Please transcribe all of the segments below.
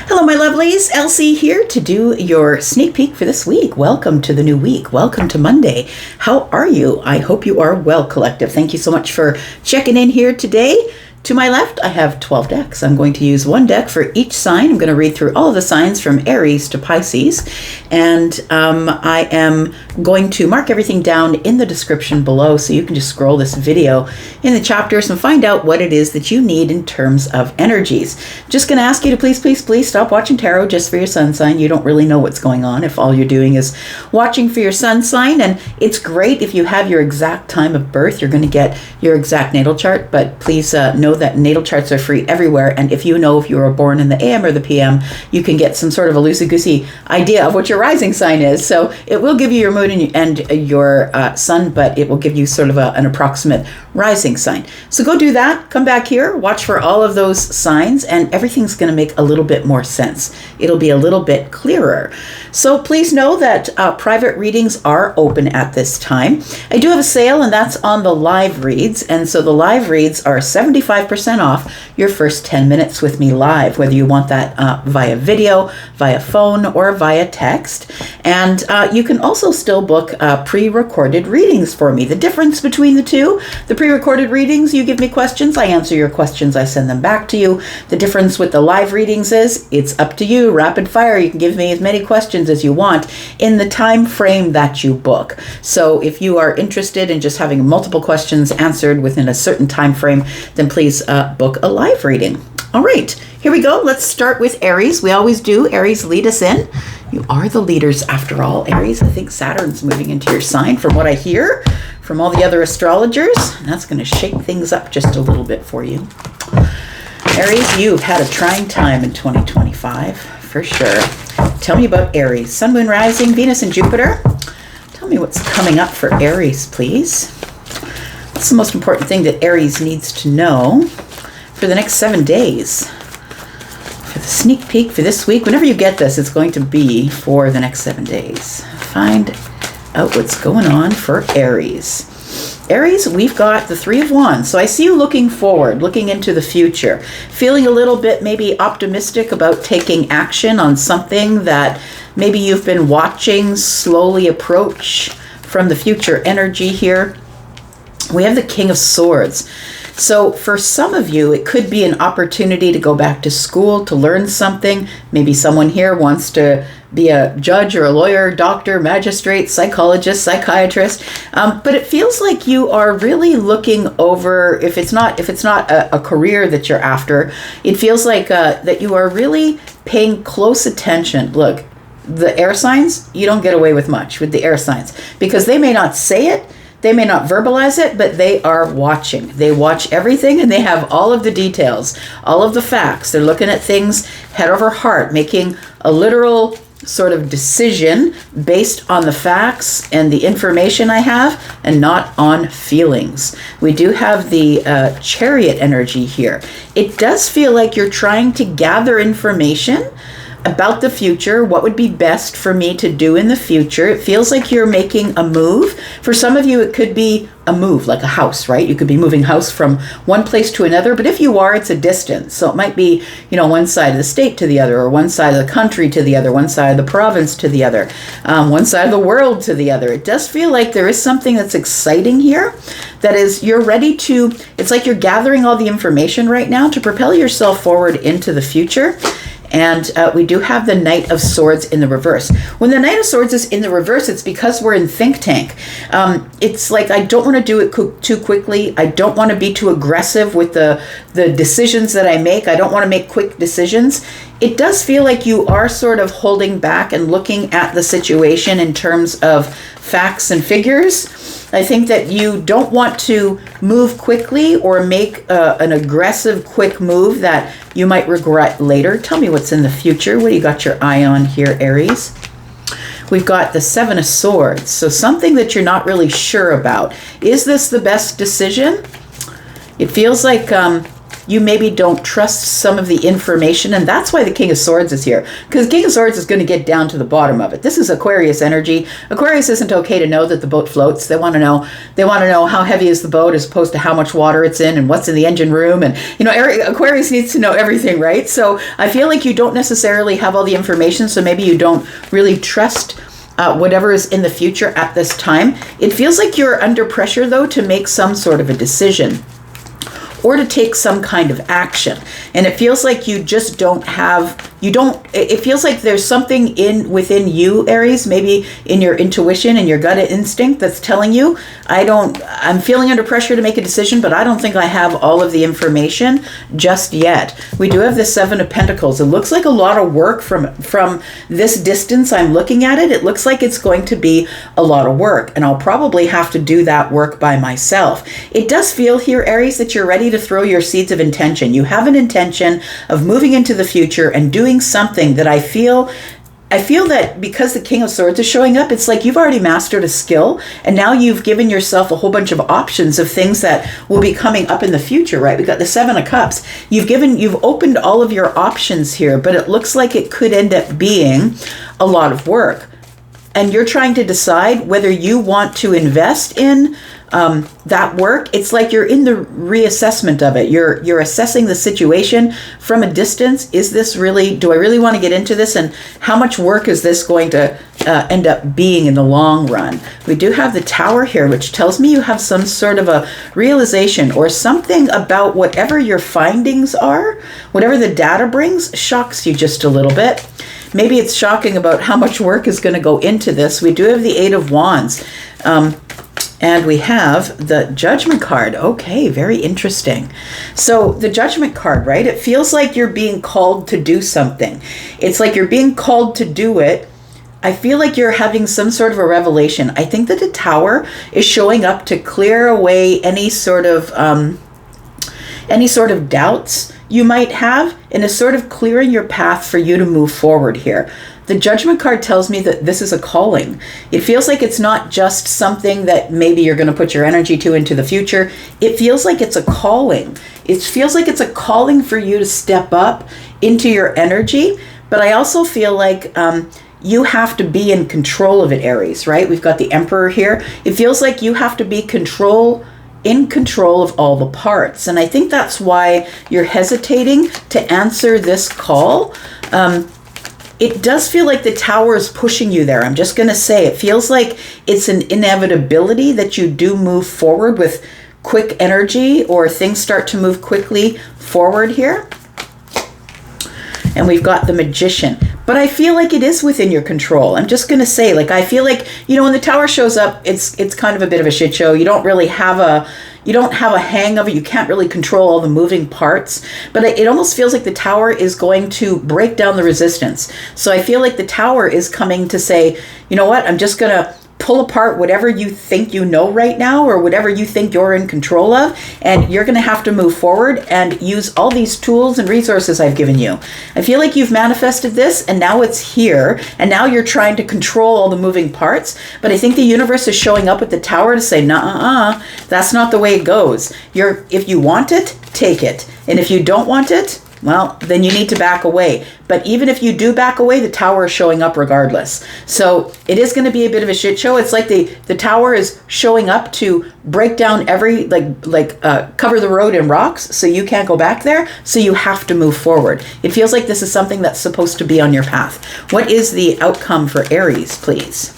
Hello, my lovelies. Elsie here to do your sneak peek for this week. Welcome to the new week. Welcome to Monday. How are you? I hope you are well, collective. Thank you so much for checking in here today. To my left, I have 12 decks. I'm going to use one deck for each sign. I'm going to read through all of the signs from Aries to Pisces. And I am going to mark everything down in the description below so you can just scroll this video in the chapters and find out what it is that you need in terms of energies. Just going to ask you to please stop watching tarot just for your sun sign. You don't really know what's going on if all you're doing is watching for your sun sign. And it's great if you have your exact time of birth. You're going to get your exact natal chart, but please know that natal charts are free everywhere, and if you know if you were born in the AM or the PM, you can get some sort of a loosey-goosey idea of what your rising sign is. So it will give you your moon and your sun, but it will give you sort of an approximate rising sign. So go do that, come back here, watch for all of those signs, and everything's going to make a little bit more sense. It'll be a little bit clearer. So please know that private readings are open at this time. I do have a sale, and that's on the live reads, and so the live reads are 75% off your first 10 minutes with me live, whether you want that via video, via phone, or via text. And you can also still book pre-recorded readings for me. The difference between the two, the pre-recorded readings, you give me questions, I answer your questions, I send them back to you. The difference with the live readings is it's up to you, rapid fire. You can give me as many questions as you want in the time frame that you book. So if you are interested in just having multiple questions answered within a certain time frame, then please book a live reading. All right, here we go. Let's start with Aries. We always do. Aries, lead us in. You are the leaders after all, Aries. I think Saturn's moving into your sign from what I hear from all the other astrologers. And that's going to shake things up just a little bit for you. Aries, you've had a trying time in 2025, for sure. Tell me about Aries. Sun, Moon, Rising, Venus, and Jupiter. Tell me what's coming up for Aries, please. What's the most important thing that Aries needs to know for the next 7 days? For the sneak peek for this week, whenever you get this, it's going to be for the next 7 days. Find out what's going on for Aries. Aries, we've got the Three of Wands. So I see you looking forward, looking into the future, feeling a little bit maybe optimistic about taking action on something that maybe you've been watching slowly approach from the future energy here. We have the King of Swords. So for some of you, it could be an opportunity to go back to school to learn something. Maybe someone here wants to be a judge or a lawyer, doctor, magistrate, psychologist, psychiatrist. But it feels like you are really looking over, if it's not a career that you're after, it feels like that you are really paying close attention. Look, the air signs, you don't get away with much with the air signs because they may not say it, they may not verbalize it, but they are watching. They watch everything and they have all of the details, all of the facts. They're looking at things head over heart, making a literal sort of decision based on the facts and the information I have and not on feelings. We do have the Chariot energy here. It does feel like you're trying to gather information about the future, what would be best for me to do in the future. It feels like you're making a move. For some of you, it could be a move, like a house, right? You could be moving house from one place to another, but if you are, it's a distance. So it might be, one side of the state to the other, or one side of the country to the other, one side of the province to the other, one side of the world to the other. It does feel like there is something that's exciting here. That is, you're ready to, it's like you're gathering all the information right now to propel yourself forward into the future. And we do have the Knight of Swords in the reverse. When the Knight of Swords is in the reverse, it's because we're in think tank. It's like I don't want to do it too quickly. I don't want to be too aggressive with the decisions that I make. I don't want to make quick decisions. It does feel like you are sort of holding back and looking at the situation in terms of facts and figures. I think that you don't want to move quickly or make an aggressive, quick move that you might regret later. Tell me what's in the future. What do you got your eye on here, Aries? We've got the Seven of Swords. So something that you're not really sure about. Is this the best decision? It feels like you maybe don't trust some of the information, and that's why the King of Swords is here, because King of Swords is going to get down to the bottom of it. This is Aquarius energy. Aquarius isn't okay to know that the boat floats. They want to know how heavy is the boat as opposed to how much water it's in and what's in the engine room, and Aquarius needs to know everything, right? So I feel like you don't necessarily have all the information, so maybe you don't really trust whatever is in the future at this time. It feels like you're under pressure, though, to make some sort of a decision or to take some kind of action. And it feels like you just it feels like there's something within you, Aries, maybe in your intuition and your gut instinct that's telling you, I'm feeling under pressure to make a decision, but I don't think I have all of the information just yet. We do have the Seven of Pentacles. It looks like a lot of work from this distance. I'm looking at it. It looks like it's going to be a lot of work, and I'll probably have to do that work by myself. It does feel here, Aries, that you're ready to throw your seeds of intention. You have an intention of moving into the future and doing something that I feel that because the King of Swords is showing up, it's like you've already mastered a skill, and now you've given yourself a whole bunch of options of things that will be coming up in the future, right? We've got the Seven of Cups. You've opened all of your options here, but it looks like it could end up being a lot of work. And you're trying to decide whether you want to invest in that work. It's like you're in the reassessment of it. You're assessing the situation from a distance. Do I really want to get into this? And how much work is this going to end up being in the long run? We do have the Tower here, which tells me you have some sort of a realization or something about whatever your findings are, whatever the data brings, shocks you just a little bit. Maybe it's shocking about how much work is going to go into this. We do have the Eight of Wands. And we have the Judgment card. Okay, very interesting. So the Judgment card, right? It feels like you're being called to do something. It's like you're being called to do it. I feel like you're having some sort of a revelation. I think that the Tower is showing up to clear away any sort of doubts you might have, and is sort of clearing your path for you to move forward here. The Judgment card tells me that this is a calling. It feels like it's not just something that maybe you're going to put your energy to into the future. It feels like it's a calling. It feels like it's a calling for you to step up into your energy. But I also feel like you have to be in control of it, Aries, right? We've got the Emperor here. It feels like you have to be in control of all the parts. And I think that's why you're hesitating to answer this call. It does feel like the Tower is pushing you there. I'm just going to say it feels like it's an inevitability that you do move forward with quick energy, or things start to move quickly forward here. And we've got the Magician. But I feel like it is within your control. I'm just going to say, I feel like, when the Tower shows up, it's kind of a bit of a shit show. You don't have a hang of it. You can't really control all the moving parts. But it almost feels like the Tower is going to break down the resistance. So I feel like the Tower is coming to say, you know what, I'm just going to pull apart whatever you think you know right now, or whatever you think you're in control of, and you're going to have to move forward and use all these tools and resources I've given you. I feel like you've manifested this, and now it's here, and now you're trying to control all the moving parts. But I think the universe is showing up with the Tower to say, nuh-uh, that's not the way it goes. If you want it, take it. And if you don't want it, well, then you need to back away. But even if you do back away, the Tower is showing up regardless. So it is going to be a bit of a shit show. It's like the Tower is showing up to break down cover the road in rocks, so you can't go back there. So you have to move forward. It feels like this is something that's supposed to be on your path. What is the outcome for Aries, please?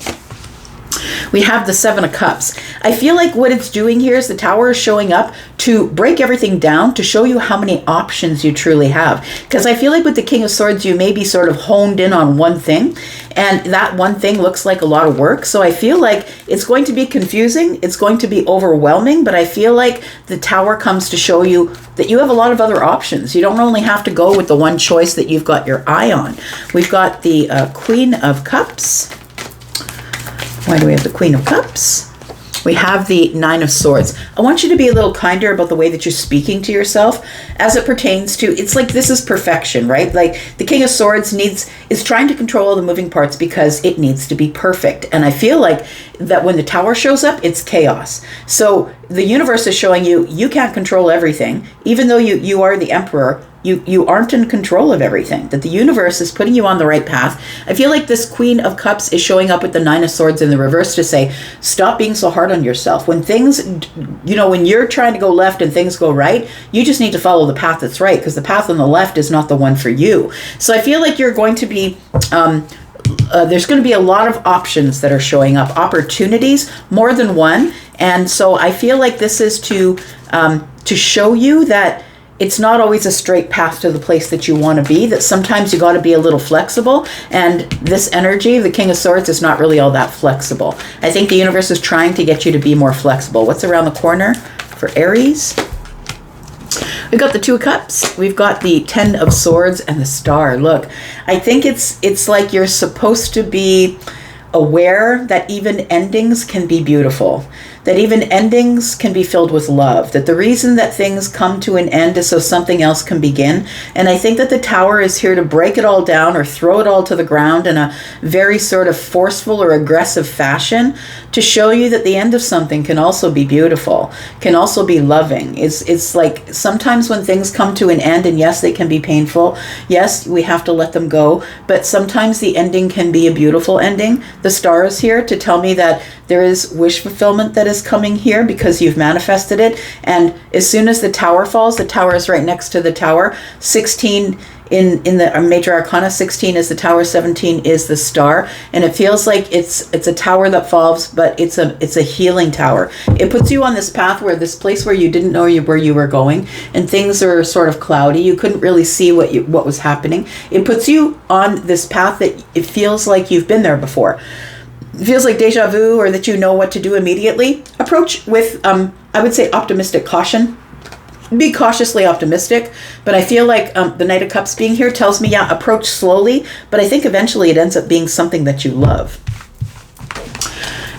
We have the Seven of Cups. I feel like what it's doing here is the Tower is showing up to break everything down, to show you how many options you truly have. Because I feel like with the King of Swords, you may be sort of honed in on one thing, and that one thing looks like a lot of work. So I feel like it's going to be confusing. It's going to be overwhelming, but I feel like the Tower comes to show you that you have a lot of other options. You don't only have to go with the one choice that you've got your eye on. We've got the Queen of Cups. Why do we have the Queen of Cups? We have the Nine of Swords. I want you to be a little kinder about the way that you're speaking to yourself as it pertains to, it's like this is perfection, right? Like the King of Swords is trying to control all the moving parts because it needs to be perfect. And I feel like that when the Tower shows up, it's chaos. So the universe is showing you can't control everything. Even though you are the Emperor, you aren't in control of everything, that the universe is putting you on the right path. I feel like this Queen of Cups is showing up with the Nine of Swords in the reverse to say, stop being so hard on yourself. When things, when you're trying to go left and things go right, you just need to follow the path that's right, because the path on the left is not the one for you. So I feel like you're going to be, there's going to be a lot of options that are showing up, opportunities, more than one. And so I feel like this is to show you that it's not always a straight path to the place that you want to be, that sometimes you got to be a little flexible. And this energy, the King of Swords, is not really all that flexible. I think the universe is trying to get you to be more flexible. What's around the corner for Aries? We've got the Two of Cups. We've got the Ten of Swords and the Star. Look, I think it's like you're supposed to be aware that even endings can be beautiful, that even endings can be filled with love, that the reason that things come to an end is so something else can begin. And I think that the Tower is here to break it all down or throw it all to the ground in a very sort of forceful or aggressive fashion to show you that the end of something can also be beautiful, can also be loving. It's like sometimes when things come to an end, and yes, they can be painful. Yes, we have to let them go, but sometimes the ending can be a beautiful ending. The Star is here to tell me that there is wish fulfillment that is coming here because you've manifested it. And as soon as the Tower falls, the Tower is right next to the Tower. 16 in the major arcana, 16 is the Tower, 17 is the Star. And it feels like it's a tower that falls, but it's a healing tower. It puts you on this path where this place where you didn't know where you were going, and things are sort of cloudy. You couldn't really see what was happening. It puts you on this path that it feels like you've been there before. It feels like deja vu, or that you know what to do immediately. Approach with, I would say, optimistic caution. Be cautiously optimistic, but I feel like the Knight of Cups being here tells me, yeah, approach slowly, but I think eventually it ends up being something that you love.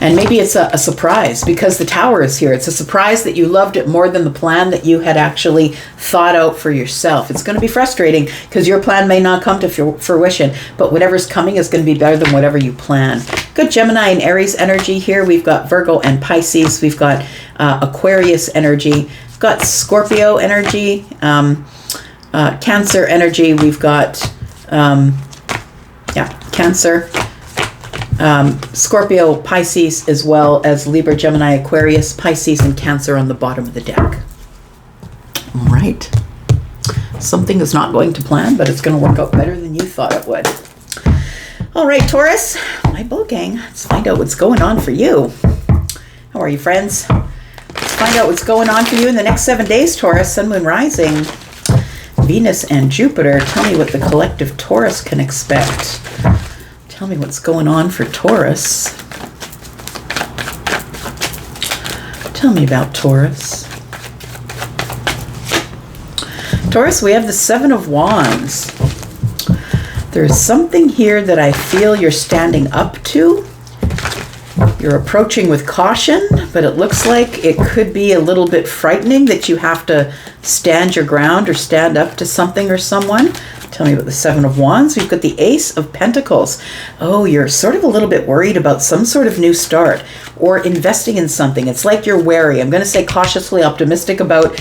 And maybe it's a surprise because the Tower is here. It's a surprise that you loved it more than the plan that you had actually thought out for yourself. It's going to be frustrating because your plan may not come to fruition, but whatever's coming is going to be better than whatever you plan. Good Gemini and Aries energy here. We've got Virgo and Pisces. We've got Aquarius energy. We've got Scorpio energy, Cancer energy. We've got, Cancer, Scorpio, Pisces, as well as Libra, Gemini, Aquarius, Pisces, and Cancer on the bottom of the deck. All right. Something is not going to plan, but it's going to work out better than you thought it would. All right, Taurus, my bull gang, let's find out what's going on for you. How are you, friends? Let's find out what's going on for you in the next 7 days, Taurus. Sun, Moon, Rising, Venus, and Jupiter. Tell me what the collective Taurus can expect. Tell me what's going on for Taurus. Tell me about Taurus. Taurus, we have the Seven of Wands. There's something here that I feel you're standing up to. You're approaching with caution, but it looks like it could be a little bit frightening that you have to stand your ground or stand up to something or someone. Tell me about the Seven of Wands. We've got the Ace of Pentacles. Oh, you're sort of a little bit worried about some sort of new start or investing in something. It's like you're wary. I'm going to say cautiously optimistic about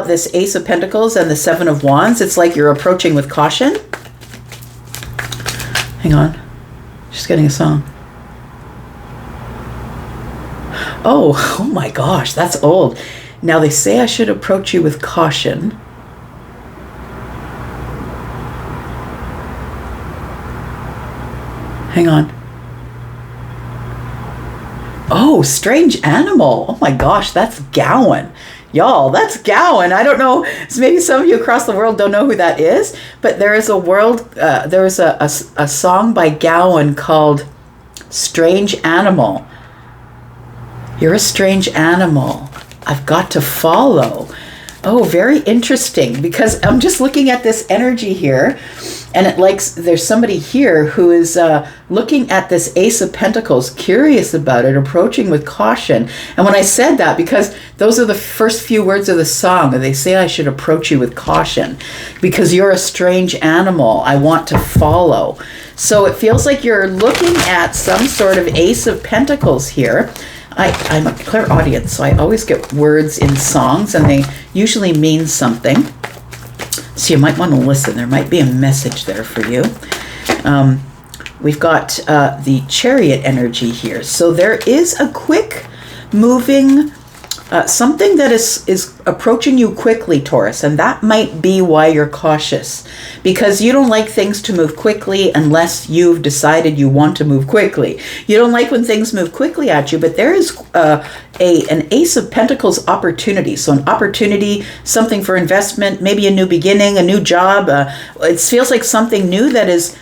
this Ace of Pentacles and the Seven of Wands. It's like you're approaching with caution. Hang on. Just getting a song. Oh my gosh, that's old. Now they say I should approach you with caution. Hang on. Oh, strange animal. Oh my gosh, that's Gowan. Y'all, that's Gowan. I don't know. Maybe some of you across the world don't know who that is, but there is a song by Gowan called Strange Animal. You're a strange animal. I've got to follow. Oh, very interesting, because I'm just looking at this energy here, and there's somebody here who is looking at this Ace of Pentacles, curious about it, approaching with caution. And when I said that, because those are the first few words of the song, they say I should approach you with caution because you're a strange animal I want to follow. So it feels like you're looking at some sort of Ace of Pentacles here. I'm a clairaudient, so I always get words in songs, and they usually mean something. So you might want to listen. There might be a message there for you. We've got the Chariot energy here. So there is a quick moving, something that is approaching you quickly, Taurus, and that might be why you're cautious, because you don't like things to move quickly unless you've decided you want to move quickly. You don't like when things move quickly at you, but there is an Ace of Pentacles opportunity. So an opportunity, something for investment, maybe a new beginning, a new job. It feels like something new that is,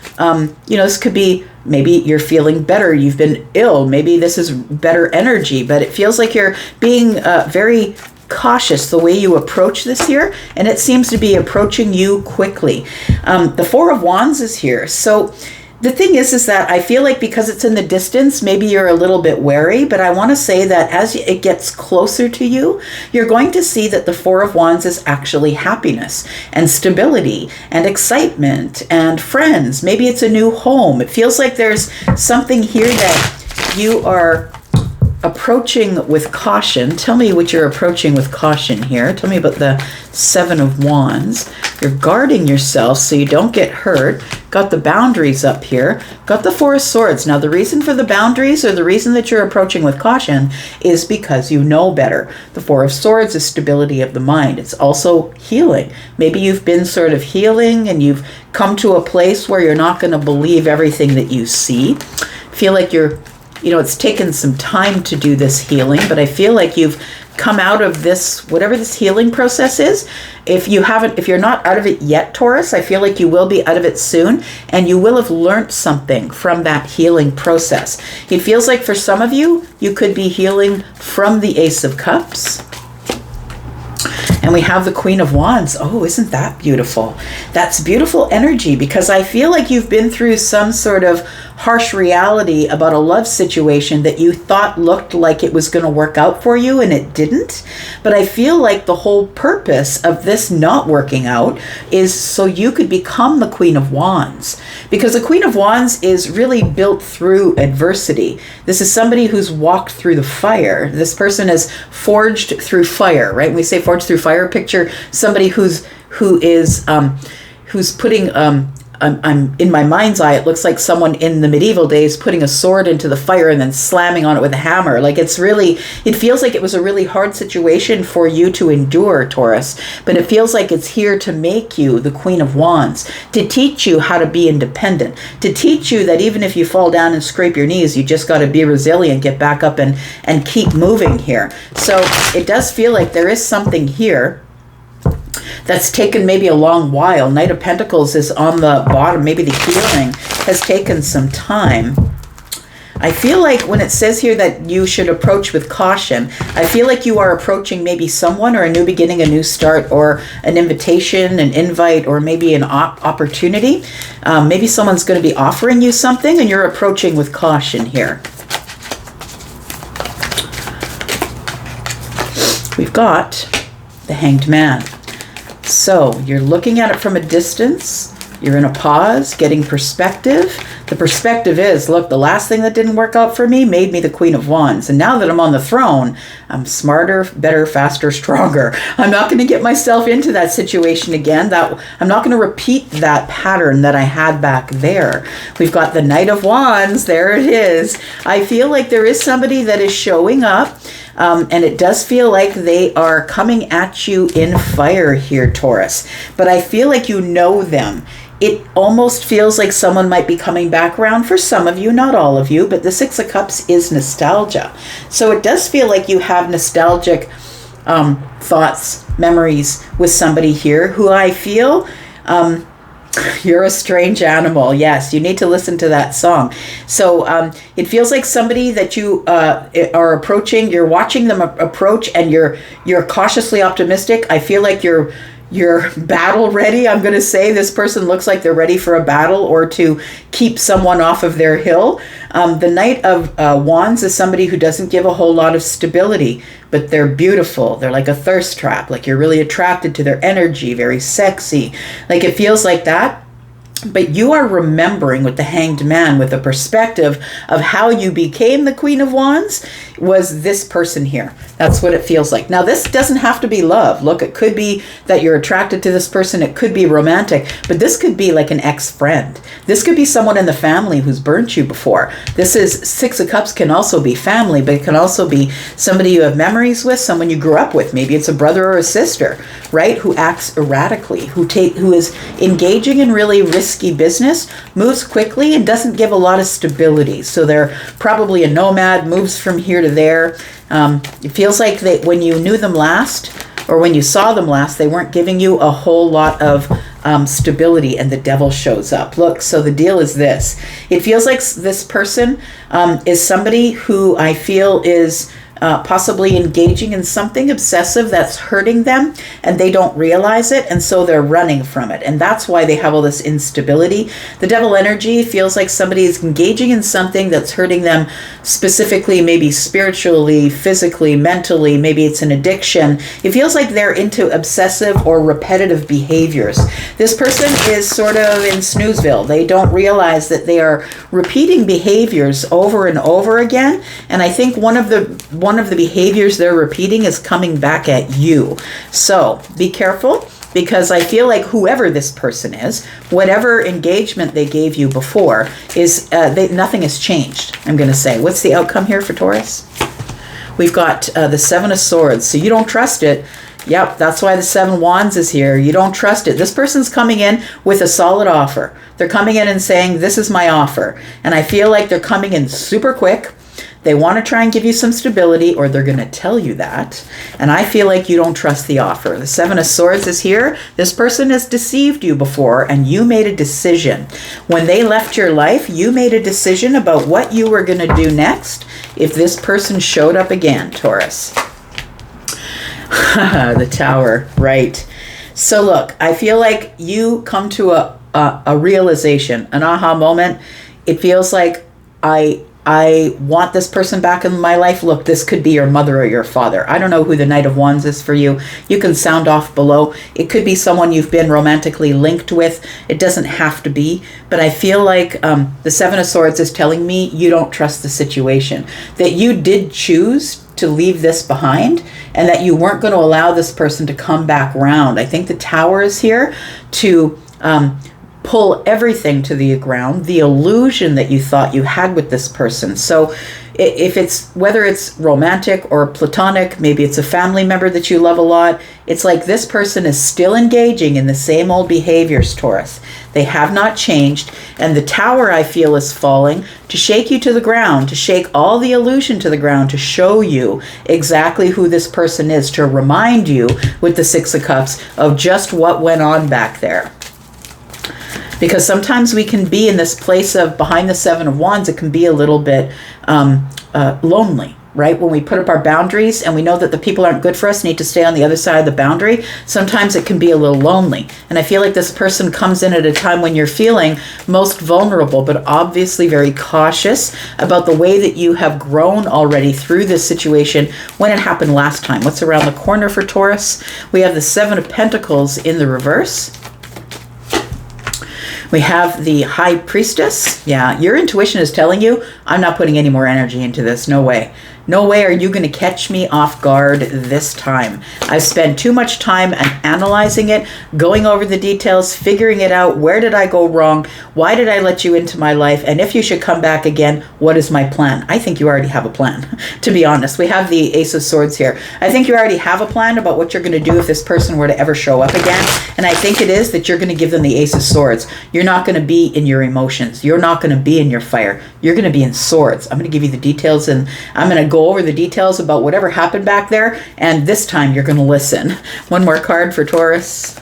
this could be, maybe you're feeling better, you've been ill, maybe this is better energy, but it feels like you're being very cautious the way you approach this here, and it seems to be approaching you quickly. The Four of Wands is here. So the thing is that I feel like because it's in the distance, maybe you're a little bit wary, but I want to say that as it gets closer to you, you're going to see that the Four of Wands is actually happiness and stability and excitement and friends. Maybe it's a new home. It feels like there's something here that you are approaching with caution. Tell me what you're approaching with caution here. Tell me about the Seven of Wands. You're guarding yourself so you don't get hurt. Got the boundaries up here. Got the Four of Swords. Now, the reason for the boundaries, or the reason that you're approaching with caution, is because you know better. The Four of Swords is stability of the mind. It's also healing. Maybe you've been sort of healing and you've come to a place where you're not going to believe everything that you see. Feel like it's taken some time to do this healing, but I feel like you've come out of this, whatever this healing process is. If you're not out of it yet, Taurus, I feel like you will be out of it soon, and you will have learned something from that healing process. It feels like for some of you, you could be healing from the Ace of Cups. And we have the Queen of Wands. Oh, isn't that beautiful? That's beautiful energy, because I feel like you've been through some sort of harsh reality about a love situation that you thought looked like it was going to work out for you, and it didn't. But I feel like the whole purpose of this not working out is so you could become the Queen of Wands, because the Queen of Wands is really built through adversity. This is somebody who's walked through the fire. This person has forged through fire, right? When we say forged through fire, picture somebody who's putting I'm in my mind's eye, it looks like someone in the medieval days putting a sword into the fire and then slamming on it with a hammer. Like it feels like it was a really hard situation for you to endure, Taurus, but it feels like it's here to make you the Queen of Wands, to teach you how to be independent, to teach you that even if you fall down and scrape your knees, you just got to be resilient, get back up and keep moving here. So it does feel like there is something here that's taken maybe a long while. Knight of Pentacles is on the bottom. Maybe the healing has taken some time. I feel like when it says here that you should approach with caution, I feel like you are approaching maybe someone, or a new beginning, a new start, or an invitation, an invite, or maybe an opportunity. Maybe someone's going to be offering you something, and you're approaching with caution here. We've got the Hanged Man. So you're looking at it from a distance. You're in a pause, getting perspective. The perspective is, look, the last thing that didn't work out for me made me the Queen of Wands. And now that I'm on the throne, I'm smarter, better, faster, stronger. I'm not going to get myself into that situation again. I'm not going to repeat that pattern that I had back there. We've got the Knight of Wands. There it is. I feel like there is somebody that is showing up. And it does feel like they are coming at you in fire here, Taurus. But I feel like you know them. It almost feels like someone might be coming back around for some of you, not all of you, but the Six of Cups is nostalgia. So it does feel like you have nostalgic thoughts, memories with somebody here who I feel You're a strange animal. Yes, you need to listen to that song. So it feels like somebody that you are approaching. You're watching them approach, and you're cautiously optimistic. I feel like you're battle ready. I'm going to say this person looks like they're ready for a battle or to keep someone off of their hill. The Knight of Wands is somebody who doesn't give a whole lot of stability, but they're beautiful. They're like a thirst trap. Like you're really attracted to their energy, very sexy. Like it feels like that. But you are remembering with the Hanged Man, with the perspective of how you became the Queen of Wands, was this person here. That's what it feels like. Now, this doesn't have to be love. Look, it could be that you're attracted to this person. It could be romantic, but this could be like an ex-friend. This could be someone in the family who's burnt you before. This is Six of Cups, can also be family, but it can also be somebody you have memories with, someone you grew up with. Maybe it's a brother or a sister, right? Who acts erratically, who is engaging in really risky business, moves quickly, and doesn't give a lot of stability. So they're probably a nomad, moves from here to there. It feels like when you knew them last, or when you saw them last, they weren't giving you a whole lot of stability, and the Devil shows up. Look, so the deal is this. It feels like this person is somebody who I feel is possibly engaging in something obsessive that's hurting them, and they don't realize it, and so they're running from it, and that's why they have all this instability. The Devil energy feels like somebody is engaging in something that's hurting them, specifically maybe spiritually, physically, mentally. Maybe it's an addiction. It feels like they're into obsessive or repetitive behaviors. This person is sort of in snoozeville. They don't realize that they are repeating behaviors over and over again, and I think one of the behaviors they're repeating is coming back at you. So be careful, because I feel like whoever this person is, whatever engagement they gave you before, is nothing has changed, I'm going to say. What's the outcome here for Taurus? We've got the Seven of Swords. So you don't trust it. Yep, that's why the Seven Wands is here. You don't trust it. This person's coming in with a solid offer. They're coming in and saying, this is my offer. And I feel like they're coming in super quick. They want to try and give you some stability, or they're going to tell you that. And I feel like you don't trust the offer. The Seven of Swords is here. This person has deceived you before, and you made a decision. When they left your life, you made a decision about what you were going to do next if this person showed up again, Taurus. The Tower, right. So look, I feel like you come to a realization, an aha moment. It feels like I want this person back in my life. Look, this could be your mother or your father. I don't know who the Knight of Wands is for you. You can sound off below. It could be someone you've been romantically linked with. It doesn't have to be. But I feel like the Seven of Swords is telling me you don't trust the situation. That you did choose to leave this behind, and that you weren't going to allow this person to come back round. I think the Tower is here to pull everything to the ground, the illusion that you thought you had with this person. So if it's, whether it's romantic or platonic, maybe it's a family member that you love a lot, it's like this person is still engaging in the same old behaviors, Taurus. They have not changed, and the Tower, I feel, is falling to shake you to the ground, to shake all the illusion to the ground, to show you exactly who this person is, to remind you with the Six of Cups of just what went on back there. Because sometimes we can be in this place of behind the Seven of Wands, it can be a little bit lonely, right? When we put up our boundaries and we know that the people aren't good for us, need to stay on the other side of the boundary, sometimes it can be a little lonely. And I feel like this person comes in at a time when you're feeling most vulnerable, but obviously very cautious about the way that you have grown already through this situation when it happened last time. What's around the corner for Taurus? We have the Seven of Pentacles in the reverse. We have the High Priestess. Yeah, your intuition is telling you, I'm not putting any more energy into this. No way. No way are you going to catch me off guard this time. I've spent too much time analyzing it, going over the details, figuring it out. Where did I go wrong? Why did I let you into my life? And if you should come back again, what is my plan? I think you already have a plan, to be honest. We have the Ace of Swords here. I think you already have a plan about what you're going to do if this person were to ever show up again. And I think it is that you're going to give them the Ace of Swords. You're not going to be in your emotions. You're not going to be in your fire. You're going to be in swords. I'm going to give you the details, and I'm going to go over the details about whatever happened back there, and this time you're going to listen. One more card for Taurus.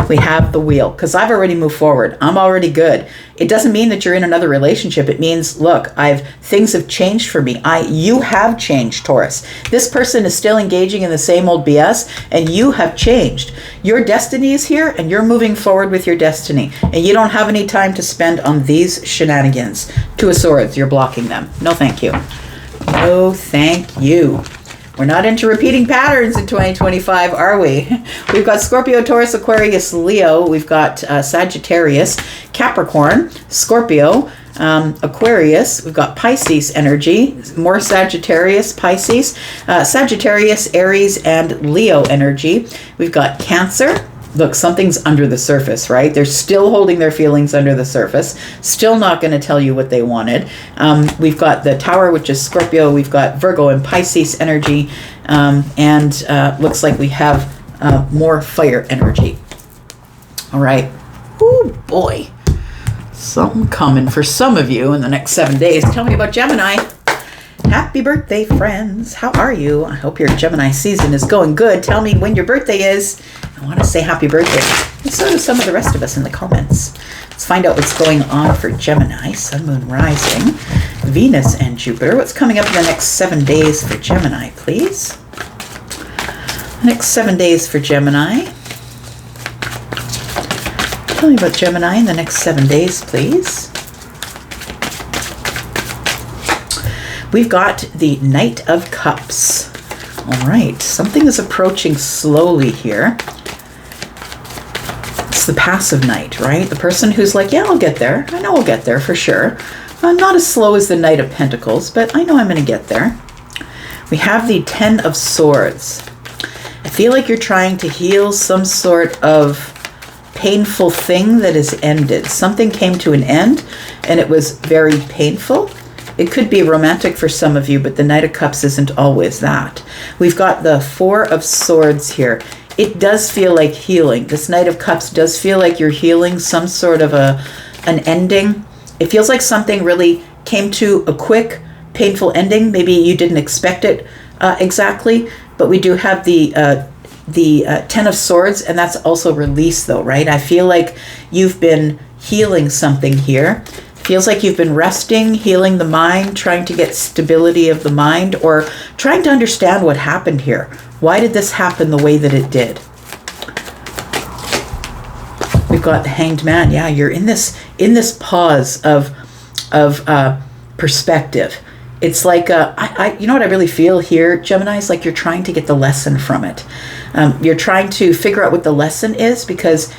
We have the Wheel, because I've already moved forward. I'm already good. It doesn't mean that you're in another relationship. It means, look, things have changed for me. You have changed, Taurus. This person is still engaging in the same old BS, and you have changed. Your destiny is here, and you're moving forward with your destiny. And you don't have any time to spend on these shenanigans. Two of Swords, you're blocking them. No, thank you. No, thank you. We're not into repeating patterns in 2025, are we? We've got Scorpio, Taurus, Aquarius, Leo. We've got Sagittarius, Capricorn, Scorpio, Aquarius. We've got Pisces energy, more Sagittarius, Pisces, Sagittarius, Aries, and Leo energy. We've got Cancer. Look, something's under the surface, right? They're still holding their feelings under the surface, still not going to tell you what they wanted. We've got the Tower, which is Scorpio. We've got Virgo and Pisces energy. And looks like we have more fire energy. All right. Oh, boy. Something coming for some of you in the next 7 days. Tell me about Gemini. Happy birthday, friends. How are you? I hope your Gemini season is going good. Tell me when your birthday is. I want to say happy birthday. And so do some of the rest of us in the comments. Let's find out what's going on for Gemini. Sun, Moon, Rising, Venus, and Jupiter. What's coming up in the next 7 days for Gemini, please? Next 7 days for Gemini. Tell me about Gemini in the next 7 days, please. We've got the Knight of Cups. All right, something is approaching slowly here. It's the passive knight, right? The person who's like, yeah, I'll get there. I know I'll get there for sure. I'm not as slow as the Knight of Pentacles, but I know I'm going to get there. We have the Ten of Swords. I feel like you're trying to heal some sort of painful thing that has ended. Something came to an end, and it was very painful. It could be romantic for some of you, but the Knight of Cups isn't always that. We've got the Four of Swords here. It does feel like healing. This Knight of Cups does feel like you're healing some sort of an ending. It feels like something really came to a quick, painful ending. Maybe you didn't expect it exactly, but we do have the Ten of Swords, and that's also release though, right? I feel like you've been healing something here. Feels like you've been resting, healing the mind, trying to get stability of the mind, or trying to understand what happened here. Why did this happen the way that it did? We've got the Hanged Man. Yeah, you're in this pause of perspective. It's like you know what I really feel here, Gemini, is like you're trying to get the lesson from it. You're trying to figure out what the lesson is, because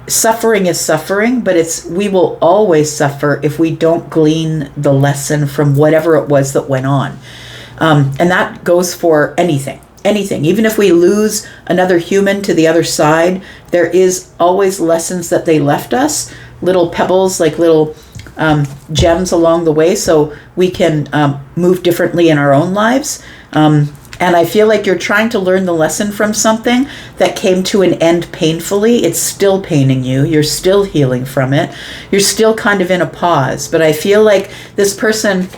suffering is suffering, but we will always suffer if we don't glean the lesson from whatever it was that went on. And that goes for anything. Even if we lose another human to the other side, there is always lessons that they left us, little pebbles, like little gems along the way, so we can move differently in our own lives. And I feel like you're trying to learn the lesson from something that came to an end painfully. It's still paining you. You're still healing from it. You're still kind of in a pause. But I feel like this person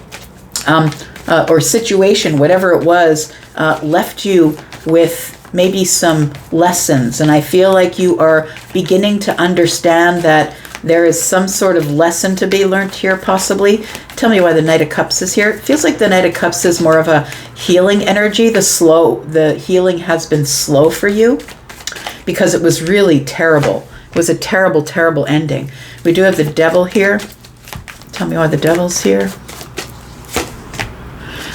or situation, whatever it was, left you with maybe some lessons. And I feel like you are beginning to understand that there is some sort of lesson to be learned here, possibly. Tell me why the Knight of Cups is here. It feels like the Knight of Cups is more of a healing energy. The healing has been slow for you because it was really terrible. It was a terrible, terrible ending. We do have the Devil here. Tell me why the Devil's here.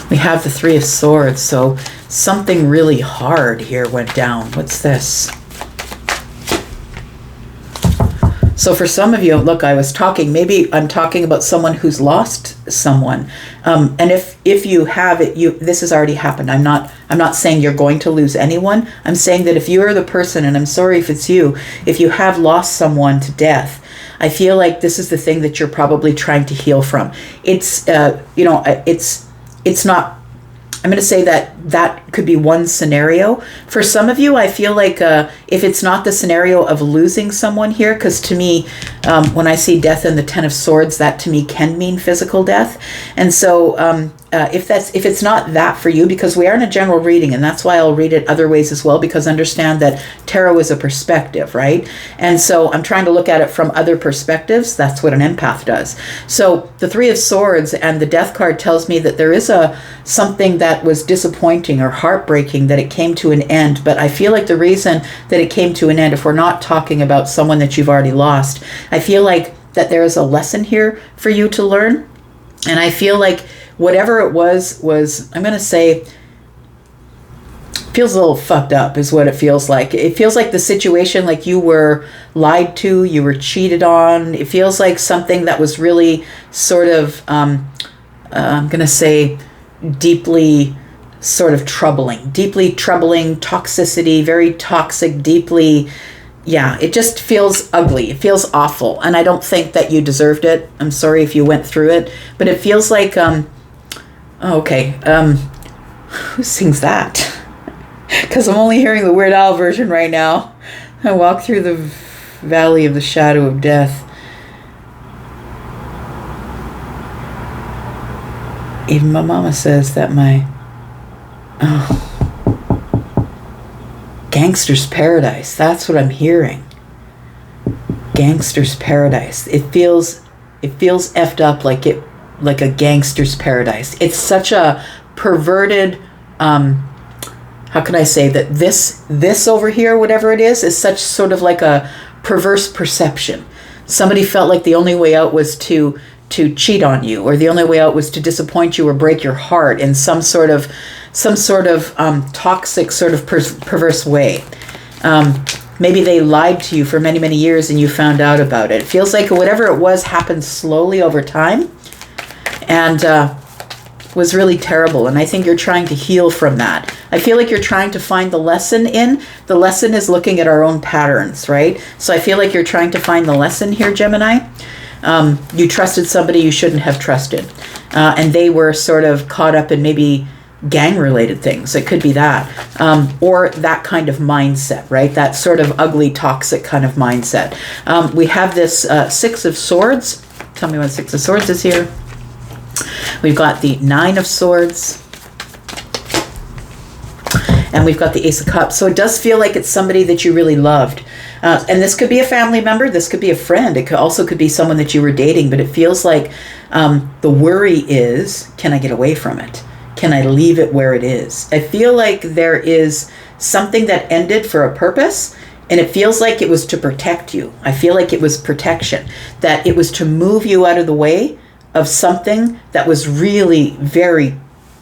We have the Three of Swords. So something really hard here went down. What's this? So for some of you, look, maybe I'm talking about someone who's lost someone. And if you have it, this has already happened. I'm not saying you're going to lose anyone. I'm saying that if you're the person, and I'm sorry if it's you, if you have lost someone to death, I feel like this is the thing that you're probably trying to heal from. It's not, I'm going to say that could be one scenario. For some of you, I feel like if it's not the scenario of losing someone here, because to me, when I see death in the Ten of Swords, that to me can mean physical death. And so if it's not that for you, because we are in a general reading, and that's why I'll read it other ways as well, because understand that tarot is a perspective, right? And so I'm trying to look at it from other perspectives. That's what an empath does. So the Three of Swords and the Death card tells me that there is something that was disappointing or heartbreaking, that it came to an end. But I feel like the reason that it came to an end, if we're not talking about someone that you've already lost, I feel like that there is a lesson here for you to learn. And I feel like whatever it was, I'm going to say, feels a little fucked up is what it feels like. It feels like the situation, like you were lied to, you were cheated on. It feels like something that was really sort of, I'm going to say, deeply sort of troubling, toxicity, very toxic, deeply. Yeah, it just feels ugly. It feels awful. And I don't think that you deserved it. I'm sorry if you went through it. But it feels like, who sings that? Because I'm only hearing the Weird Al version right now. I walk through the valley of the shadow of death. Even my mama says that Gangster's Paradise. That's what I'm hearing. Gangster's Paradise. It feels effed up, like a gangster's paradise. It's such a perverted, how can I say that this over here, whatever it is such sort of like a perverse perception. Somebody felt like the only way out was to cheat on you, or the only way out was to disappoint you or break your heart in some sort of toxic sort of perverse way. Maybe they lied to you for many, many years and you found out about it. It feels like whatever it was happened slowly over time and was really terrible. And I think you're trying to heal from that. I feel like you're trying to find the lesson the lesson is looking at our own patterns, right? So I feel like you're trying to find the lesson here, Gemini. You trusted somebody you shouldn't have trusted. And they were sort of caught up in maybe gang-related things. It could be that. Or that kind of mindset, right? That sort of ugly, toxic kind of mindset. We have this Six of Swords. Tell me when Six of Swords is here. We've got the Nine of Swords. And we've got the Ace of Cups. So it does feel like it's somebody that you really loved. And this could be a family member. This could be a friend. It could be someone that you were dating. But it feels like the worry is, can I get away from it? Can I leave it where it is? I feel like there is something that ended for a purpose. And it feels like it was to protect you. I feel like it was protection. That it was to move you out of the way of something that was really very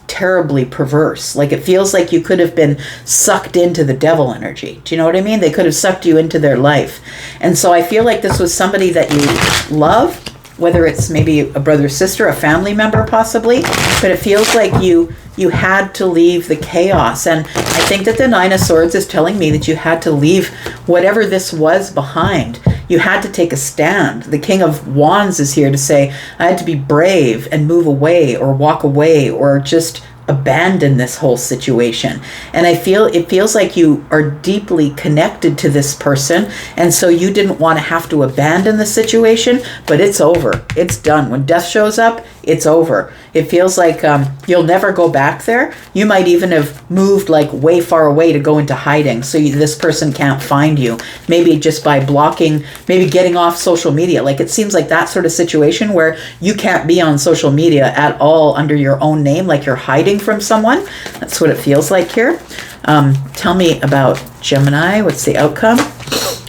terribly perverse. Like it feels like you could have been sucked into the devil energy. Do you know what I mean? They could have sucked you into their life. And so I feel like this was somebody that you love, whether it's maybe a brother, sister, a family member possibly, but it feels like you had to leave the chaos. And I think that the Nine of Swords is telling me that you had to leave whatever this was behind. You had to take a stand. The King of Wands is here to say, I had to be brave and move away or walk away or just abandon this whole situation. And it feels like you are deeply connected to this person, and so you didn't want to have to abandon the situation, but it's over. It's done. When death shows up, it's over. It feels like you'll never go back there. You might even have moved like way far away to go into hiding, so this person can't find you. Maybe just by blocking, maybe getting off social media. Like it seems like that sort of situation where you can't be on social media at all under your own name, like you're hiding from someone. That's what it feels like here. Tell me about Gemini. What's the outcome?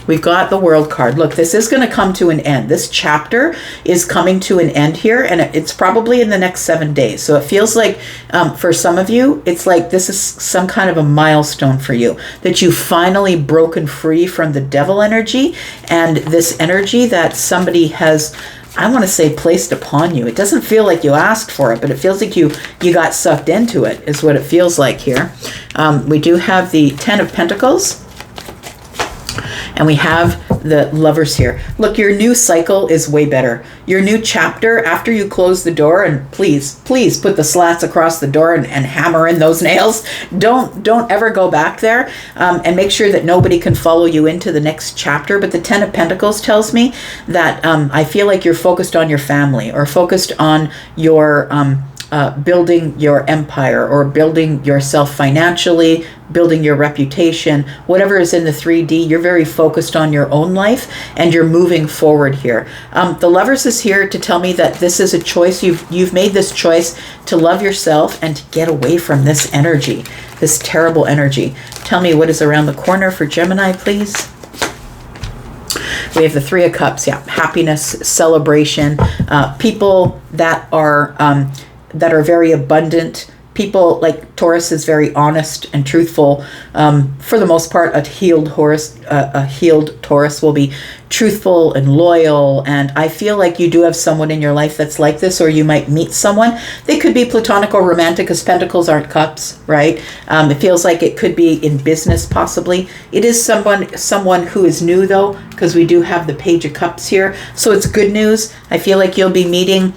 We've got the World card. Look, this is going to come to an end. This chapter is coming to an end here, and it's probably in the next 7 days. So it feels like for some of you, it's like this is some kind of a milestone for you, that you've finally broken free from the devil energy and this energy that somebody has, I want to say, placed upon you. It doesn't feel like you asked for it, but it feels like you got sucked into it, is what it feels like here. We do have the Ten of Pentacles. And we have the Lovers here. Look, your new cycle is way better. Your new chapter, after you close the door, and please put the slats across the door and hammer in those nails. Don't ever go back there, and make sure that nobody can follow you into the next chapter. But the Ten of Pentacles tells me that I feel like you're focused on your family or focused on your building your empire or building yourself financially, building your reputation, whatever is in the 3D, you're very focused on your own life and you're moving forward here. The Lovers is here to tell me that this is a choice. You've made this choice to love yourself and to get away from this energy, this terrible energy. Tell me what is around the corner for Gemini, please. We have the Three of Cups. Yeah, happiness, celebration, people that are very abundant. People like Taurus is very honest and truthful. For the most part, a healed Taurus will be truthful and loyal. And I feel like you do have someone in your life that's like this, or you might meet someone. They could be platonic or romantic, because pentacles aren't cups, right? It feels like it could be in business, possibly. It is someone who is new, though, because we do have the Page of Cups here. So it's good news. I feel like you'll be meeting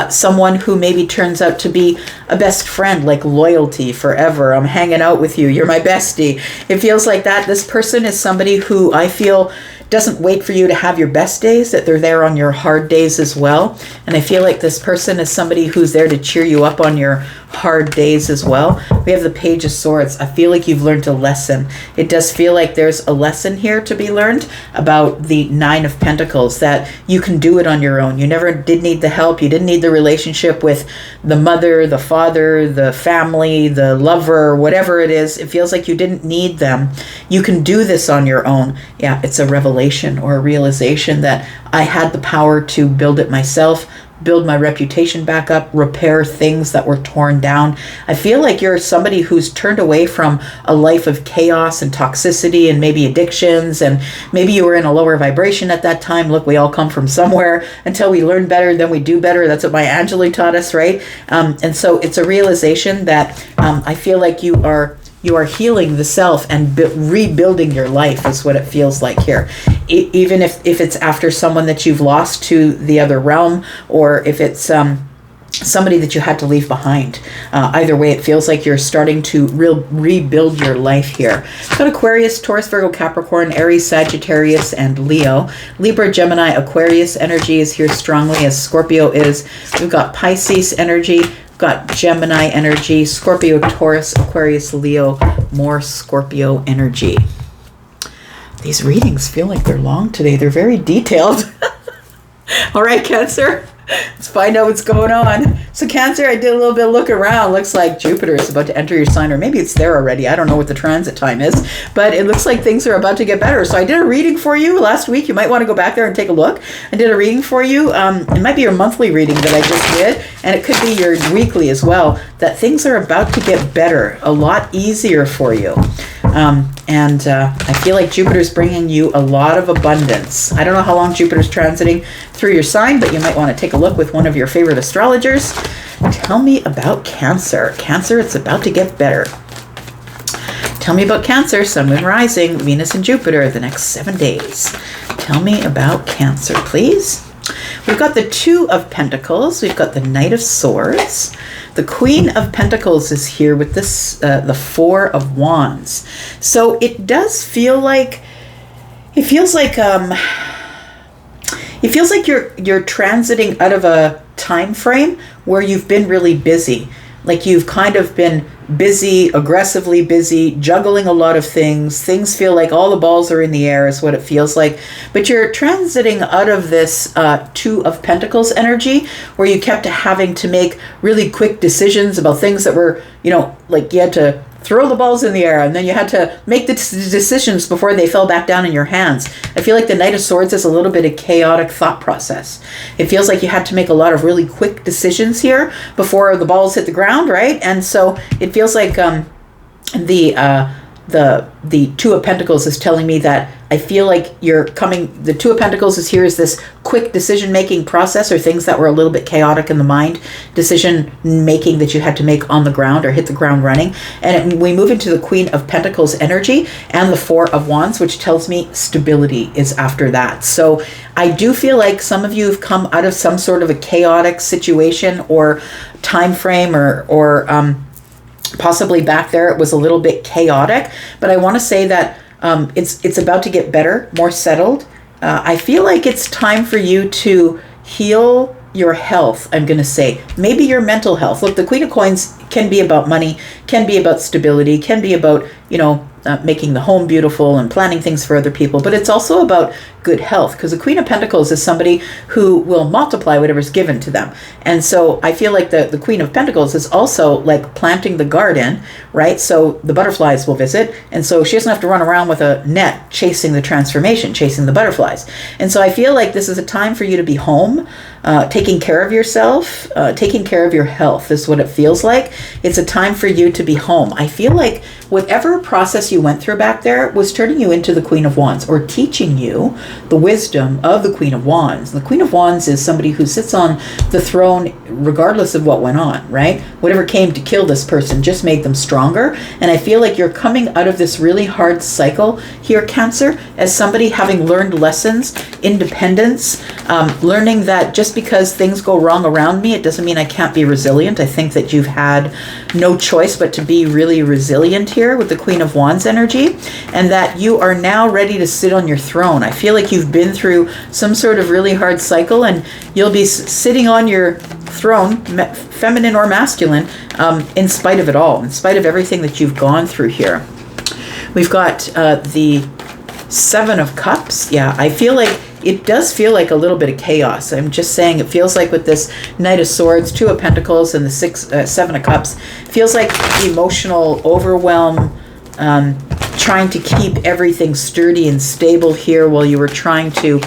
someone who maybe turns out to be a best friend, like loyalty forever. I'm hanging out with you. You're my bestie. It feels like that. This person is somebody who I feel doesn't wait for you to have your best days, that they're there on your hard days as well. And I feel like this person is somebody who's there to cheer you up on your hard days as well. We have the Page of Swords. I feel like you've learned a lesson. It does feel like there's a lesson here to be learned about the Nine of Pentacles, that you can do it on your own. You never did need the help. You didn't need the relationship with the mother, the father, the family, the lover, whatever it is. It feels like you didn't need them. You can do this on your own. Yeah, it's a revelation or a realization that I had the power to build it myself, build my reputation back up, repair things that were torn down. I feel like you're somebody who's turned away from a life of chaos and toxicity and maybe addictions, and maybe you were in a lower vibration at that time. Look, we all come from somewhere. Until we learn better, then we do better. That's what Maya Angelou taught us, right? And so it's a realization that I feel like you are healing the self and rebuilding your life is what it feels like here. Even if it's after someone that you've lost to the other realm, or if it's somebody that you had to leave behind. Either way, it feels like you're starting to rebuild your life here. We've got Aquarius, Taurus, Virgo, Capricorn, Aries, Sagittarius, and Leo. Libra, Gemini, Aquarius energy is here strongly, as Scorpio is. We've got Pisces energy. Got Gemini energy, Scorpio, Taurus, Aquarius, Leo, more Scorpio energy. These readings feel like they're long today. They're very detailed. All right, Cancer. Let's find out what's going on. So Cancer, I did a little bit of look around. Looks like Jupiter is about to enter your sign, or maybe it's there already. I don't know what the transit time is, but it looks like things are about to get better. So I did a reading for you last week. You might want to go back there and take a look. I did a reading for you. It might be your monthly reading that I just did, and it could be your weekly as well, that things are about to get better, a lot easier for you. I feel like Jupiter's bringing you a lot of abundance. I don't know how long Jupiter's transiting through your sign, but you might want to take a look with one of your favorite astrologers. Tell me about Cancer. Cancer, it's about to get better. Tell me about Cancer, Sun, Moon, Rising, Venus, and Jupiter the next 7 days. Tell me about Cancer, please. We've got the Two of Pentacles. We've got the Knight of Swords. The Queen of Pentacles is here with this, the Four of Wands. So it does feel like, it feels like you're transiting out of a time frame where you've been really busy. Like you've kind of been busy, aggressively busy, juggling a lot of things. Things feel like all the balls are in the air is what it feels like. But you're transiting out of this Two of Pentacles energy where you kept having to make really quick decisions about things that were, like you had to throw the balls in the air, and then you had to make the decisions before they fell back down in your hands. I feel like the Knight of Swords is a little bit of chaotic thought process. It feels like you had to make a lot of really quick decisions here before the balls hit the ground, right? And so it feels like the Two of Pentacles is telling me that I feel like the Two of Pentacles is here as this quick decision-making process, or things that were a little bit chaotic in the mind, decision-making that you had to make on the ground or hit the ground running. And we move into the Queen of Pentacles energy and the Four of Wands, which tells me stability is after that. So I do feel like some of you have come out of some sort of a chaotic situation or time frame, or possibly back there it was a little bit chaotic, but I want to say that it's about to get better, more settled. I feel like it's time for you to heal your health, I'm going to say. Maybe your mental health. Look, the Queen of Coins can be about money, can be about stability, can be about, making the home beautiful and planning things for other people, but it's also about good health, because the Queen of Pentacles is somebody who will multiply whatever's given to them. And so I feel like the Queen of Pentacles is also like planting the garden, right? So the butterflies will visit, and so she doesn't have to run around with a net chasing the transformation, chasing the butterflies. And so I feel like this is a time for you to be home, taking care of yourself, taking care of your health is what it feels like. It's a time for you to be home. I feel like whatever process you went through back there was turning you into the Queen of Wands, or teaching you the wisdom of the Queen of Wands. The Queen of Wands is somebody who sits on the throne regardless of what went on, right? Whatever came to kill this person just made them stronger. And I feel like you're coming out of this really hard cycle here, Cancer, as somebody having learned lessons, independence, learning that just because things go wrong around me, it doesn't mean I can't be resilient. I think that you've had no choice but to be really resilient here with the Queen of Wands energy, and that you are now ready to sit on your throne. I feel like you've been through some sort of really hard cycle, and you'll be sitting on your throne, feminine or masculine, in spite of it all, in spite of everything that you've gone through here. We've got the Seven of Cups. Yeah, I feel like it does feel like a little bit of chaos. I'm just saying, it feels like with this Knight of Swords, Two of Pentacles, and the Seven of Cups, feels like emotional overwhelm, trying to keep everything sturdy and stable here while you were trying to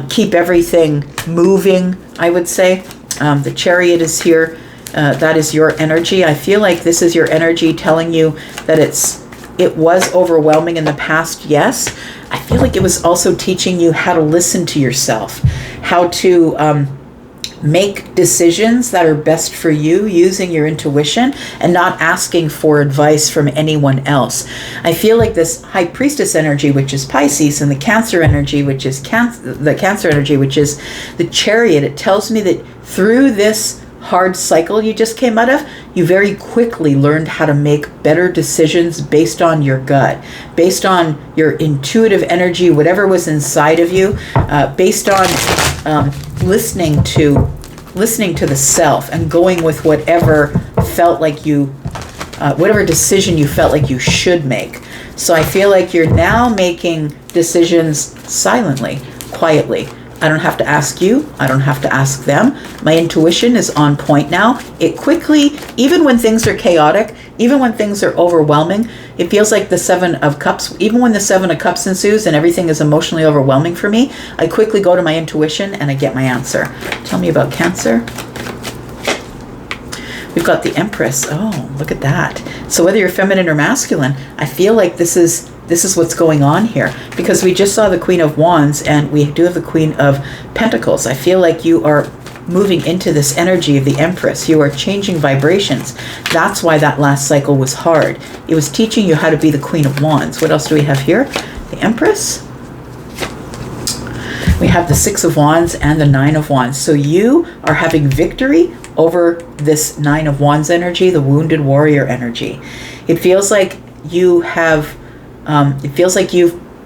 keep everything moving, I would say. The Chariot is here. That is your energy. I feel like this is your energy telling you that it was overwhelming in the past, yes. I feel like it was also teaching you how to listen to yourself, how to make decisions that are best for you using your intuition and not asking for advice from anyone else. I feel like this High Priestess energy, which is Pisces, and the Cancer energy, which is the Cancer energy, which is the Chariot, it tells me that through this hard cycle you just came out of, you very quickly learned how to make better decisions based on your gut, based on your intuitive energy, whatever was inside of you, based on listening to the self and going with whatever felt like you, whatever decision you felt like you should make. So I feel like you're now making decisions silently, quietly. I don't have to ask you. I don't have to ask them. My intuition is on point now. It quickly, even when things are chaotic, even when things are overwhelming, it feels like the Seven of Cups, even when the Seven of Cups ensues and everything is emotionally overwhelming for me, I quickly go to my intuition and I get my answer. Tell me about Cancer. We've got the Empress. Oh, look at that. So whether you're feminine or masculine, I feel like this is what's going on here, because we just saw the Queen of Wands and we do have the Queen of Pentacles. I feel like you are moving into this energy of the Empress. You are changing vibrations. That's why that last cycle was hard. It was teaching you how to be the Queen of Wands. What else do we have here? The Empress. We have the Six of Wands and the Nine of Wands. So you are having victory over this Nine of Wands energy, the wounded warrior energy. It feels like you have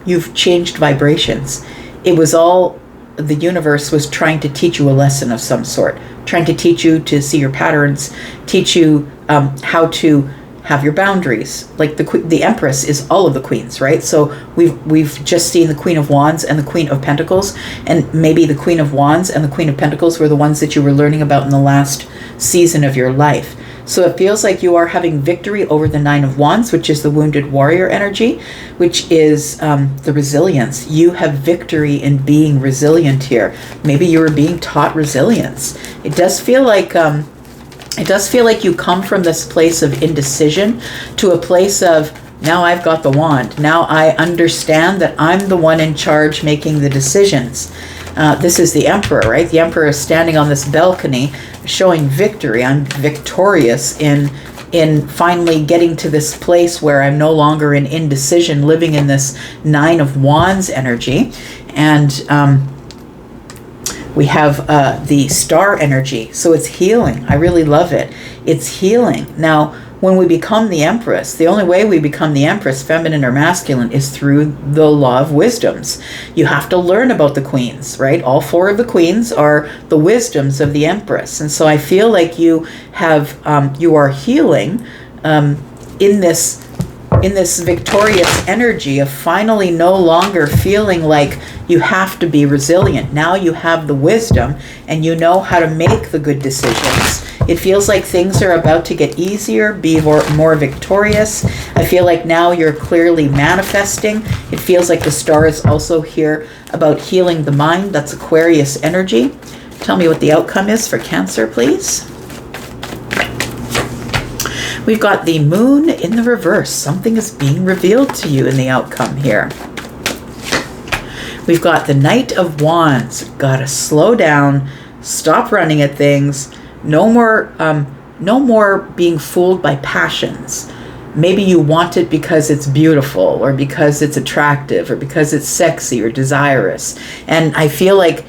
you've changed vibrations. It was all, the universe was trying to teach you a lesson of some sort, trying to teach you to see your patterns, teach you how to have your boundaries. Like the Empress is all of the queens, right? So we've just seen the Queen of Wands and the Queen of Pentacles, and maybe the Queen of Wands and the Queen of Pentacles were the ones that you were learning about in the last season of your life. So it feels like you are having victory over the Nine of Wands, which is the wounded warrior energy, which is the resilience. You have victory in being resilient here. Maybe you were being taught resilience. It does feel like you come from this place of indecision to a place of, now I've got the wand. Now I understand that I'm the one in charge making the decisions. This is the Emperor, right? The Emperor is standing on this balcony showing victory. I'm victorious in finally getting to this place where I'm no longer in indecision, living in this Nine of Wands energy. And we have the Star energy. So it's healing. I really love it. It's healing. Now, when we become the Empress, the only way we become the Empress, feminine or masculine, is through the law of wisdoms. You have to learn about the queens, right? All 4 of the queens are the wisdoms of the Empress. And so I feel like you have, you are healing in this victorious energy of finally no longer feeling like you have to be resilient. Now you have the wisdom and you know how to make the good decisions. It feels like things are about to get easier, be more victorious. I feel like now you're clearly manifesting. It feels like the star is also here about healing the mind. That's Aquarius energy. Tell me what the outcome is for Cancer, please. We've got the moon in the reverse. Something is being revealed to you in the outcome here. We've got the Knight of Wands. Gotta slow down, stop running at things. No more being fooled by passions. Maybe you want it because it's beautiful or because it's attractive or because it's sexy or desirous. And I feel like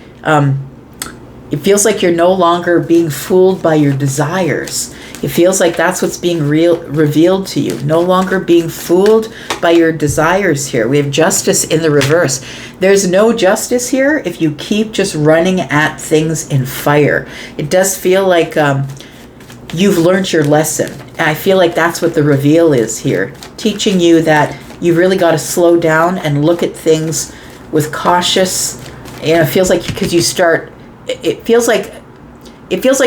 it feels like you're no longer being fooled by your desires. It feels like that's what's being revealed to you. No longer being fooled by your desires here. We have Justice in the reverse. There's no justice here if you keep just running at things in fire. It does feel like you've learned your lesson. And I feel like that's what the reveal is here. Teaching you that you really got to slow down and look at things with cautious. And it feels like because you start, it feels like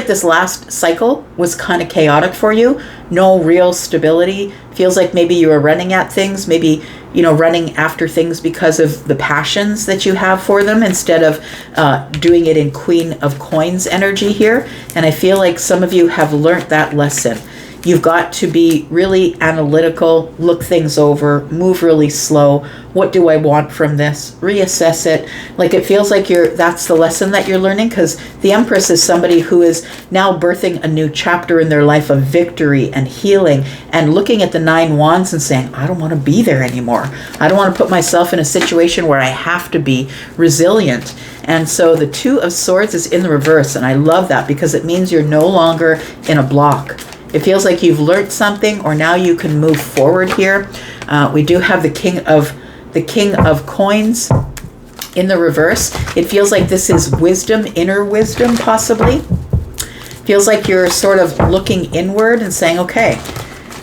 this last cycle was kind of chaotic for you. No real stability. Feels like maybe you were running at things, maybe, running after things because of the passions that you have for them instead of doing it in Queen of Coins energy here. And I feel like some of you have learned that lesson. You've got to be really analytical, look things over, move really slow. What do I want from this? Reassess it. Like it feels like that's the lesson that you're learning, because the Empress is somebody who is now birthing a new chapter in their life of victory and healing and looking at the 9 Wands and saying, I don't want to be there anymore. I don't want to put myself in a situation where I have to be resilient. And so the 2 of Swords is in the reverse. And I love that because it means you're no longer in a block. It feels like you've learned something, or now you can move forward here. We do have the King of Coins in the reverse. It feels like this is wisdom, inner wisdom, possibly. Feels like you're sort of looking inward and saying, okay,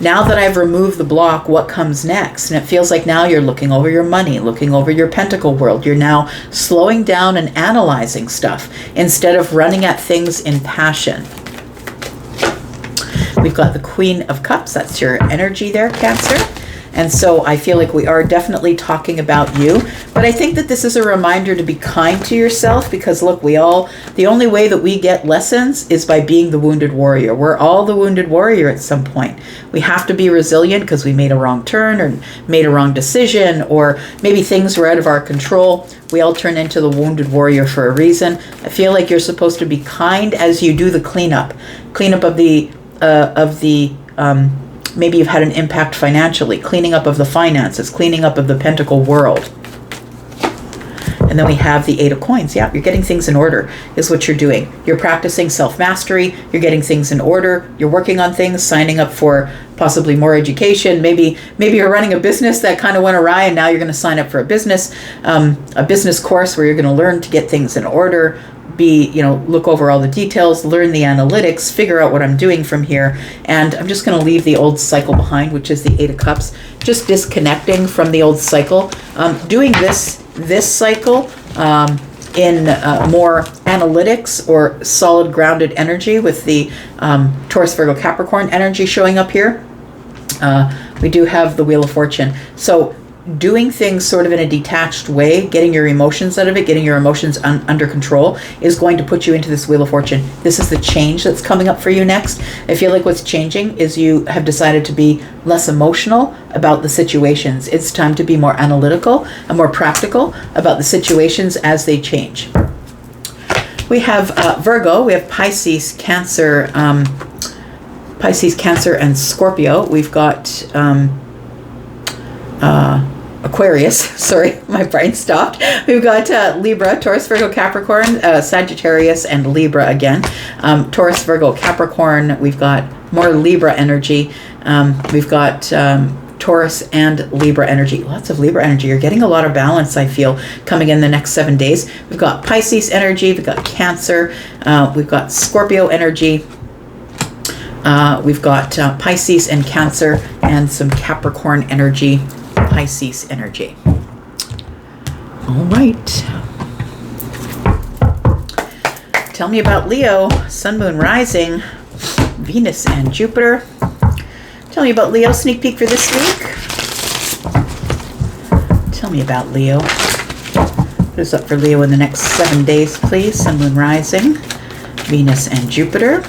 now that I've removed the block, what comes next? And it feels like now you're looking over your money, looking over your pentacle world. You're now slowing down and analyzing stuff instead of running at things in passion. We've got the Queen of Cups. That's your energy there, Cancer. And so I feel like we are definitely talking about you. But I think that this is a reminder to be kind to yourself, because look, the only way that we get lessons is by being the wounded warrior. We're all the wounded warrior at some point. We have to be resilient because we made a wrong turn or made a wrong decision, or maybe things were out of our control. We all turn into the wounded warrior for a reason. I feel like you're supposed to be kind as you do the cleanup of the maybe you've had an impact financially, cleaning up of the finances, cleaning up of the pentacle world. And then we have the 8 of Coins. Yeah, you're getting things in order is what you're doing. You're practicing self-mastery. You're getting things in order. You're working on things, signing up for possibly more education. Maybe you're running a business that kind of went awry, and now you're going to sign up for a business course where you're going to learn to get things in order. Look over all the details, learn the analytics, figure out what I'm doing from here. And I'm just going to leave the old cycle behind, which is the 8 of Cups, just disconnecting from the old cycle. Doing this cycle in more analytics or solid grounded energy with the Taurus, Virgo, Capricorn energy showing up here. We do have the Wheel of Fortune. So doing things sort of in a detached way, getting your emotions out of it, getting your emotions under control is going to put you into this Wheel of Fortune. This is the change that's coming up for you next. I feel like what's changing is you have decided to be less emotional about the situations. It's time to be more analytical and more practical about the situations as they change. We have Virgo, we have Pisces, Cancer, and Scorpio. We've got Aquarius, sorry, my brain stopped. We've got Libra, Taurus, Virgo, Capricorn, Sagittarius, and Libra again. Taurus, Virgo, Capricorn. We've got more Libra energy. We've got Taurus and Libra energy. Lots of Libra energy. You're getting a lot of balance, I feel, coming in the next 7 days. We've got Pisces energy. We've got Cancer. We've got Scorpio energy. We've got Pisces and Cancer and some Capricorn energy. Pisces energy. All right. Tell me about Leo, Sun, Moon, Rising, Venus, and Jupiter. Tell me about Leo, sneak peek for this week. Tell me about Leo. What is up for Leo in the next 7 days, please? Sun, Moon, Rising, Venus, and Jupiter.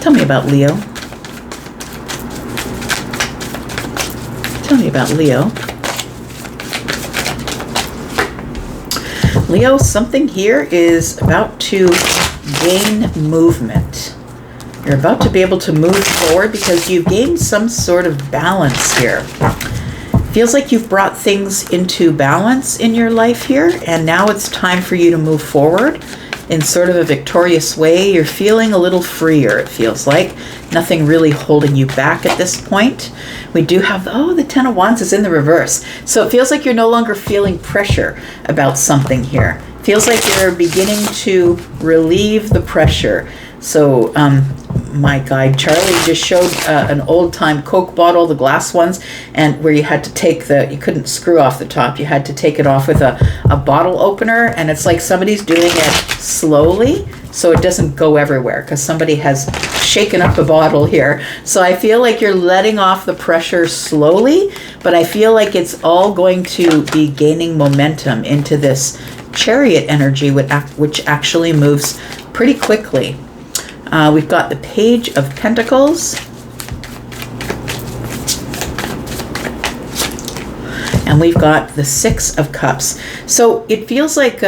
Tell me about Leo. Tell me about Leo. Leo, something here is about to gain movement. You're about to be able to move forward because you've gained some sort of balance here. Feels like you've brought things into balance in your life here, and now it's time for you to move forward in sort of a victorious way. You're feeling a little freer, it feels like. Nothing really holding you back at this point. We do have, the Ten of Wands is in the reverse. So it feels like you're no longer feeling pressure about something here. Feels like you're beginning to relieve the pressure. So my guide Charlie just showed an old-time Coke bottle, the glass ones, and where you had to take you couldn't screw off the top. You had to take it off with a bottle opener, and it's like somebody's doing it slowly so it doesn't go everywhere because somebody has shaken up the bottle here. So I feel like you're letting off the pressure slowly, but I feel like it's all going to be gaining momentum into this Chariot energy, which actually moves pretty quickly. We've got the Page of Pentacles. And we've got the Six of Cups. So it feels like,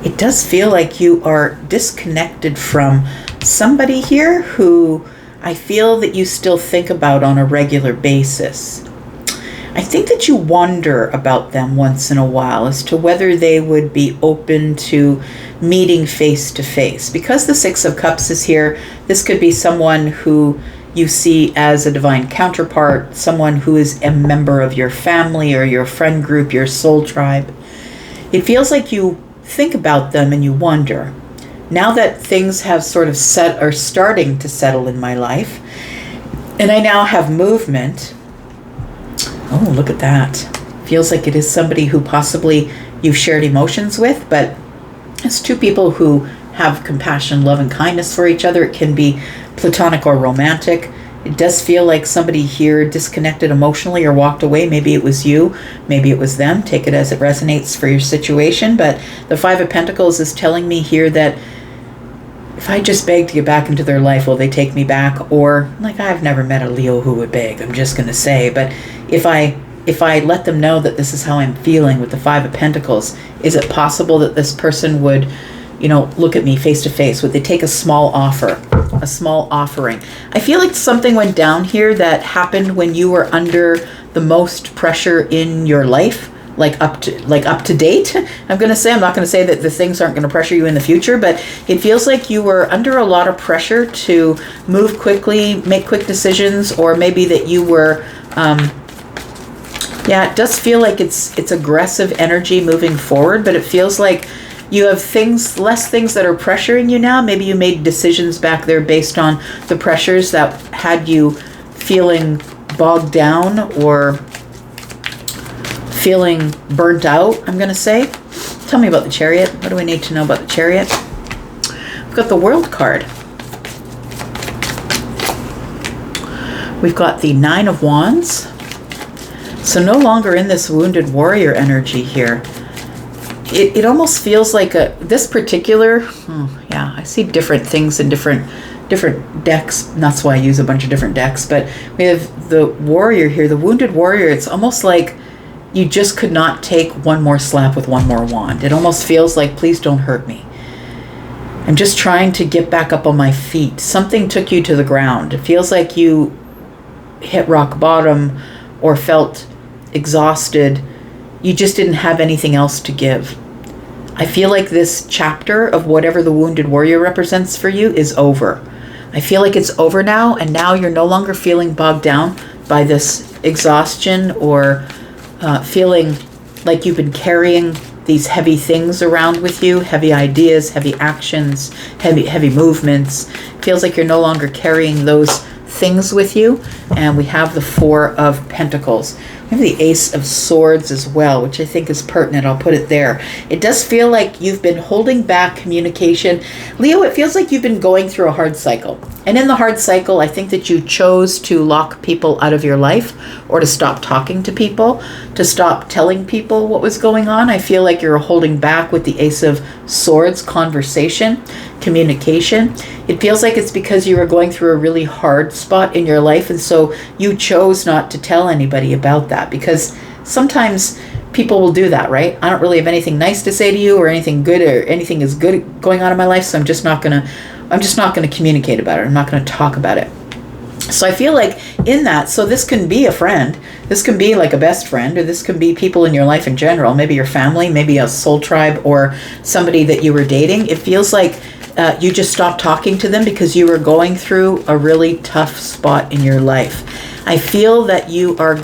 it does feel like you are disconnected from somebody here who I feel that you still think about on a regular basis. I think that you wonder about them once in a while as to whether they would be open to meeting face to face. Because the Six of Cups is here, this could be someone who you see as a divine counterpart, someone who is a member of your family or your friend group, your soul tribe. It feels like you think about them and you wonder. Now that things have sort of are starting to settle in my life, and I now have movement. Oh, look at that. Feels like it is somebody who possibly you've shared emotions with, but it's two people who have compassion, love, and kindness for each other. It can be platonic or romantic. It does feel like somebody here disconnected emotionally or walked away. Maybe it was you, maybe it was them. Take it as it resonates for your situation. But the Five of Pentacles is telling me here that if I just beg to get back into their life, will they take me back? Or, like, I've never met a Leo who would beg, I'm just going to say. But if I let them know that this is how I'm feeling with the Five of Pentacles, is it possible that this person would, look at me face to face? Would they take a small offer, a small offering? I feel like something went down here that happened when you were under the most pressure in your life. Like up to date, I'm not going to say that the things aren't going to pressure you in the future, but it feels like you were under a lot of pressure to move quickly, make quick decisions, or maybe that you were, it does feel like it's aggressive energy moving forward, but it feels like you have less things that are pressuring you now. Maybe you made decisions back there based on the pressures that had you feeling bogged down or feeling burnt out, I'm going to say. Tell me about the Chariot. What do we need to know about the Chariot? We've got the World card. We've got the Nine of Wands. So no longer in this wounded warrior energy here. It almost feels like this particular, I see different things in different decks. And that's why I use a bunch of different decks. But we have the warrior here, the wounded warrior. It's almost like you just could not take one more slap with one more wand. It almost feels like, please don't hurt me. I'm just trying to get back up on my feet. Something took you to the ground. It feels like you hit rock bottom or felt exhausted. You just didn't have anything else to give. I feel like this chapter of whatever the wounded warrior represents for you is over. I feel like it's over now, and now you're no longer feeling bogged down by this exhaustion or feeling like you've been carrying these heavy things around with you, heavy ideas, heavy actions, heavy movements. It feels like you're no longer carrying those things with you. And we have the Four of Pentacles. We have the Ace of Swords as well, which I think is pertinent. I'll put it there. It does feel like you've been holding back communication. Leo, it feels like you've been going through a hard cycle. And in the hard cycle, I think that you chose to lock people out of your life, or to stop talking to people, to stop telling people what was going on. I feel like you're holding back with the Ace of Swords, conversation, communication. It feels like it's because you were going through a really hard spot in your life, and so you chose not to tell anybody about that, because sometimes people will do that, right? I don't really have anything nice to say to you, or anything good, or anything is good going on in my life, so I'm just not gonna communicate about it. I'm not gonna talk about it. So I feel like in that, so this can be a friend, this can be like a best friend, or this can be people in your life in general, maybe your family, maybe a soul tribe, or somebody that you were dating. It feels like you just stopped talking to them because you were going through a really tough spot in your life. I feel that you are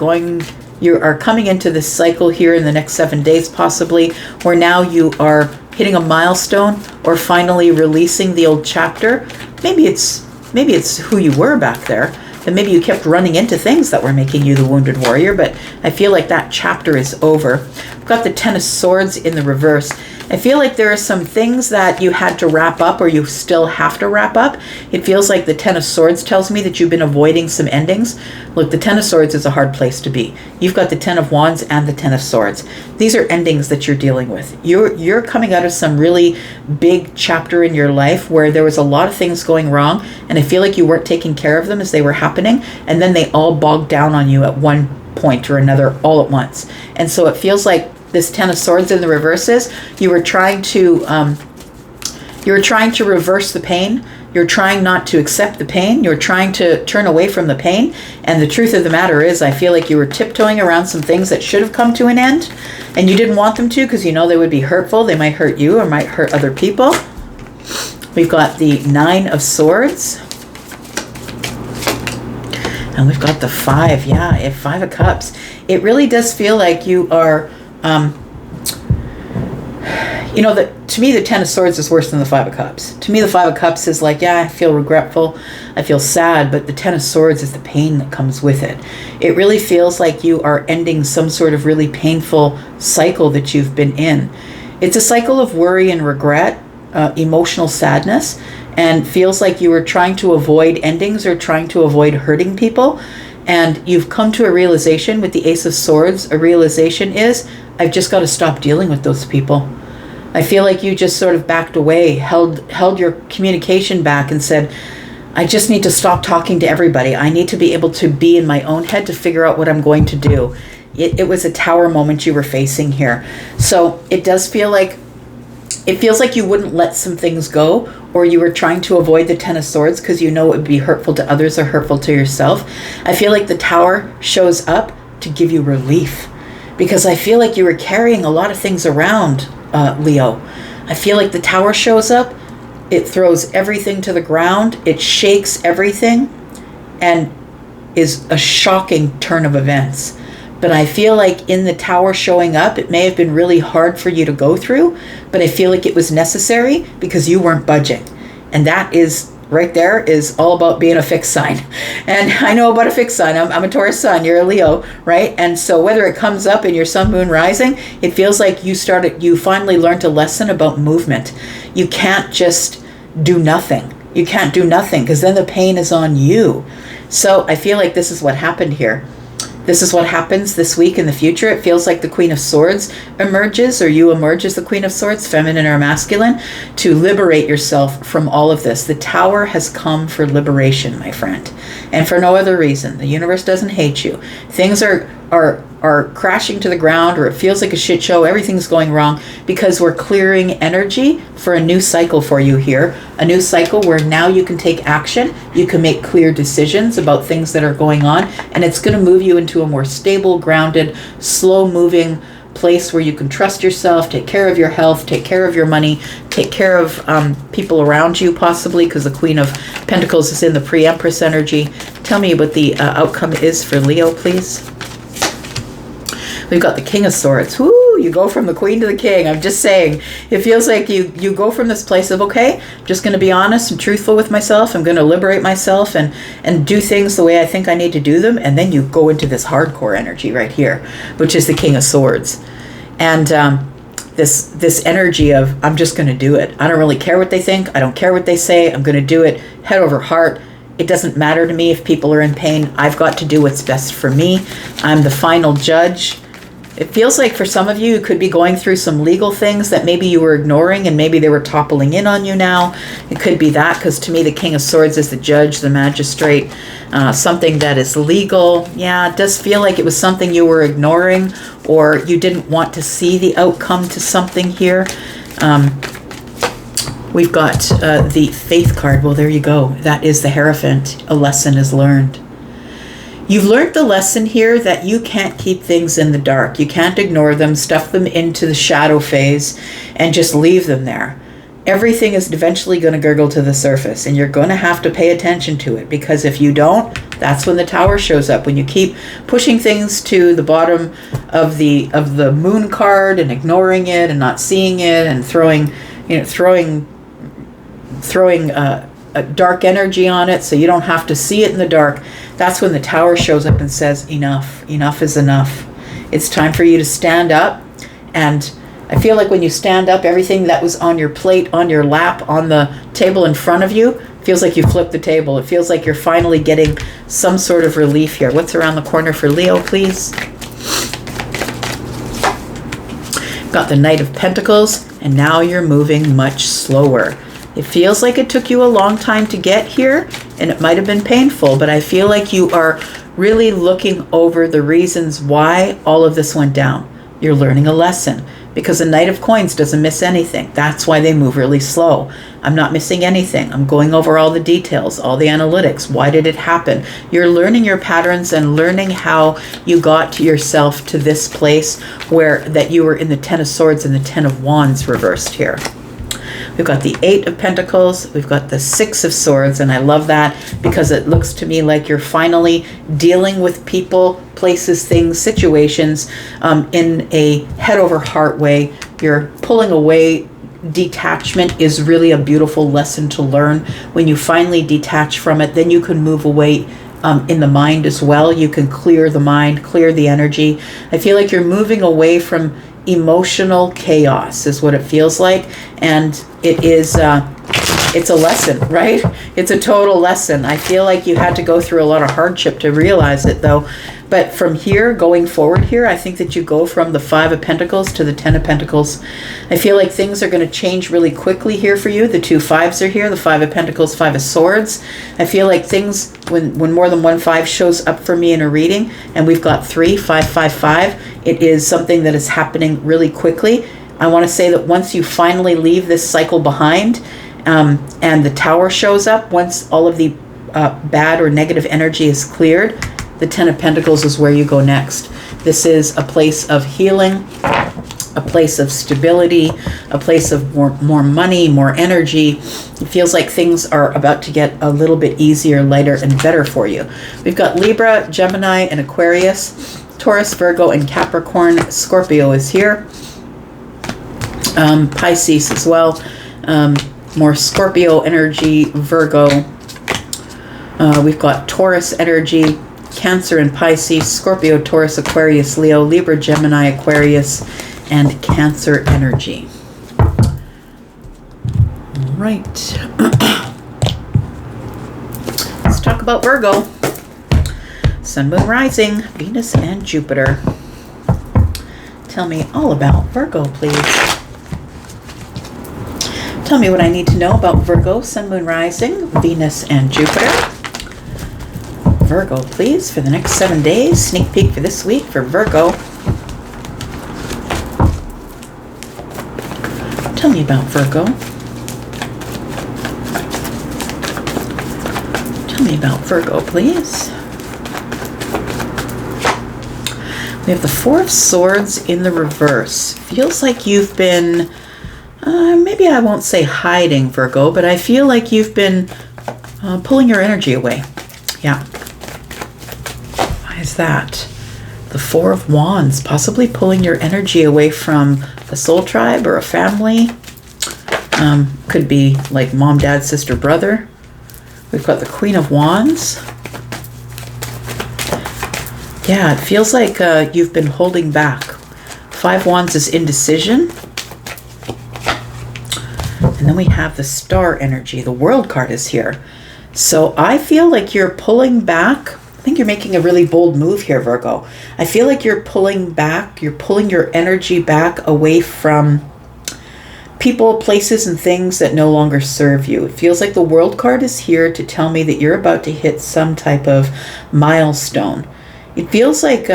coming into this cycle here in the next 7 days possibly, where now you are hitting a milestone or finally releasing the old chapter. Maybe it's who you were back there, and maybe you kept running into things that were making you the wounded warrior, but I feel like that chapter is over. We've got the Ten of Swords in the reverse. I feel like there are some things that you had to wrap up, or you still have to wrap up. It feels like the Ten of Swords tells me that you've been avoiding some endings. Look, the Ten of Swords is a hard place to be. You've got the Ten of Wands and the Ten of Swords. These are endings that you're dealing with. You're coming out of some really big chapter in your life where there was a lot of things going wrong, and I feel like you weren't taking care of them as they were happening, and then they all bogged down on you at one point or another all at once. And so it feels like this Ten of Swords in the reverse is you were trying to reverse the pain. You're trying not to accept the pain. You're trying to turn away from the pain. And the truth of the matter is, I feel like you were tiptoeing around some things that should have come to an end, and you didn't want them to, because you know they would be hurtful. They might hurt you or might hurt other people. We've got the Nine of Swords. And we've got the Five of Cups. It really does feel like you are, to me, the Ten of Swords is worse than the Five of Cups. To me, the Five of Cups is like, yeah, I feel regretful, I feel sad, but the Ten of Swords is the pain that comes with it. It really feels like you are ending some sort of really painful cycle that you've been in. It's a cycle of worry and regret, emotional sadness, and feels like you were trying to avoid endings or trying to avoid hurting people. And you've come to a realization with the Ace of Swords. A realization is, I've just got to stop dealing with those people. I feel like you just sort of backed away, held your communication back and said, I just need to stop talking to everybody. I need to be able to be in my own head to figure out what I'm going to do. It was a tower moment you were facing here. So it does feel like, it feels like you wouldn't let some things go, or you were trying to avoid the Ten of Swords because you know it would be hurtful to others or hurtful to yourself. I feel like the Tower shows up to give you relief, because I feel like you were carrying a lot of things around, Leo. I feel like the Tower shows up, it throws everything to the ground, it shakes everything, and is a shocking turn of events. But I feel like in the Tower showing up, it may have been really hard for you to go through, but I feel like it was necessary because you weren't budging. And that is, right there, is all about being a fixed sign. And I know about a fixed sign. I'm a Taurus sun, you're a Leo, right? And so whether it comes up in your sun, moon, rising, it feels like you finally learned a lesson about movement. You can't just do nothing. You can't do nothing, because then the pain is on you. So I feel like this is what happened here. This is what happens this week in the future. It feels like the Queen of Swords emerges, or you emerge as the Queen of Swords, feminine or masculine, to liberate yourself from all of this. The Tower has come for liberation, my friend, and for no other reason. The universe doesn't hate you. Things are are crashing to the ground, or it feels like a shit show, everything's going wrong, because we're clearing energy for a new cycle for you here. A new cycle where now you can take action, you can make clear decisions about things that are going on, and it's going to move you into a more stable, grounded, slow-moving place where you can trust yourself, take care of your health, take care of your money, take care of people around you, possibly, because the Queen of Pentacles is in the pre-Empress energy. Tell me what the outcome is for Leo, please. We've got the King of Swords. Woo, you go from the Queen to the King. I'm just saying, it feels like you go from this place of, okay, I'm just going to be honest and truthful with myself. I'm going to liberate myself and do things the way I think I need to do them. And then you go into this hardcore energy right here, which is the King of Swords. And this energy of, I'm just going to do it. I don't really care what they think. I don't care what they say. I'm going to do it head over heart. It doesn't matter to me if people are in pain. I've got to do what's best for me. I'm the final judge. It feels like for some of you, you could be going through some legal things that maybe you were ignoring, and maybe they were toppling in on you now. It could be that, because to me, the King of Swords is the judge, the magistrate, something that is legal. Yeah, it does feel like it was something you were ignoring, or you didn't want to see the outcome to something here. We've got the Faith card. Well, there you go. That is the Hierophant. A lesson is learned. You've learned the lesson here that you can't keep things in the dark. You can't ignore them, stuff them into the shadow phase, and just leave them there. Everything is eventually going to gurgle to the surface, and you're going to have to pay attention to it, because if you don't, that's when the Tower shows up. When you keep pushing things to the bottom of the Moon card and ignoring it and not seeing it and throwing a dark energy on it so you don't have to see it in the dark, that's when the Tower shows up and says, enough is enough. It's time for you to stand up. And I feel like when you stand up, everything that was on your plate, on your lap, on the table in front of you, feels like you flipped the table. It feels like you're finally getting some sort of relief here. What's around the corner for Leo, please? Got the Knight of Pentacles, and now you're moving much slower. It feels like it took you a long time to get here, and it might have been painful, but I feel like you are really looking over the reasons why all of this went down. You're learning a lesson, because a Knight of Coins doesn't miss anything. That's why they move really slow. I'm not missing anything. I'm going over all the details, all the analytics. Why did it happen? You're learning your patterns and learning how you got to yourself to this place where that you were in the Ten of Swords and the Ten of Wands reversed here. We've got the Eight of Pentacles, we've got the Six of Swords, and I love that because it looks to me like you're finally dealing with people, places, things, situations in a head over heart way. You're pulling away. Detachment is really a beautiful lesson to learn. When you finally detach from it, then you can move away in the mind as well. You can clear the mind, clear the energy. I feel like you're moving away from emotional chaos is what it feels like, and it is it's a lesson, right? It's a total lesson. I feel like you had to go through a lot of hardship to realize it, though. But from here, going forward here, I think that you go from the Five of Pentacles to the Ten of Pentacles. I feel like things are going to change really quickly here for you. The two fives are here, the Five of Pentacles, Five of Swords. I feel like things, when more than one five shows up for me in a reading, and we've got 3, 5, 5, 5, it is something that is happening really quickly. I want to say that once you finally leave this cycle behind, and the Tower shows up, once all of the bad or negative energy is cleared, the Ten of Pentacles is where you go next. This is a place of healing, a place of stability, a place of more money, more energy. It feels like things are about to get a little bit easier, lighter, and better for you. We've got Libra, Gemini, and Aquarius, Taurus, Virgo, and Capricorn. Scorpio is here. Pisces as well. More Scorpio energy, Virgo. We've got Taurus energy, Cancer and Pisces, Scorpio, Taurus, Aquarius, Leo, Libra, Gemini, Aquarius, and Cancer energy. All right. Let's talk about Virgo. Sun, Moon, Rising, Venus, and Jupiter. Tell me all about Virgo, please. Tell me what I need to know about Virgo, Sun, Moon, Rising, Venus, and Jupiter. Virgo, please, for the next 7 days. Sneak peek for this week for Virgo. Tell me about Virgo. Tell me about Virgo, please. We have the Four of Swords in the reverse. Feels like you've been, maybe I won't say hiding, Virgo, but I feel like you've been pulling your energy away. Yeah. Why is that? The Four of Wands, possibly pulling your energy away from a soul tribe or a family. Could be like mom, dad, sister, brother. We've got the Queen of Wands. Yeah, it feels like you've been holding back. Five Wands is indecision. And then we have the Star energy. The World card is here. So I feel like you're pulling back. I think you're making a really bold move here, Virgo. I feel like you're pulling back. You're pulling your energy back away from people, places, and things that no longer serve you. It feels like the World card is here to tell me that you're about to hit some type of milestone. It feels like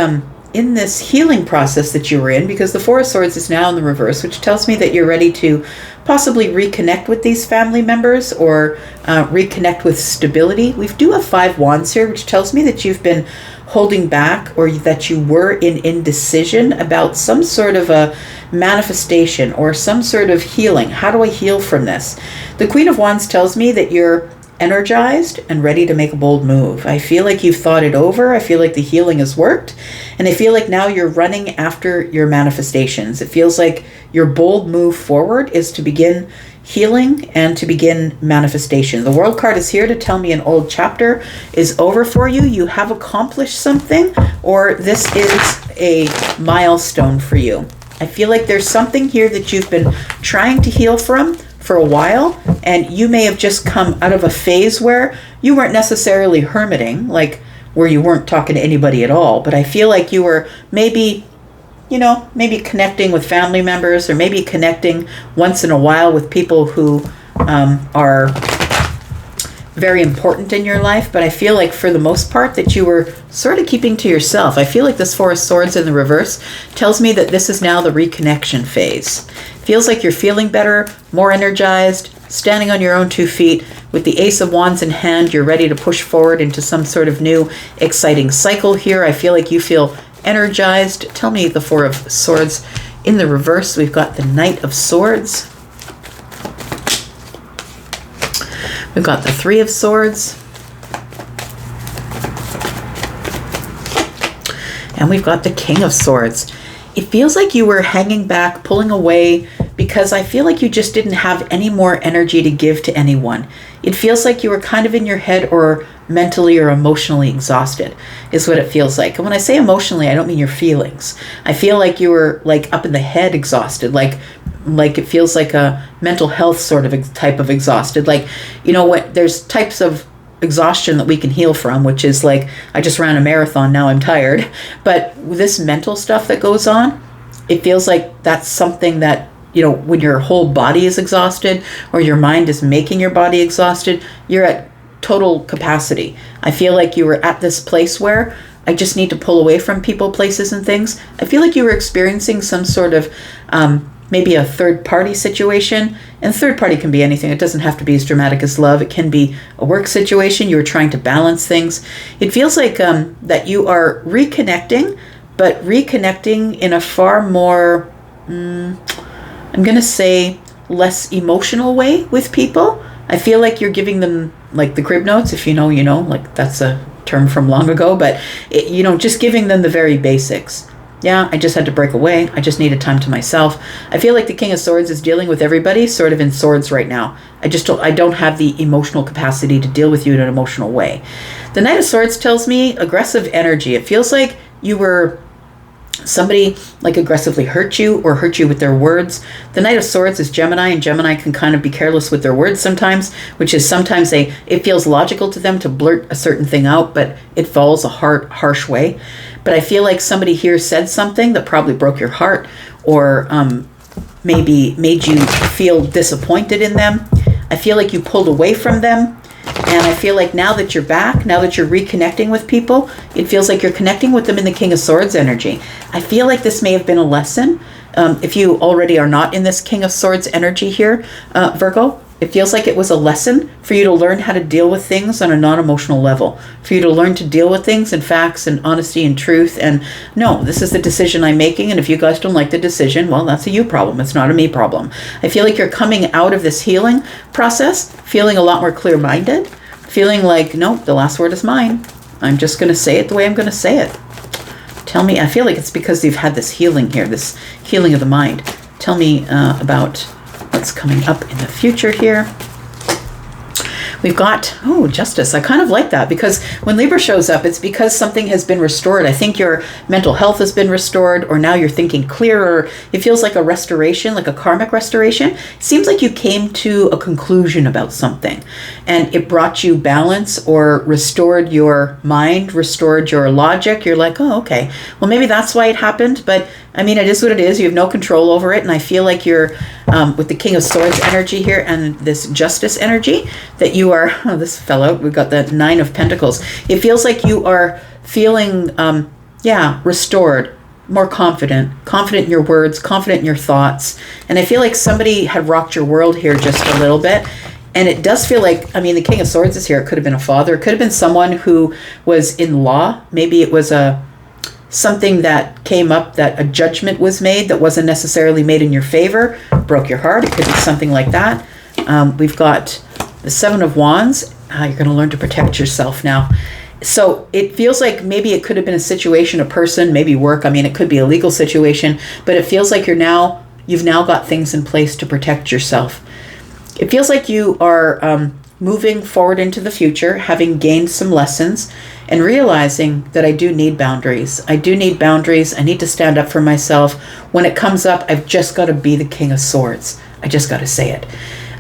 in this healing process that you were in, because the Four of Swords is now in the reverse, which tells me that you're ready to possibly reconnect with these family members or reconnect with stability. We do have Five Wands here, which tells me that you've been holding back or that you were in indecision about some sort of a manifestation or some sort of healing. How do I heal from this? The Queen of Wands tells me that you're energized and ready to make a bold move. I feel like you've thought it over. I feel like the healing has worked. And I feel like now you're running after your manifestations. It feels like your bold move forward is to begin healing and to begin manifestation. The World card is here to tell me an old chapter is over for you. You have accomplished something, or this is a milestone for you. I feel like there's something here that you've been trying to heal from for a while, and you may have just come out of a phase where you weren't necessarily hermiting, like where you weren't talking to anybody at all, but I feel like you were maybe connecting with family members, or maybe connecting once in a while with people who are very important in your life. But I feel like for the most part that you were sort of keeping to yourself. I feel like this Four of Swords in the reverse tells me that this is now the reconnection phase. Feels like you're feeling better, more energized, standing on your own 2 feet. With the Ace of Wands in hand, you're ready to push forward into some sort of new exciting cycle here. I feel like you feel energized. Tell me the Four of Swords in the reverse. We've got the Knight of Swords. We've got the Three of Swords. And we've got the King of Swords. It feels like you were hanging back, pulling away, because I feel like you just didn't have any more energy to give to anyone. It feels like you were kind of in your head or mentally or emotionally exhausted is what it feels like. And when I say emotionally, I don't mean your feelings. I feel like you were like up in the head exhausted, like it feels like a mental health sort of type of exhausted. Like, you know what, there's types of exhaustion that we can heal from, which is like, I just ran a marathon, now I'm tired. But this mental stuff that goes on, it feels like that's something that, you know, when your whole body is exhausted or your mind is making your body exhausted, you're at total capacity. I feel like you were at this place where I just need to pull away from people, places, and things. I feel like you were experiencing some sort of maybe a third party situation. And third party can be anything. It doesn't have to be as dramatic as love. It can be a work situation. You were trying to balance things. It feels like that you are reconnecting, but reconnecting in a far more, I'm going to say, less emotional way with people. I feel like you're giving them like the crib notes. If you know, you know, like that's a term from long ago, but you know, just giving them the very basics. Yeah, I just had to break away. I just needed time to myself. I feel like the King of Swords is dealing with everybody sort of in swords right now. I don't have the emotional capacity to deal with you in an emotional way. The Knight of Swords tells me aggressive energy. It feels like you were somebody like aggressively hurt you or hurt you with their words. The Knight of Swords is Gemini, and Gemini can kind of be careless with their words sometimes, which is sometimes it feels logical to them to blurt a certain thing out, but it falls a harsh way. But I feel like somebody here said something that probably broke your heart, or maybe made you feel disappointed in them. I feel like you pulled away from them. And I feel like now that you're back, now that you're reconnecting with people, it feels like you're connecting with them in the King of Swords energy. I feel like this may have been a lesson. If you already are not in this King of Swords energy here, Virgo, it feels like it was a lesson for you to learn how to deal with things on a non-emotional level, for you to learn to deal with things in facts and honesty and truth. And no, this is the decision I'm making. And if you guys don't like the decision, well, that's a you problem. It's not a me problem. I feel like you're coming out of this healing process, feeling a lot more clear-minded, feeling like, nope, the last word is mine. I'm just going to say it the way I'm going to say it. Tell me, I feel like it's because you've had this healing here, this healing of the mind. Tell me about what's coming up in the future here. We've got, oh, justice. I kind of like that because when Libra shows up, it's because something has been restored. I think your mental health has been restored, or now you're thinking clearer. It feels like a restoration, like a karmic restoration. It seems like you came to a conclusion about something and it brought you balance or restored your mind, restored your logic. You're like, oh, okay. Well, maybe that's why it happened. But I mean, it is what it is. You have no control over it. And I feel like you're with the King of Swords energy here and this Justice energy that you are, oh, this fell out. We've got the Nine of Pentacles. It feels like you are feeling, restored, more confident in your words, confident in your thoughts. And I feel like somebody had rocked your world here just a little bit. And it does feel like, I mean, the King of Swords is here. It could have been a father. It could have been someone who was in law. Maybe it was something that came up, that a judgment was made that wasn't necessarily made in your favor, broke your heart. It could be something like that. We've got the Seven of Wands. You're going to learn to protect yourself now. So it feels like maybe it could have been a situation, a person, maybe work. I mean, it could be a legal situation, but it feels like you've now got things in place to protect yourself. It feels like you are moving forward into the future, having gained some lessons and realizing that I do need boundaries. I do need boundaries. I need to stand up for myself. When it comes up, I've just got to be the King of Swords. I just got to say it.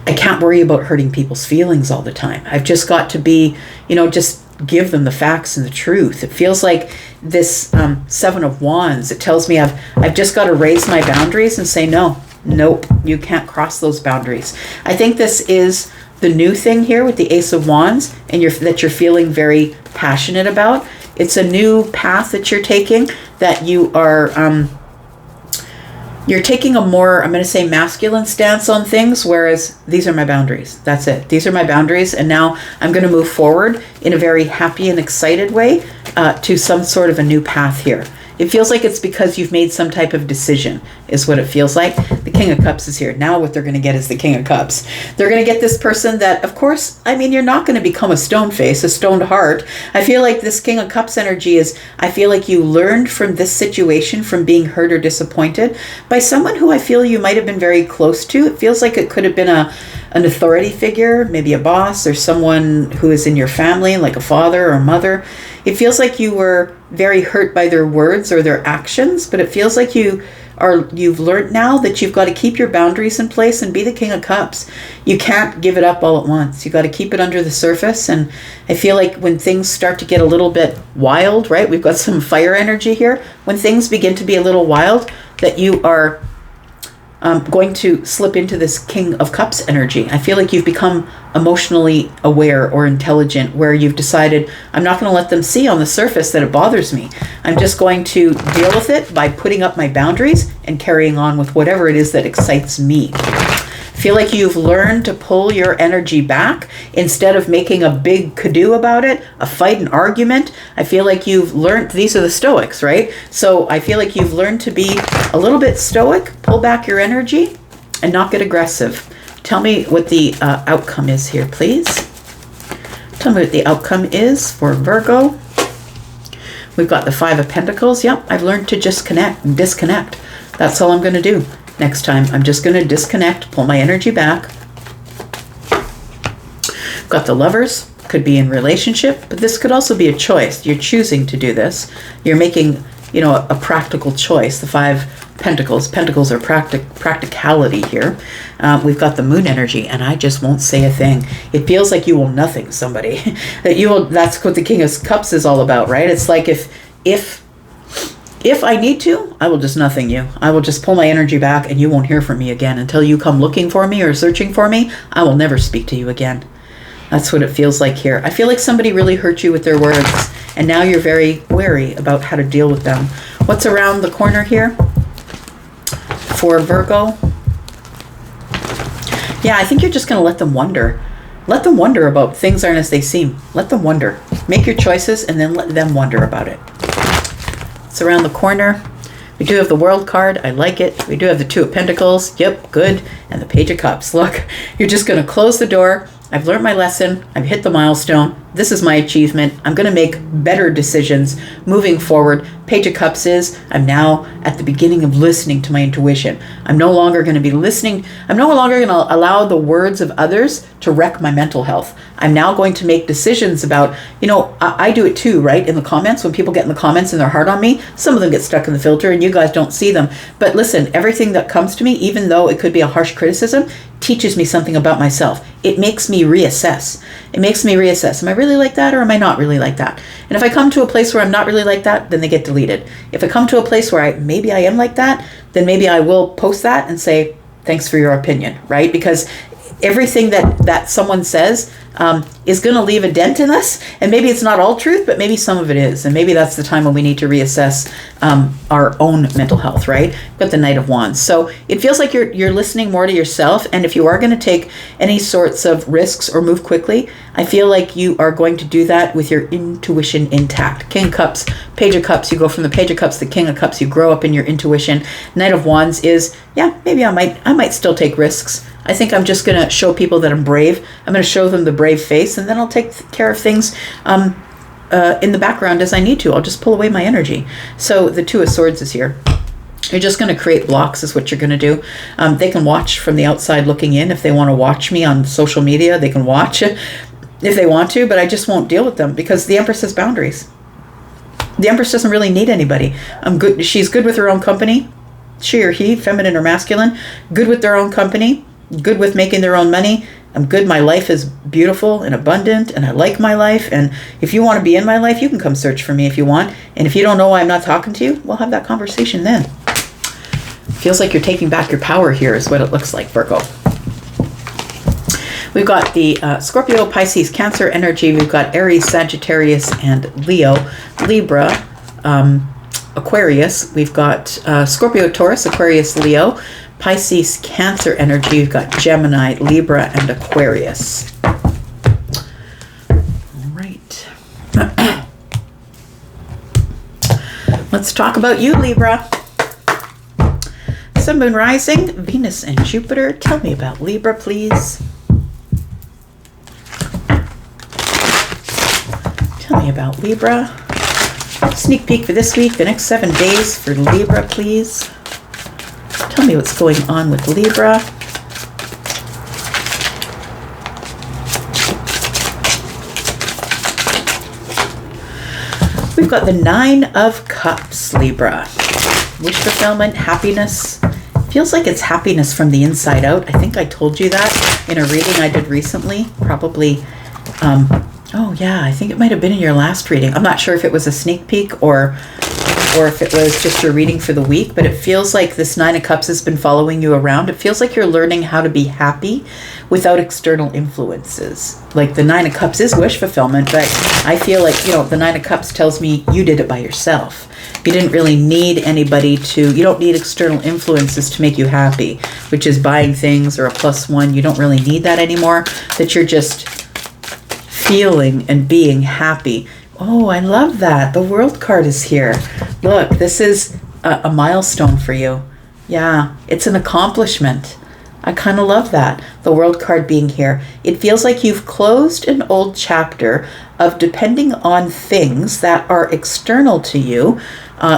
I can't worry about hurting people's feelings all the time. I've just got to be, just give them the facts and the truth. It feels like this Seven of Wands. It tells me I've just got to raise my boundaries and say, nope, you can't cross those boundaries. I think this is the new thing here with the Ace of Wands, and that you're feeling very passionate about. It's a new path that you're taking, that you are you're taking a more, I'm going to say, masculine stance on things, whereas these are my boundaries. That's it. These are my boundaries, and now I'm going to move forward in a very happy and excited way to some sort of a new path here. It feels like it's because you've made some type of decision, is what it feels like. The King of Cups is here. Now what they're going to get is the King of Cups. They're going to get this person that, of course, I mean, you're not going to become a stone face, a stoned heart. I feel like this King of Cups energy is, I feel like you learned from this situation, from being hurt or disappointed by someone who I feel you might have been very close to. It feels like it could have been an authority figure, maybe a boss or someone who is in your family, like a father or a mother. It feels like you were very hurt by their words or their actions, but it feels like you've learned now that you've got to keep your boundaries in place and be the King of Cups. You can't give it up all at once. You got to keep it under the surface. And I feel like when things start to get a little bit wild, right? We've got some fire energy here. When things begin to be a little wild, that you are going to slip into this King of Cups energy. I feel like you've become emotionally aware or intelligent, where you've decided, I'm not going to let them see on the surface that it bothers me. I'm just going to deal with it by putting up my boundaries and carrying on with whatever it is that excites me. I feel like you've learned to pull your energy back instead of making a big to-do about it, a fight, an argument. I feel like you've learned, these are the Stoics, right? So I feel like you've learned to be a little bit stoic, pull back your energy, and not get aggressive. Tell me what the outcome is here, please. Tell me what the outcome is for Virgo. We've got the Five of Pentacles. Yep, I've learned to just disconnect. That's all I'm going to do. Next time, I'm just going to disconnect, pull my energy back. Got the Lovers, could be in relationship, but this could also be a choice. You're choosing to do this. You're making, a practical choice. The Five Pentacles. Pentacles are practicality here. We've got the Moon energy, and I just won't say a thing. It feels like you will nothing somebody. That's what the King of Cups is all about, right? It's like if I need to, I will just nothing you. I will just pull my energy back and you won't hear from me again until you come looking for me or searching for me. I will never speak to you again. That's what it feels like here. I feel like somebody really hurt you with their words, and now you're very wary about how to deal with them. What's around the corner here for Virgo? Yeah, I think you're just going to let them wonder. Let them wonder about things aren't as they seem. Let them wonder. Make your choices and then let them wonder about it. It's around the corner. We do have the World card. I like it. We do have the Two of Pentacles. Yep, good. And the Page of Cups. Look, you're just going to close the door. I've learned my lesson. I've hit the milestone. This is my achievement. I'm going to make better decisions moving forward. Page of Cups is, I'm now at the beginning of listening to my intuition. I'm no longer going to be listening. I'm no longer going to allow the words of others to wreck my mental health. I'm now going to make decisions about, I do it too, right? In the comments, when people get in the comments and they're hard on me, some of them get stuck in the filter and you guys don't see them. But listen, everything that comes to me, even though it could be a harsh criticism, teaches me something about myself. It makes me reassess. It makes me reassess. Am I really like that or am I not really like that? And if I come to a place where I'm not really like that, then they get deleted. If I come to a place where maybe I am like that, then maybe I will post that and say, thanks for your opinion, right? Because everything that someone says is going to leave a dent in us. And maybe it's not all truth, but maybe some of it is. And maybe that's the time when we need to reassess our own mental health, right? Got the Knight of Wands. So it feels like you're listening more to yourself. And if you are going to take any sorts of risks or move quickly, I feel like you are going to do that with your intuition intact. King of Cups, Page of Cups, you go from the Page of Cups to the King of Cups, you grow up in your intuition. Knight of Wands is, yeah, maybe I might still take risks. I think I'm just going to show people that I'm brave. I'm going to show them the brave face, and then I'll take care of things in the background as I need to. I'll just pull away my energy. So the Two of Swords is here. You're just going to create blocks is what you're going to do. They can watch from the outside looking in. If they want to watch me on social media, they can watch it if they want to, but I just won't deal with them because the Empress has boundaries. The Empress doesn't really need anybody. She's good with her own company. She or he, feminine or masculine, good with their own company. Good with making their own money. I'm good. My life is beautiful and abundant and I like my life. And if you want to be in my life, you can come search for me if you want. And if you don't know why I'm not talking to you, we'll have that conversation then. Feels like you're taking back your power here is what it looks like, Virgo. We've got the Scorpio, Pisces, Cancer energy. We've got Aries, Sagittarius, and Leo. Libra, Aquarius. We've got Scorpio, Taurus, Aquarius, Leo. Pisces, Cancer energy, you've got Gemini, Libra, and Aquarius. All right. Let's talk about you, Libra. Sun, Moon, Rising, Venus, and Jupiter. Tell me about Libra, please. Tell me about Libra. Sneak peek for this week, the next 7 days for Libra, please. Tell me what's going on with Libra. We've got the 9 of Cups, Libra. Wish fulfillment, happiness. Feels like it's happiness from the inside out. I think I told you that in a reading I did recently. Probably, oh yeah, I think it might have been in your last reading. I'm not sure if it was a sneak peek or if it was just your reading for the week, but it feels like this 9 of Cups has been following you around. It feels like you're learning how to be happy without external influences. Like the 9 of Cups is wish fulfillment, but I feel like, the 9 of Cups tells me you did it by yourself. You didn't really need anybody you don't need external influences to make you happy, which is buying things or a +1. You don't really need that anymore, that you're just feeling and being happy. Oh, I love that. The World card is here. Look, this is a milestone for you. Yeah, it's an accomplishment. I kind of love that. The World card being here. It feels like you've closed an old chapter of depending on things that are external to you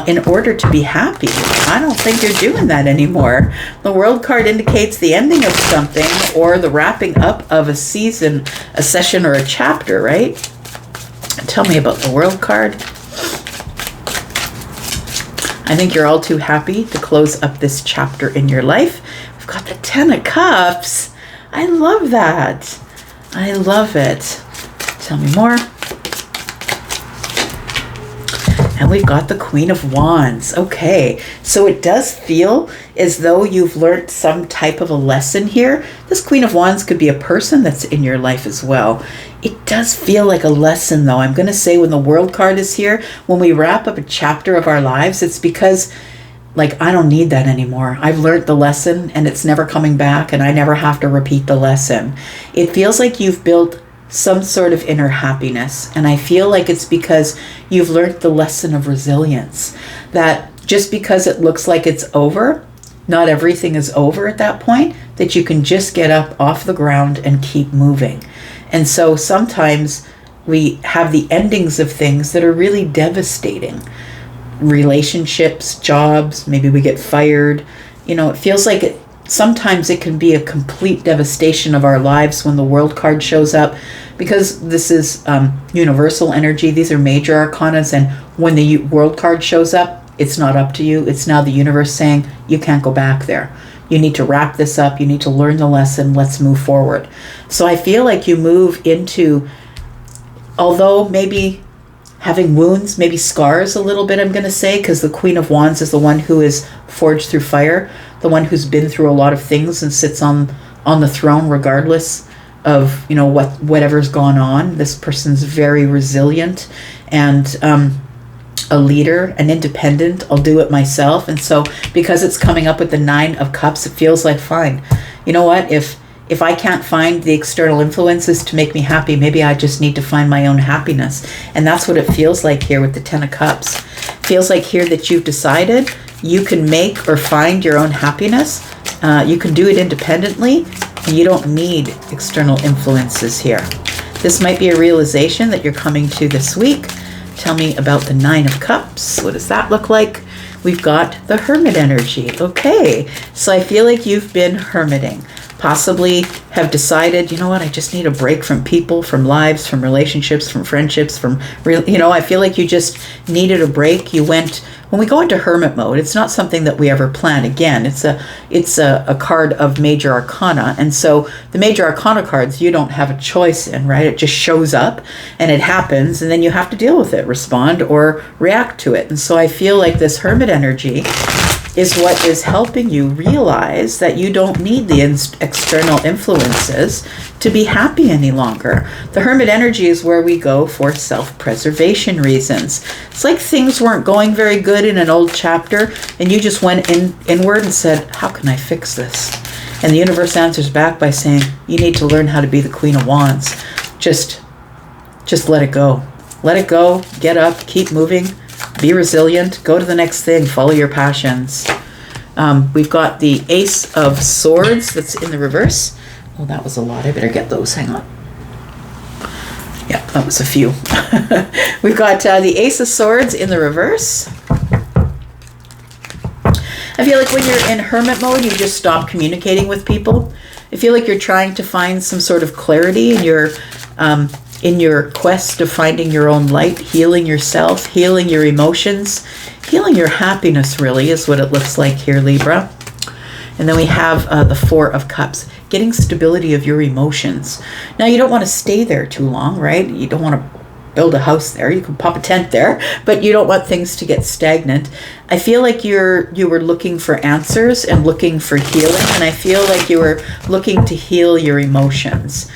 in order to be happy. I don't think you're doing that anymore. The World card indicates the ending of something or the wrapping up of a season, a session, or a chapter, right? Tell me about the World card. I think you're all too happy to close up this chapter in your life. We've got the 10 of Cups. I love that. I love it. Tell me more. And we've got the Queen of Wands. Okay, so it does feel as though you've learned some type of a lesson here. This Queen of Wands could be a person that's in your life as well. It does feel like a lesson, though. I'm going to say when the World card is here, when we wrap up a chapter of our lives, it's because, like, I don't need that anymore. I've learned the lesson and it's never coming back, and I never have to repeat the lesson. It feels like you've built some sort of inner happiness. And I feel like it's because you've learned the lesson of resilience, that just because it looks like it's over, not everything is over at that point, that you can just get up off the ground and keep moving. And so sometimes we have the endings of things that are really devastating. Relationships, jobs, maybe we get fired. You know, it feels like sometimes it can be a complete devastation of our lives when the World card shows up, because this is universal energy. These are major arcanas, and when the World card shows up, it's not up to you. It's now the universe saying, you can't go back there. You need to wrap this up. You need to learn the lesson. Let's move forward. So I feel like you move into, although maybe having wounds, maybe scars a little bit, I'm going to say, because the Queen of Wands is the one who is forged through fire, the one who's been through a lot of things and sits on the throne regardless of, you know, whatever's gone on. This person's very resilient and a leader, an independent. I'll do it myself. And so because it's coming up with the 9 of Cups, it feels like, fine, you know what, if I can't find the external influences to make me happy, maybe I just need to find my own happiness. And that's what it feels like here with the 10 of Cups. It feels like here that you've decided you can make or find your own happiness. You can do it independently. You don't need external influences here. This might be a realization that you're coming to this week. Tell me about the 9 of Cups. What does that look like? We've got the Hermit energy. Okay, so I feel like you've been hermiting. Possibly have decided, you know what, I just need a break from people, from lives, from relationships, from friendships, from real, you know, I feel like you just needed a break. You went, when we go into hermit mode, it's not something that we ever plan. Again, it's a card of major arcana. And so the major arcana cards, you don't have a choice in, right? It just shows up and it happens, and then you have to deal with it, respond or react to it. And so I feel like this hermit energy is what is helping you realize that you don't need the external influences to be happy any longer. The Hermit energy is where we go for self-preservation reasons. It's like things weren't going very good in an old chapter, and you just went inward and said, how can I fix this? And the universe answers back by saying, you need to learn how to be the Queen of Wands. Just let it go. Let it go. Get up. Keep moving. Be resilient. Go to the next thing. Follow your passions. We've got the Ace of Swords that's in the reverse. Oh, that was a lot. I better get those. Hang on. Yeah, that was a few. We've got the Ace of Swords in the reverse. I feel like when you're in hermit mode, you just stop communicating with people. I feel like you're trying to find some sort of clarity in your quest of finding your own light, healing yourself, healing your emotions, healing your happiness, really, is what it looks like here, Libra. And then we have the 4 of Cups, getting stability of your emotions. Now, you don't want to stay there too long, right? You don't want to build a house there. You can pop a tent there, but you don't want things to get stagnant. I feel like you were looking for answers and looking for healing, and I feel like you were looking to heal your emotions.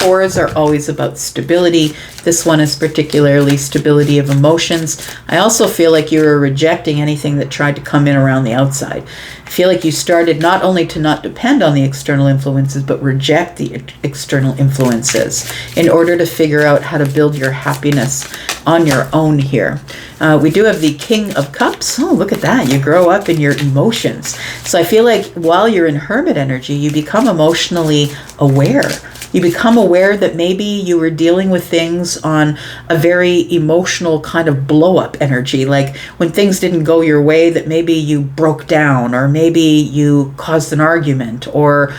4s are always about stability. This one is particularly stability of emotions. I also feel like you were rejecting anything that tried to come in around the outside. I feel like you started not only to not depend on the external influences, but reject the external influences in order to figure out how to build your happiness on your own here. We do have the King of Cups. Oh, look at that. You grow up in your emotions. So I feel like while you're in hermit energy, you become emotionally aware. You become aware that maybe you were dealing with things on a very emotional kind of blow-up energy, like when things didn't go your way, that maybe you broke down, or maybe you caused an argument, or,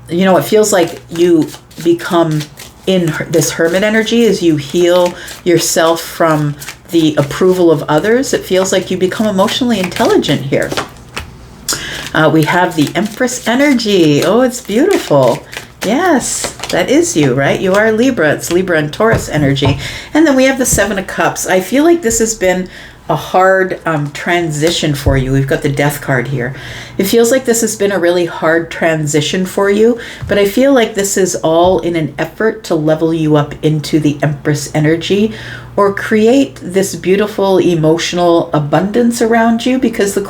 you know, it feels like you become in this hermit energy as you heal yourself from the approval of others. It feels like you become emotionally intelligent here. We have the Empress energy. Oh, it's beautiful. Yes. that is you, right? You are Libra. It's Libra and Taurus energy. And then we have the Seven of Cups. I feel like this has been a hard transition for you. We've got the Death card here. It feels like this has been a really hard transition for you, but I feel like this is all in an effort to level you up into the Empress energy, or create this beautiful emotional abundance around you, because the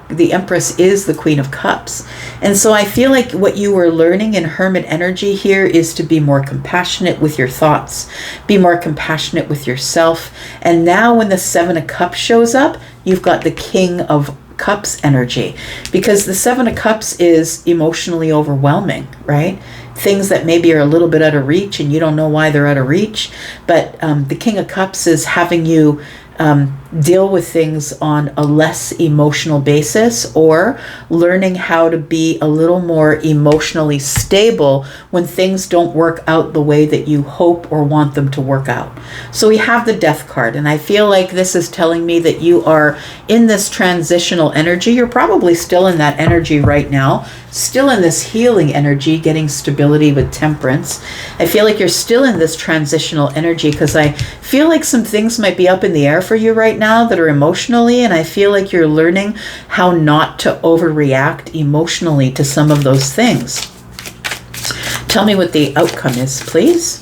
the Empress is the Queen of Cups. And so I feel like what you were learning in Hermit energy here is to be more compassionate with your thoughts, be more compassionate with yourself. And now when the Seven of Cups shows up, you've got the King of Cups energy, because the Seven of Cups is emotionally overwhelming, right? Things that maybe are a little bit out of reach and you don't know why they're out of reach. But the King of Cups is having you deal with things on a less emotional basis, or learning how to be a little more emotionally stable when things don't work out the way that you hope or want them to work out. So we have the Death card, and I feel like this is telling me that you are in this transitional energy. You're probably still in that energy right now, still in this healing energy, getting stability with Temperance. I feel like you're still in this transitional energy, because I feel like some things might be up in the air for you right now that are emotionally, and I feel like you're learning how not to overreact emotionally to some of those things. Tell me what the outcome is, please.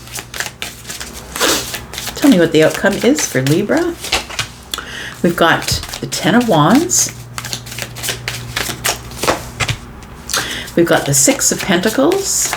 Tell me what the outcome is for Libra. We've got the Ten of Wands. We've got the Six of Pentacles.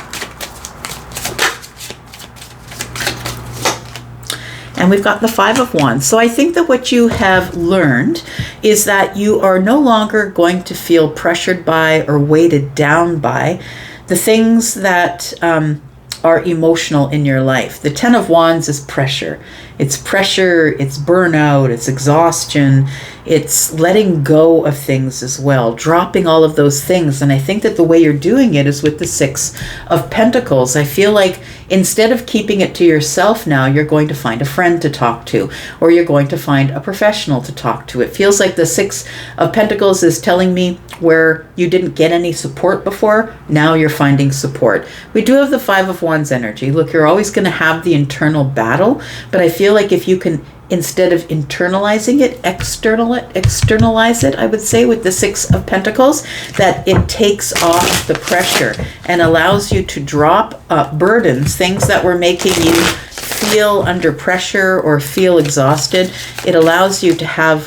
And we've got the Five of Wands. So I think that what you have learned is that you are no longer going to feel pressured by or weighted down by the things that are emotional in your life. The Ten of Wands is pressure. It's pressure, it's burnout, it's exhaustion, it's letting go of things as well, dropping all of those things. And I think that the way you're doing it is with the Six of Pentacles. I feel like instead of keeping it to yourself now, you're going to find a friend to talk to, or you're going to find a professional to talk to. It feels like the Six of Pentacles is telling me where you didn't get any support before, now you're finding support. We do have the Five of Wands energy. Look, you're always going to have the internal battle, but I feel like if you can, instead of internalizing it, externalize it, I would say, with the Six of Pentacles, that it takes off the pressure and allows you to drop burdens, things that were making you feel under pressure or feel exhausted. It allows you to have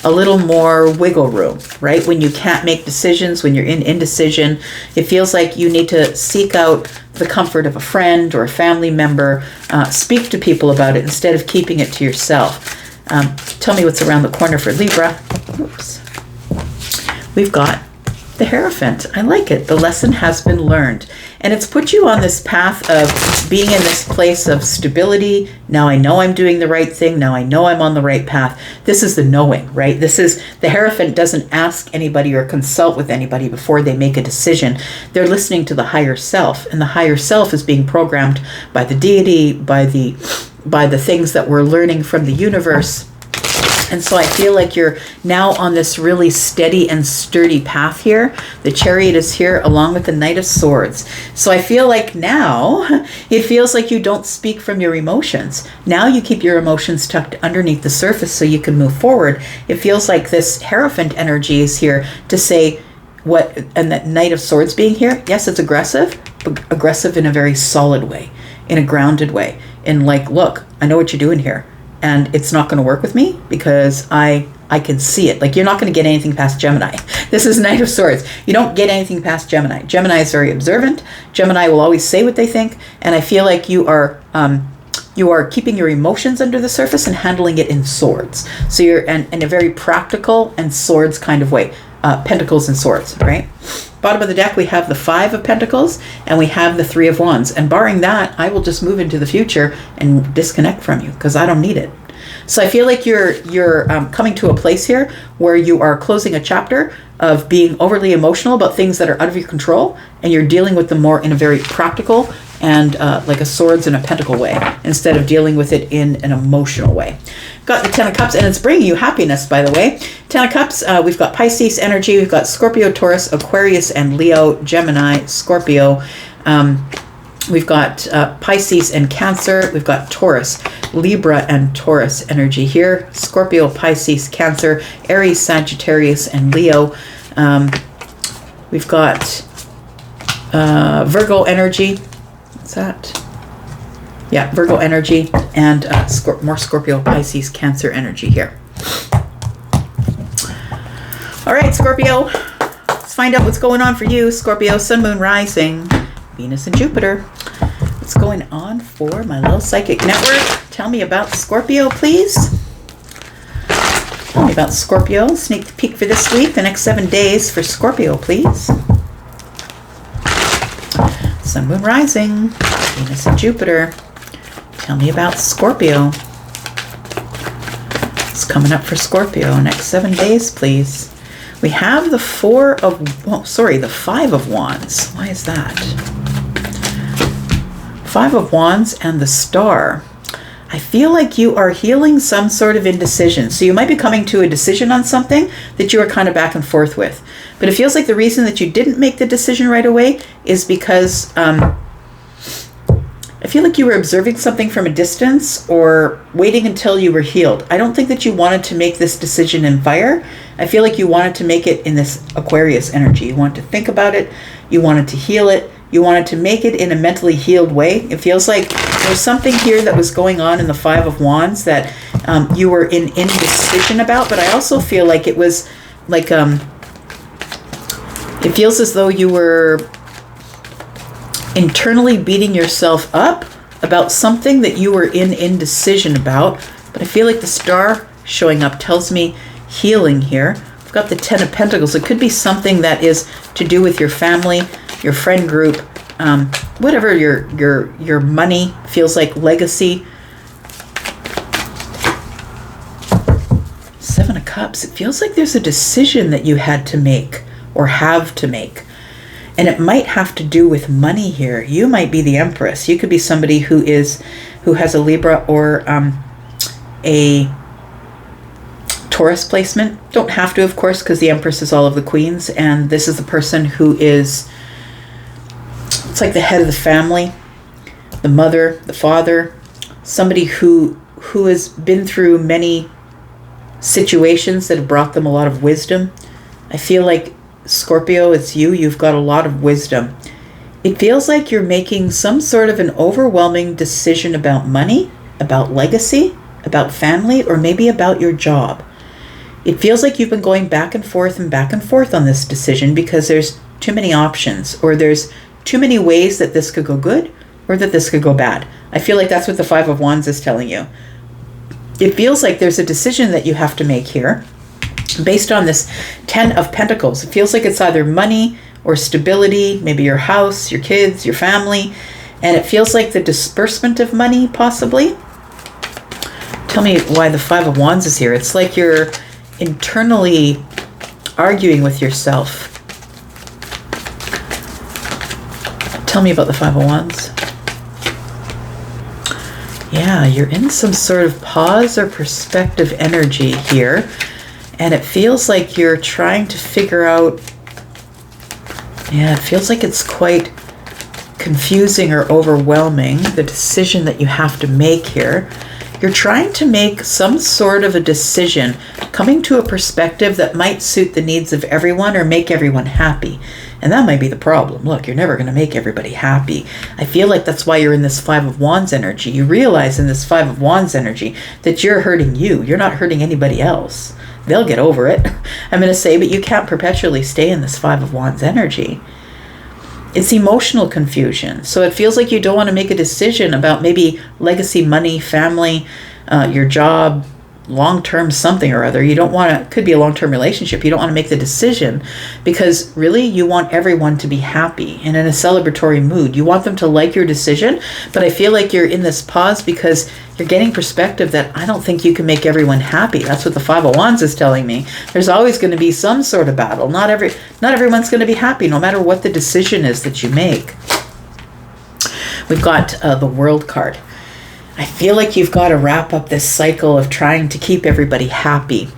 a little more wiggle room, right? When you can't make decisions, when you're in indecision, it feels like you need to seek out the comfort of a friend or a family member, speak to people about it instead of keeping it to yourself. Tell me what's around the corner for Libra. Oops. We've got the Hierophant. I like it. The lesson has been learned. And it's put you on this path of being in this place of stability. Now I know I'm doing the right thing. Now I know I'm on the right path. This is the knowing, right? This is, the Hierophant doesn't ask anybody or consult with anybody before they make a decision. They're listening to the higher self, and the higher self is being programmed by the deity, by the things that we're learning from the universe. And so I feel like you're now on this really steady and sturdy path here. The Chariot is here along with the Knight of Swords. So I feel like now it feels like you don't speak from your emotions. Now you keep your emotions tucked underneath the surface so you can move forward. It feels like this Hierophant energy is here to say what, and that Knight of Swords being here, yes, it's aggressive, but aggressive in a very solid way, in a grounded way. In like, look, I know what you're doing here. And it's not going to work with me because I can see it. Like, you're not going to get anything past Gemini. This is Knight of Swords. You don't get anything past Gemini. Gemini is very observant. Gemini will always say what they think. And I feel like you are keeping your emotions under the surface and handling it in swords. So you're in a very practical and swords kind of way. Pentacles and swords, right? Bottom of the deck, we have the Five of Pentacles and we have the Three of Wands. And barring that, I will just move into the future and disconnect from you because I don't need it. So I feel like you're coming to a place here where you are closing a chapter of being overly emotional about things that are out of your control, and you're dealing with them more in a very practical and like a swords and a pentacle way, instead of dealing with it in an emotional way. Got the 10 of Cups, and it's bringing you happiness, by the way. 10 of Cups, we've got Pisces energy, we've got Scorpio, Taurus, Aquarius, and Leo, Gemini, Scorpio. We've got Pisces and Cancer. We've got Taurus, Libra, and Taurus energy here. Scorpio, Pisces, Cancer, Aries, Sagittarius, and Leo. We've got Virgo energy. What's that? Yeah, Virgo energy, and more Scorpio, Pisces, Cancer energy here. All right, Scorpio, let's find out what's going on for you. Scorpio, Sun, Moon, Rising, Venus, and Jupiter. What's going on for my little psychic network? Tell me about Scorpio, please. Tell me about Scorpio. Sneak peek for this week, the next 7 days for Scorpio, please. Sun, Moon, Rising, Venus, and Jupiter. Tell me about Scorpio. It's coming up for Scorpio. Next 7 days, please. We have the the 5 of Wands. Why is that? 5 of Wands and the Star. I feel like you are healing some sort of indecision. So you might be coming to a decision on something that you are kind of back and forth with. But it feels like the reason that you didn't make the decision right away is because I feel like you were observing something from a distance or waiting until you were healed. I don't think that you wanted to make this decision in fire. I feel like you wanted to make it in this Aquarius energy. You wanted to think about it. You wanted to heal it. You wanted to make it in a mentally healed way. It feels like there's something here that was going on in the 5 of Wands that you were in indecision about. But I also feel like it was like, it feels as though you were internally beating yourself up about something that you were in indecision about. But I feel like the Star showing up tells me healing here. I've got the 10 of Pentacles. It could be something that is to do with your family, your friend group, whatever your money feels like, legacy. 7 of Cups. It feels like there's a decision that you had to make or have to make. And it might have to do with money here. You might be the Empress. You could be somebody who has a Libra or a Taurus placement. Don't have to, of course, because the Empress is all of the queens. And this is the person who is, it's like the head of the family, the mother, the father, somebody who has been through many situations that have brought them a lot of wisdom. I feel like Scorpio, it's you. You've got a lot of wisdom. It feels like you're making some sort of an overwhelming decision about money, about legacy, about family, or maybe about your job. It feels like you've been going back and forth on this decision because there's too many options, or there's too many ways that this could go good or that this could go bad. I feel like that's what the 5 of Wands is telling you. It feels like there's a decision that you have to make here based on this 10 of Pentacles. It feels like it's either money or stability, maybe your house, your kids, your family, and it feels like the disbursement of money, possibly. Tell me why the 5 of Wands is here. It's like you're internally arguing with yourself. Tell me about the 5 of Wands. Yeah, you're in some sort of pause or perspective energy here. And it feels like you're trying to figure out, it feels like it's quite confusing or overwhelming, the decision that you have to make here. You're trying to make some sort of a decision, coming to a perspective that might suit the needs of everyone or make everyone happy. And that might be the problem. Look, you're never going to make everybody happy. I feel like that's why you're in this 5 of Wands energy. You realize in this 5 of Wands energy that you're hurting you. You're not hurting anybody else. They'll get over it, I'm going to say, but you can't perpetually stay in this 5 of Wands energy. It's emotional confusion. So it feels like you don't want to make a decision about maybe legacy, money, family, your job, long-term something or other. You don't want to, it could be a long-term relationship. You don't want to make the decision because really you want everyone to be happy and in a celebratory mood. You want them to like your decision, but I feel like you're in this pause because you're getting perspective that I don't think you can make everyone happy. That's what the 5 of Wands is telling me. There's always going to be some sort of battle. Not everyone's going to be happy no matter what the decision is that you make. we've got the World card. I feel like you've got to wrap up this cycle of trying to keep everybody happy.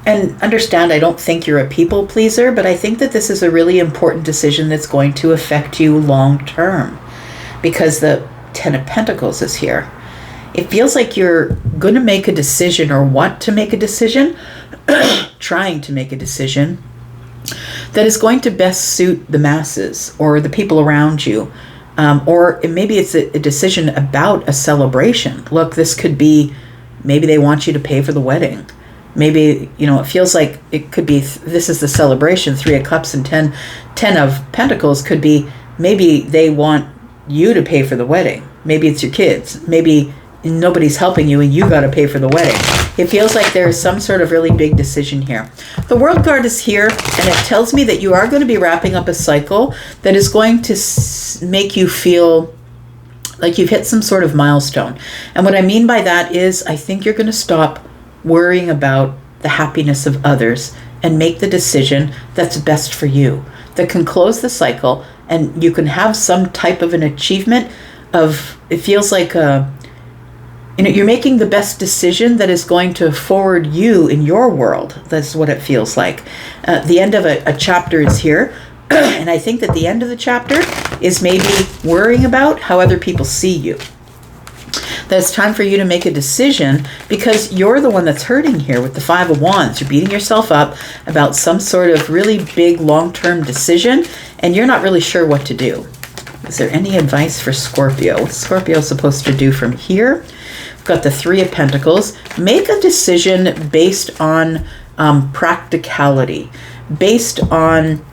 And understand, I don't think you're a people pleaser, but I think that this is a really important decision that's going to affect you long term, because the Ten of Pentacles is here. It feels like you're going to make a decision, or want to make a decision, trying to make a decision that is going to best suit the masses or the people around you. Or maybe it's a decision about a celebration. Look, this could be, maybe they want you to pay for the wedding. Maybe, it feels like it could be, this is the celebration, 3 of Cups and 10 of Pentacles could be, maybe they want you to pay for the wedding. Maybe it's your kids. Maybe nobody's helping you and you got to pay for the wedding. It feels like there is some sort of really big decision here. The World card is here, and it tells me that you are going to be wrapping up a cycle that is going to make you feel like you've hit some sort of milestone. And what I mean by that is, I think you're going to stop worrying about the happiness of others and make the decision that's best for you, that can close the cycle, and you can have some type of an achievement of, it feels like you're making the best decision that is going to forward you in your world. That's what it feels like. The end of a chapter is here. And I think that the end of the chapter is maybe worrying about how other people see you. That it's time for you to make a decision, because you're the one that's hurting here with the 5 of Wands. You're beating yourself up about some sort of really big long-term decision, and you're not really sure what to do. Is there any advice for Scorpio? What's Scorpio supposed to do from here? We've got the 3 of Pentacles. Make a decision based on practicality, based on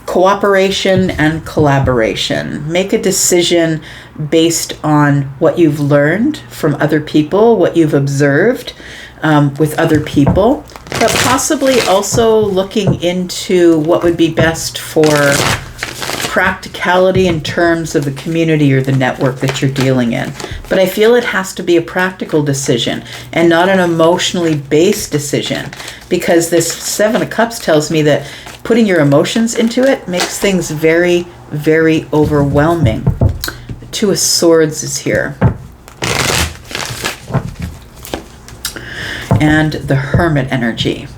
cooperation and collaboration. Make a decision based on what you've learned from other people, what you've observed with other people, but possibly also looking into what would be best for practicality in terms of the community or the network that you're dealing in. But I feel it has to be a practical decision and not an emotionally based decision, because this 7 of Cups tells me that putting your emotions into it makes things very, very overwhelming. The 2 of Swords is here. And the Hermit energy.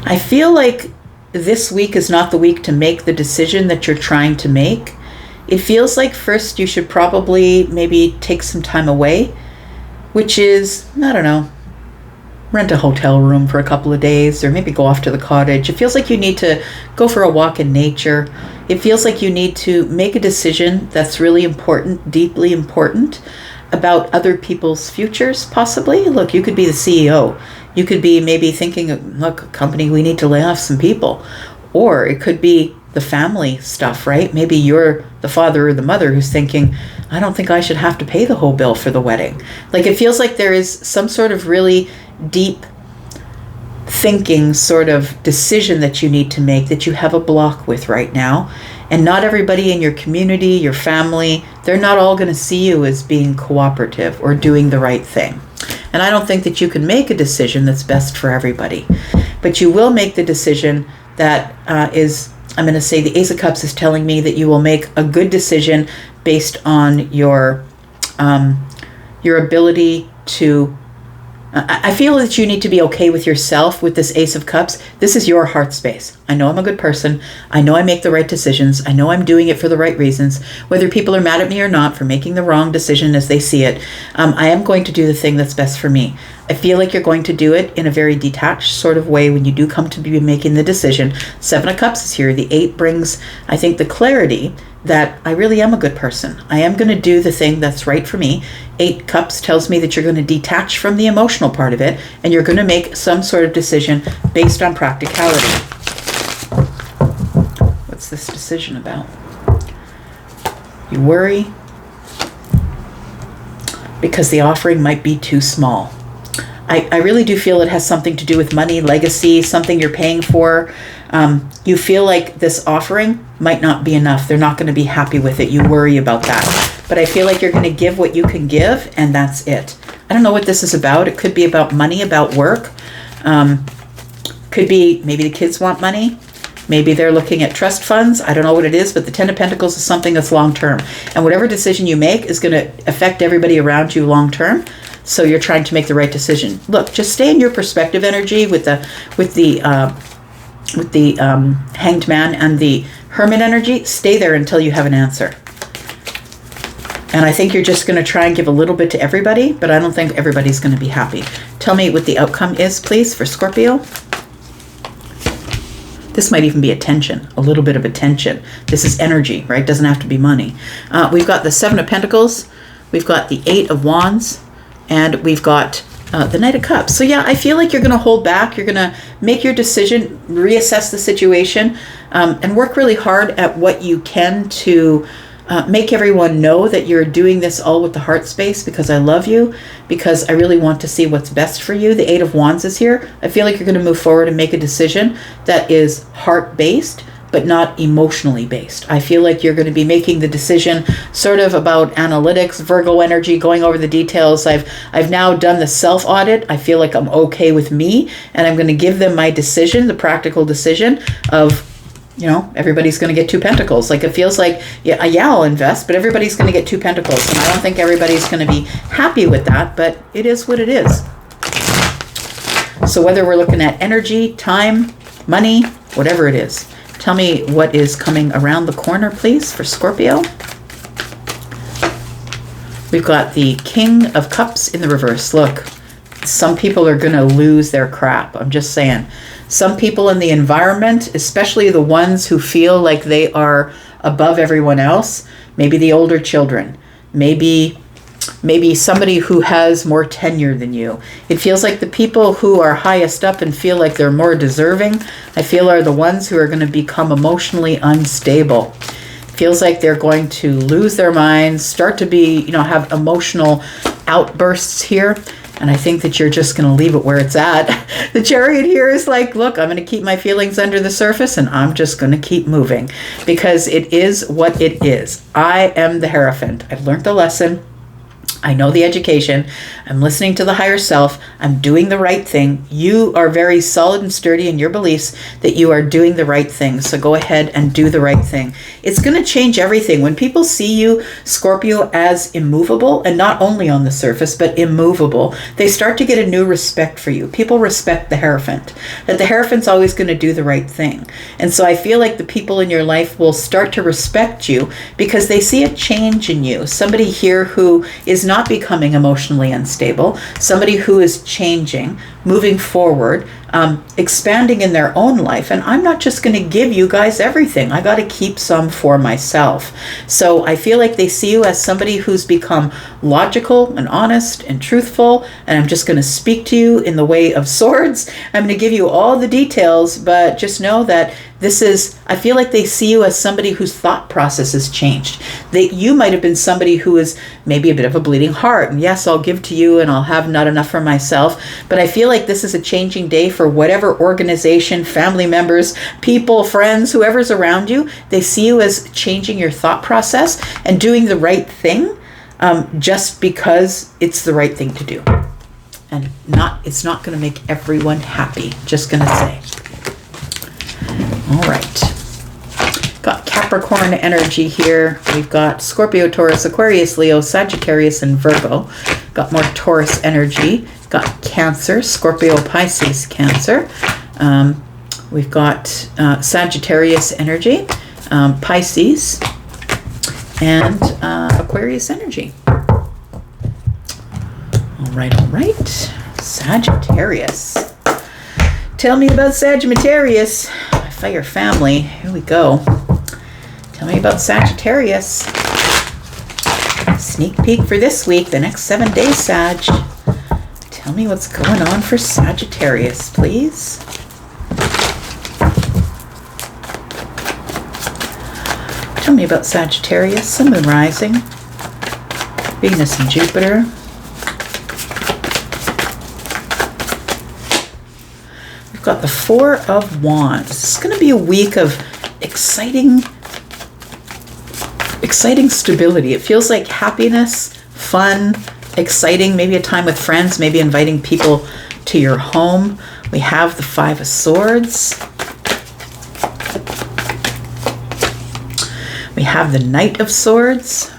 I feel like this week is not the week to make the decision that you're trying to make. It feels like first you should probably maybe take some time away, which is, I don't know, rent a hotel room for a couple of days, or maybe go off to the cottage. It feels like you need to go for a walk in nature. It feels like you need to make a decision that's really important, deeply important, about other people's futures, possibly. Look, you could be the CEO. You could be maybe thinking, look, company, we need to lay off some people. Or it could be the family stuff, right? Maybe you're the father or the mother who's thinking, I don't think I should have to pay the whole bill for the wedding. Like, it feels like there is some sort of really deep thinking sort of decision that you need to make that you have a block with right now. And not everybody in your community, your family, they're not all going to see you as being cooperative or doing the right thing. And I don't think that you can make a decision that's best for everybody. But you will make the decision that is, I'm going to say the Ace of Cups is telling me that you will make a good decision based on your ability to, I feel that you need to be okay with yourself with this Ace of Cups. This is your heart space. I know I'm a good person. I know I make the right decisions. I know I'm doing it for the right reasons. Whether people are mad at me or not for making the wrong decision as they see it, I am going to do the thing that's best for me. I feel like you're going to do it in a very detached sort of way when you do come to be making the decision. 7 of Cups is here. The 8 brings, I think, the clarity that I really am a good person. I am going to do the thing that's right for me. 8 Cups tells me that you're going to detach from the emotional part of it, and you're going to make some sort of decision based on practicality. What's this decision about? You worry because the offering might be too small. I really do feel it has something to do with money, legacy, something you're paying for. You feel like this offering might not be enough. They're not going to be happy with it. You worry about that. But I feel like you're going to give what you can give, and that's it. I don't know what this is about. It could be about money, about work. Could be maybe the kids want money. Maybe they're looking at trust funds. I don't know what it is, but the Ten of Pentacles is something that's long-term. And whatever decision you make is going to affect everybody around you long-term. So you're trying to make the right decision. Look, just stay in your perspective energy with the Hanged Man and the Hermit energy. Stay there until you have an answer. And I think you're just going to try and give a little bit to everybody, but I don't think everybody's going to be happy. Tell me what the outcome is, please, for Scorpio. This might even be attention, a little bit of attention. This is energy, right? Doesn't have to be money. We've got the Seven of Pentacles. We've got the Eight of Wands. And we've got the Knight of Cups. So yeah, I feel like you're going to hold back. You're going to make your decision, reassess the situation, and work really hard at what you can to make everyone know that you're doing this all with the heart space, because I love you, because I really want to see what's best for you. The Eight of Wands is here. I feel like you're going to move forward and make a decision that is heart-based, but not emotionally based. I feel like you're going to be making the decision sort of about analytics, Virgo energy, going over the details. I've now done the self-audit. I feel like I'm okay with me, and I'm going to give them my decision, the practical decision of, you know, everybody's going to get 2 pentacles. Like, it feels like, yeah, I'll invest, but everybody's going to get 2 pentacles. And I don't think everybody's going to be happy with that, but it is what it is. So whether we're looking at energy, time, money, whatever it is, tell me what is coming around the corner, please, for Scorpio. We've got the King of Cups in the reverse. Look, some people are going to lose their crap. I'm just saying. Some people in the environment, especially the ones who feel like they are above everyone else, maybe the older children, maybe somebody who has more tenure than you. It feels like the people who are highest up and feel like they're more deserving, I feel, are the ones who are going to become emotionally unstable. It feels like they're going to lose their minds, start to be, you know, have emotional outbursts here. And I think that you're just going to leave it where it's at. The Chariot here is like, look, I'm going to keep my feelings under the surface, and I'm just going to keep moving, because it is what it is. I am the Hierophant. I've learned the lesson. I know the education. I'm listening to the higher self. I'm doing the right thing. You are very solid and sturdy in your beliefs that you are doing the right thing. So go ahead and do the right thing. It's going to change everything. When people see you, Scorpio, as immovable, and not only on the surface, but immovable, they start to get a new respect for you. People respect the Hierophant, that the Hierophant's always going to do the right thing. And so I feel like the people in your life will start to respect you because they see a change in you. Somebody here who is not becoming emotionally unstable, somebody who is changing, moving forward, expanding in their own life. And I'm not just going to give you guys everything. I got to keep some for myself. So I feel like they see you as somebody who's become logical and honest and truthful. And I'm just going to speak to you in the way of swords. I'm going to give you all the details, but just know that this is, I feel like they see you as somebody whose thought process has changed. That you might have been somebody who is maybe a bit of a bleeding heart. And yes, I'll give to you and I'll have not enough for myself. But I feel like this is a changing day for whatever organization, family members, people, friends, whoever's around you. They see you as changing your thought process and doing the right thing just because it's the right thing to do. And it's not going to make everyone happy. Just going to say. All right. Got Capricorn energy here. We've got Scorpio, Taurus, Aquarius, Leo, Sagittarius, and Virgo. Got more Taurus energy. Got Cancer, Scorpio, Pisces, Cancer. We've got Sagittarius energy, Pisces, and Aquarius energy. All right. Sagittarius. Tell me about Sagittarius. Fire family. Here we go. Tell me about Sagittarius. Sneak peek for this week, the next 7 days, Sag. Tell me what's going on for Sagittarius, please. Tell me about Sagittarius, Sun, Moon, Rising, Venus and Jupiter. We've got the Four of Wands. This is going to be a week of exciting stability. It feels like happiness, fun, exciting, maybe a time with friends, maybe inviting people to your home. We have the Five of Swords. We have the Knight of Swords.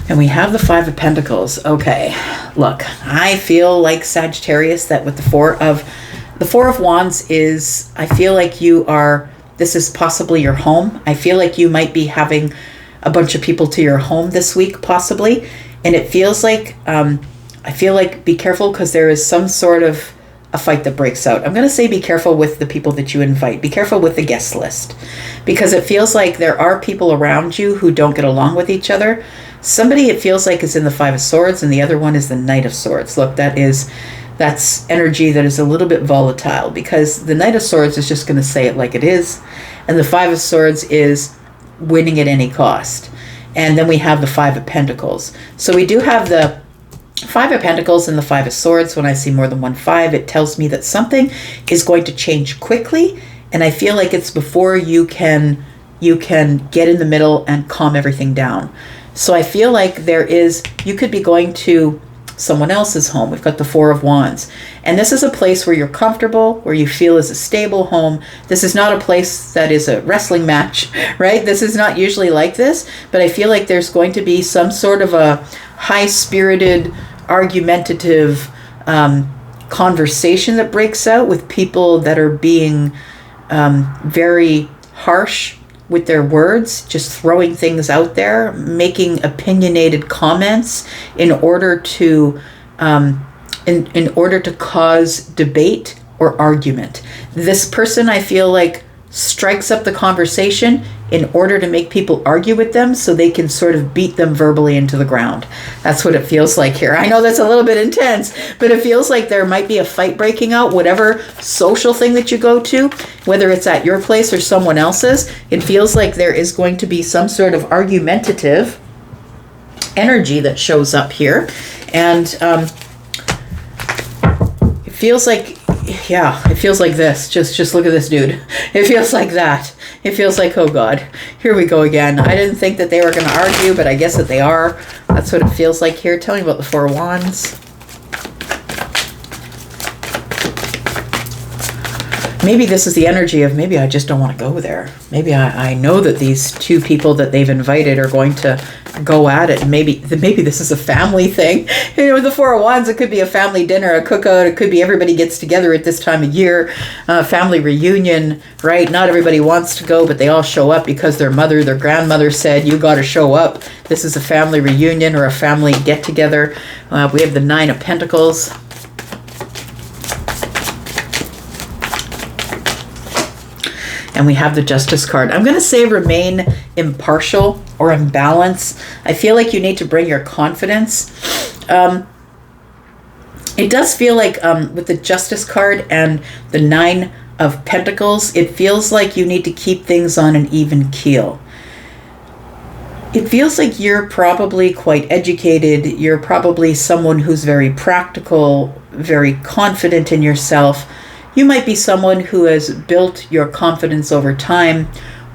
And we have the Five of Pentacles. Okay, look, I feel like Sagittarius that with the Four of Wands is, I feel like this is possibly your home. I feel like you might be having a bunch of people to your home this week, possibly. And it feels like, I feel like be careful because there is some sort of a fight that breaks out. I'm going to say be careful with the people that you invite. Be careful with the guest list because it feels like there are people around you who don't get along with each other. Somebody it feels like is in the Five of Swords and the other one is the Knight of Swords. Look, that's energy that is a little bit volatile because the Knight of Swords is just going to say it like it is. And the Five of Swords is winning at any cost. And then we have the Five of Pentacles. So we do have the Five of Pentacles and the Five of Swords. When I see more than one five, it tells me that something is going to change quickly. And I feel like it's before you can get in the middle and calm everything down. So I feel like you could be going to someone else's home. We've got the Four of Wands. And this is a place where you're comfortable, where you feel is a stable home. This is not a place that is a wrestling match, right? This is not usually like this, but I feel like there's going to be some sort of a high-spirited, argumentative conversation that breaks out with people that are being very harsh with their words, just throwing things out there, making opinionated comments in order to cause debate or argument. This person, I feel like, strikes up the conversation in order to make people argue with them so they can sort of beat them verbally into the ground. That's what it feels like here. I know that's a little bit intense, but it feels like there might be a fight breaking out, whatever social thing that you go to, whether it's at your place or someone else's. It feels like there is going to be some sort of argumentative energy that shows up here. And it feels like, yeah, it feels like this. Just look at this dude. It feels like that. It feels like, oh God, here we go again. I didn't think that they were going to argue, but I guess that they are. That's what it feels like here. Tell me about the Four of Wands. Maybe this is the energy of maybe I just don't want to go there. Maybe I know that these two people that they've invited are going to go at it. And maybe this is a family thing. You know, with the Four of Wands, it could be a family dinner, a cookout. It could be everybody gets together at this time of year, family reunion, right? Not everybody wants to go, but they all show up because their grandmother said, you got to show up. This is a family reunion or a family get together. We have the Nine of Pentacles. And we have the Justice card. I'm going to say remain impartial or in balance. I feel like you need to bring your confidence. It does feel like with the Justice card and the Nine of Pentacles, it feels like you need to keep things on an even keel. It feels like you're probably quite educated. You're probably someone who's very practical, very confident in yourself. You might be someone who has built your confidence over time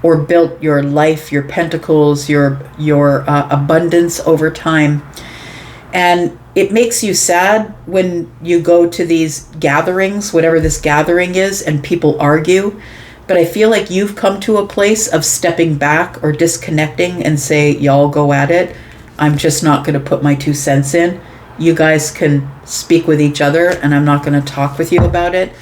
or built your life, your pentacles, your abundance over time. And it makes you sad when you go to these gatherings, whatever this gathering is, and people argue. But I feel like you've come to a place of stepping back or disconnecting and say, y'all go at it. I'm just not going to put my 2 cents in. You guys can speak with each other and I'm not going to talk with you about it.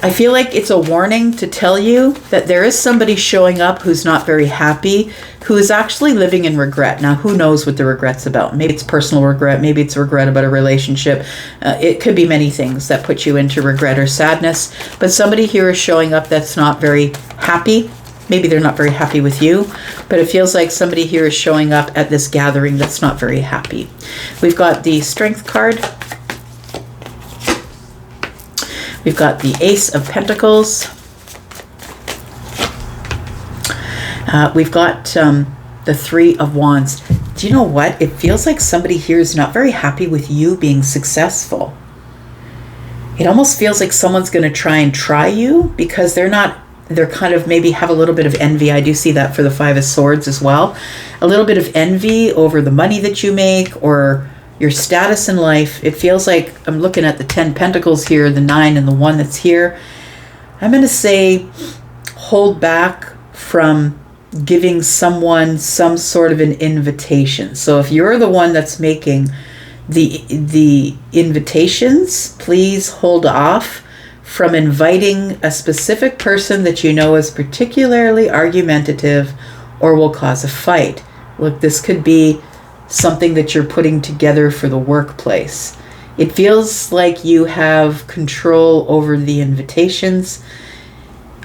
I feel like it's a warning to tell you that there is somebody showing up who's not very happy, who is actually living in regret. Now, who knows what the regret's about? Maybe it's personal regret. Maybe it's regret about a relationship. It could be many things that put you into regret or sadness. But somebody here is showing up that's not very happy. Maybe they're not very happy with you, but it feels like somebody here is showing up at this gathering that's not very happy. We've got the Strength card. We've got the Ace of Pentacles. We've got the Three of Wands. Do you know what? It feels like somebody here is not very happy with you being successful. It almost feels like someone's going to try you because they're kind of maybe have a little bit of envy. I do see that for the Five of Swords as well. A little bit of envy over the money that you make or your status in life. It feels like, I'm looking at the 10 Pentacles here, the 9 and the 1 that's here. I'm going to say hold back from giving someone some sort of an invitation. So if you're the one that's making the invitations, please hold off from inviting a specific person that you know is particularly argumentative or will cause a fight. Look, this could be something that you're putting together for the workplace. It feels like you have control over the invitations,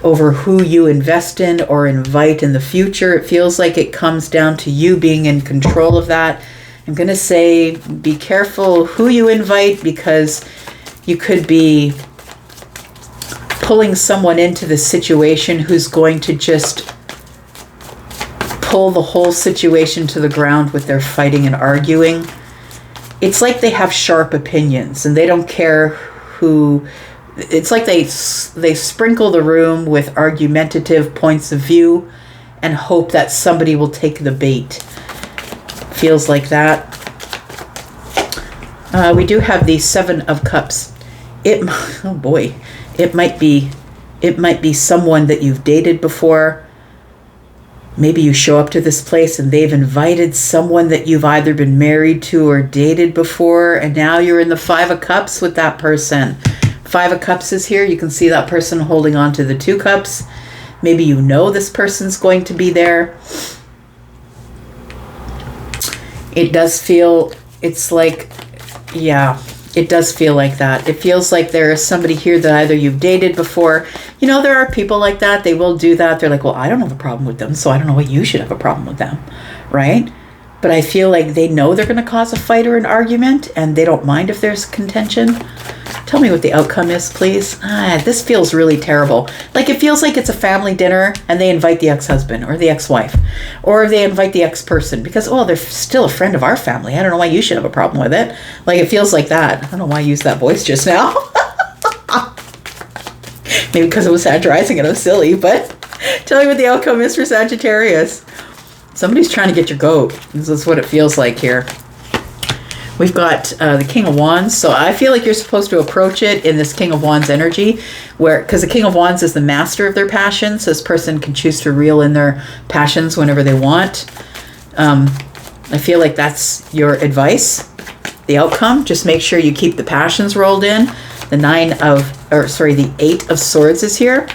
over who you invest in or invite in the future. It feels like it comes down to you being in control of that. I'm going to say be careful who you invite, because you could be pulling someone into the situation who's going to just pull the whole situation to the ground with their fighting and arguing. It's like they have sharp opinions and they don't care who. It's like they sprinkle the room with argumentative points of view and hope that somebody will take the bait. Feels like that. We do have the 7 of Cups. Oh boy, it might be someone that you've dated before. Maybe you show up to this place and they've invited someone that you've either been married to or dated before, and now you're in the 5 of Cups with that person. 5 of Cups is here. You can see that person holding on to the 2 cups. Maybe you know this person's going to be there. It does feel, it's like, yeah, it does feel like that. It feels like there is somebody here that either you've dated before. You know, there are people like that. They will do that. They're like, well, I don't have a problem with them, so I don't know why you should have a problem with them, right? But I feel like they know they're going to cause a fight or an argument, and they don't mind if there's contention. Tell me what the outcome is, please. This feels really terrible. Like, it feels like it's a family dinner and they invite the ex-husband or the ex-wife, or they invite the ex-person because, oh, they're still a friend of our family. I don't know why you should have a problem with it. Like, it feels like that. I don't know why I used that voice just now. Maybe because it was Sagittarius and it was silly, but tell me what the outcome is for Sagittarius. Somebody's trying to get your goat. This is what it feels like here. We've got the King of Wands. So I feel like you're supposed to approach it in this King of Wands energy, where, because the King of Wands is the master of their passions. So this person can choose to reel in their passions whenever they want. I feel like that's your advice. The outcome, just make sure you keep the passions rolled in. The 8 of Swords is here.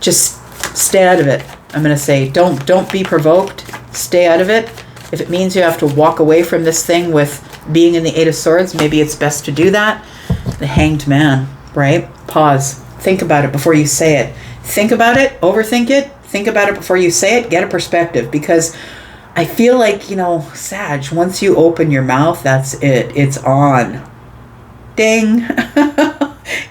Just stay out of it. I'm going to say, don't be provoked. Stay out of it. If it means you have to walk away from this thing with being in the 8 of Swords, maybe it's best to do that. The Hanged Man, right? Pause. Think about it before you say it. Think about it. Overthink it. Think about it before you say it. Get a perspective, because I feel like, you know, Sag, once you open your mouth, that's it. It's on. Ding.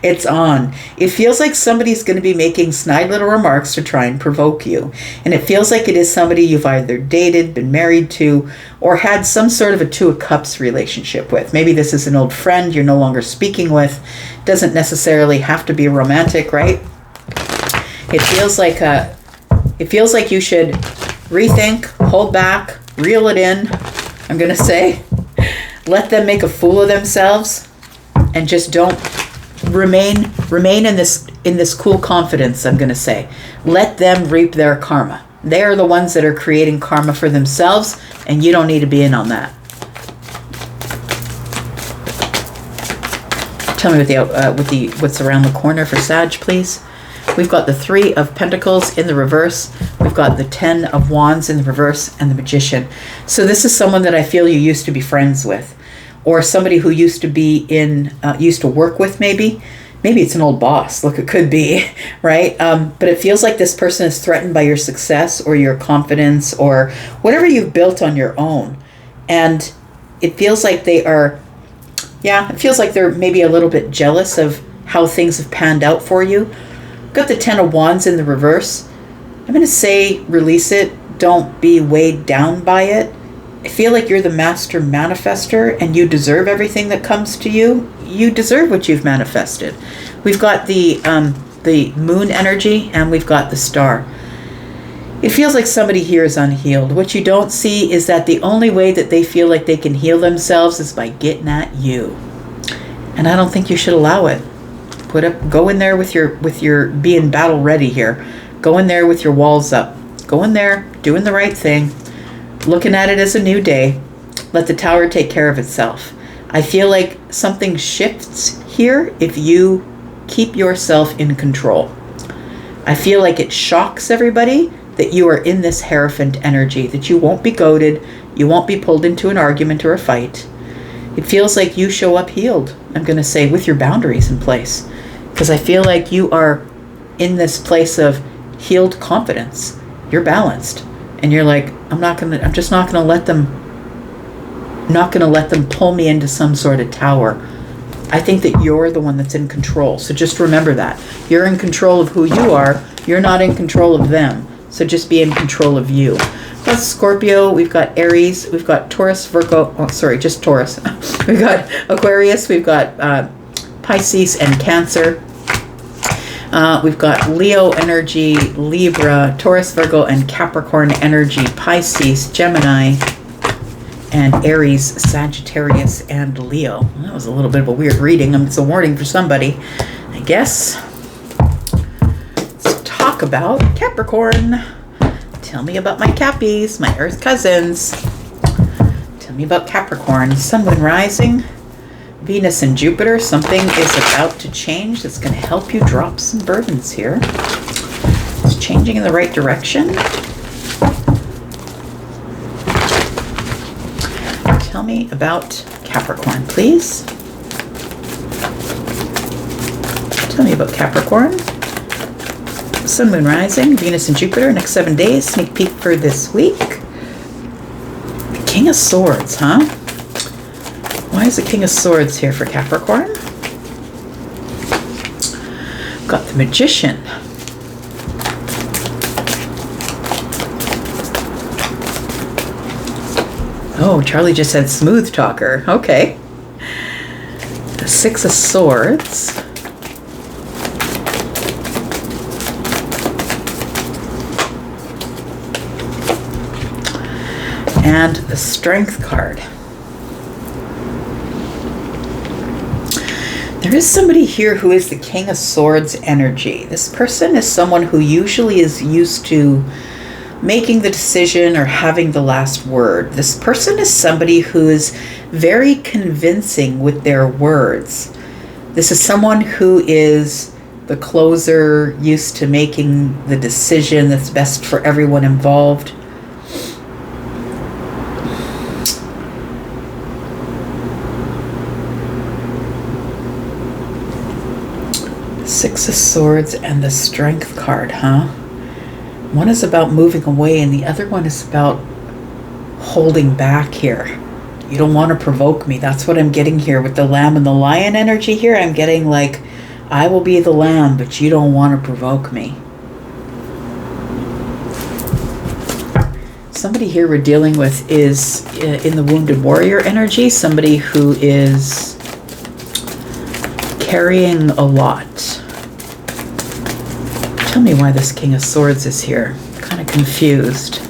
It's on. It feels like somebody's going to be making snide little remarks to try and provoke you. And it feels like it is somebody you've either dated, been married to, or had some sort of a 2 of Cups relationship with. Maybe this is an old friend you're no longer speaking with. Doesn't necessarily have to be romantic, right? It feels like you should rethink, hold back, reel it in. I'm going to say, let them make a fool of themselves, and just don't remain in this cool confidence. I'm going to say, let them reap their karma. They are the ones that are creating karma for themselves, and you don't need to be in on that. Tell me what's around the corner for Sag, please. We've got the 3 of Pentacles in the reverse. We've got the 10 of Wands in the reverse, and the Magician. So this is someone that I feel you used to be friends with, or somebody who used to work with, maybe. Maybe it's an old boss. Look, it could be, right? But it feels like this person is threatened by your success or your confidence or whatever you've built on your own. And it feels like they're maybe a little bit jealous of how things have panned out for you. Got the 10 of Wands in the reverse. I'm going to say release it. Don't be weighed down by it. I feel like you're the master manifester and you deserve everything that comes to you. You deserve what you've manifested. We've got the moon energy and we've got the star. It feels like somebody here is unhealed. What you don't see is that the only way that they feel like they can heal themselves is by getting at you. And I don't think you should allow it. Go in there with your being battle ready here. Go in there with your walls up. Go in there doing the right thing, looking at it as a new day. Let the tower take care of itself. I feel like something shifts here if you keep yourself in control. I feel like it shocks everybody that you are in this Hierophant energy, that you won't be goaded, you won't be pulled into an argument or a fight. It feels like you show up healed, I'm going to say, with your boundaries in place. Because I feel like you are in this place of healed confidence. You're balanced. And you're like, I'm just not going to let them pull me into some sort of tower. I think that you're the one that's in control. So just remember that. You're in control of who you are. You're not in control of them. So just be in control of you. That's Scorpio. We've got Aries. We've got Taurus, Virgo. Oh, sorry, just Taurus. We've got Aquarius. We've got Pisces and Cancer. We've got Leo energy, Libra, Taurus, Virgo, and Capricorn energy, Pisces, Gemini, and Aries, Sagittarius, and Leo. That was a little bit of a weird reading. It's a warning for somebody, I guess. Let's talk about Capricorn. Tell me about my Cappies, my Earth cousins. Tell me about Capricorn. Sun, Moon, Rising, Venus, and Jupiter. Something is about to change that's going to help you drop some burdens here. It's changing in the right direction. Tell me about Capricorn, please. Tell me about Capricorn. Sun, Moon, Rising, Venus, and Jupiter. Next 7 days. Sneak peek for this week. The King of Swords, huh? Why is the King of Swords here for Capricorn? Got the Magician. Oh, Charlie just said smooth talker. Okay. The Six of Swords. And the Strength card. There is somebody here who is the King of Swords energy. This person is someone who usually is used to making the decision or having the last word. This person is somebody who is very convincing with their words. This is someone who is the closer, used to making the decision that's best for everyone involved. Six of Swords and the Strength card, huh? One is about moving away and the other one is about holding back here. You don't want to provoke me. That's what I'm getting here with the Lamb and the Lion energy here. I'm getting like, I will be the lamb, but you don't want to provoke me. Somebody here we're dealing with is in the Wounded Warrior energy. Somebody who is carrying a lot. Tell me why this King of Swords is here. I'm kind of confused.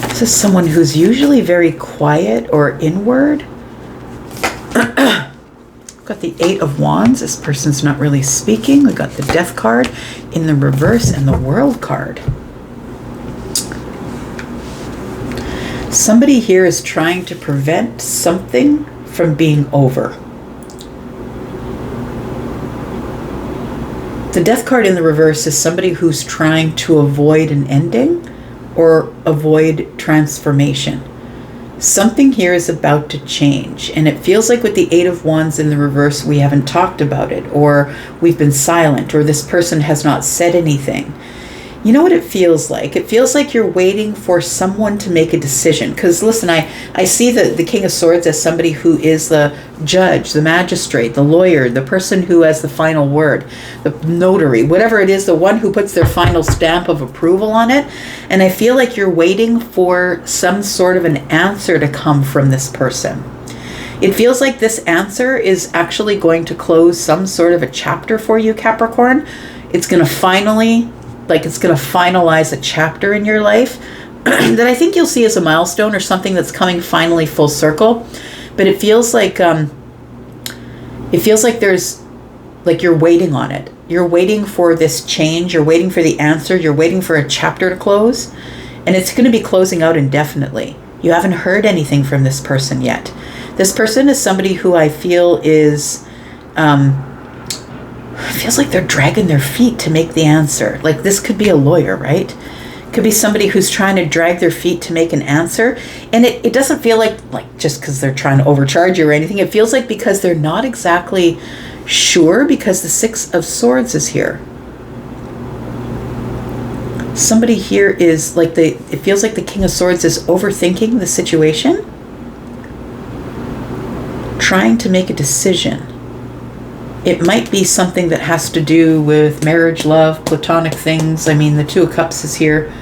This is someone who's usually very quiet or inward. Got the Eight of Wands. This person's not really speaking. We got the Death card in the reverse and the World card. Somebody here is trying to prevent something from being over. The Death card in the reverse is somebody who's trying to avoid an ending or avoid transformation. Something here is about to change, and it feels like with the Eight of Wands in the reverse, we haven't talked about it, or we've been silent, or this person has not said anything. You know what it feels like? It feels like you're waiting for someone to make a decision. Because listen, I see the King of Swords as somebody who is the judge, the magistrate, the lawyer, the person who has the final word, the notary, whatever it is, the one who puts their final stamp of approval on it. And I feel like you're waiting for some sort of an answer to come from this person. It feels like this answer is actually going to close some sort of a chapter for you, Capricorn. It's going to finally, it's going to finalize a chapter in your life that I think you'll see as a milestone or something that's coming finally full circle. But it feels like there's, you're waiting on it. You're waiting for this change. You're waiting for the answer. You're waiting for a chapter to close. And it's going to be closing out indefinitely. You haven't heard anything from this person yet. This person is somebody who I feel is, feels like they're dragging their feet to make the answer. Like this could be a lawyer, right? Could be somebody who's trying to drag their feet to make an answer. And it doesn't feel like just because they're trying to overcharge you or anything. It feels like because they're not exactly sure, because the Six of Swords is here. Somebody here is it feels like the King of Swords is overthinking the situation, trying to make a decision. It might be something that has to do with marriage, love, platonic things. I mean, the Two of Cups is here.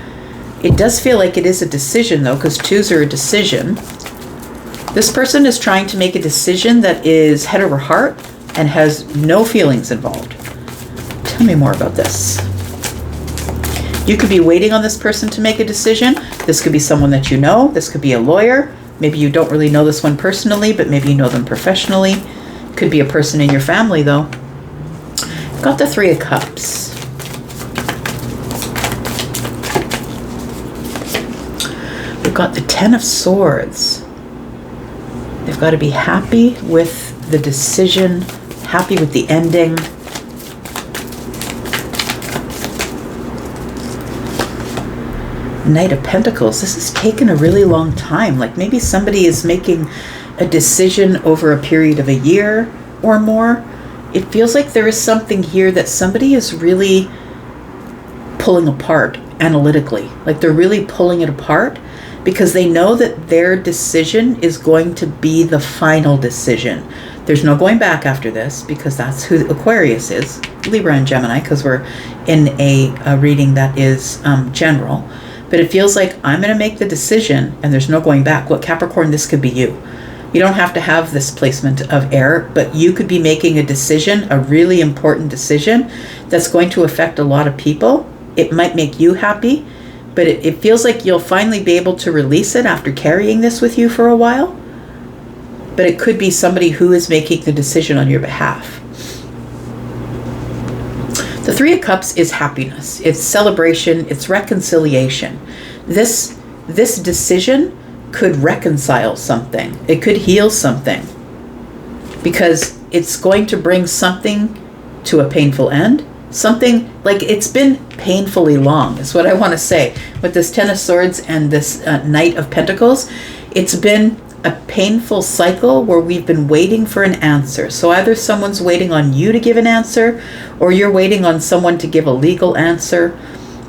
It does feel like it is a decision, though, because twos are a decision. This person is trying to make a decision that is head over heart and has no feelings involved. Tell me more about this. You could be waiting on this person to make a decision. This could be someone that you know. This could be a lawyer. Maybe you don't really know this one personally, but maybe you know them professionally. Could be a person in your family, though. Got the Three of Cups. We've got the Ten of Swords. They've got to be happy with the decision, happy with the ending. Knight of Pentacles. This has taken a really long time. Maybe somebody is making a decision over a period of a year or more. It feels like there is something here that somebody is really pulling apart analytically. They're really pulling it apart because they know that their decision is going to be the final decision. There's no going back after this because that's who Aquarius is, Libra and Gemini, because we're in a reading that is general. But it feels like I'm going to make the decision and there's no going back. Look, Capricorn, this could be you. You don't have to have this placement of air, but you could be making a decision, a really important decision that's going to affect a lot of people. It might make you happy, but it feels like you'll finally be able to release it after carrying this with you for a while. But it could be somebody who is making the decision on your behalf. The Three of Cups is happiness. It's celebration. It's reconciliation. This decision could reconcile something. It could heal something because it's going to bring something to a painful end. Something it's been painfully long is what I want to say. With this Ten of Swords and this Knight of Pentacles, it's been a painful cycle where we've been waiting for an answer. So either someone's waiting on you to give an answer or you're waiting on someone to give a legal answer.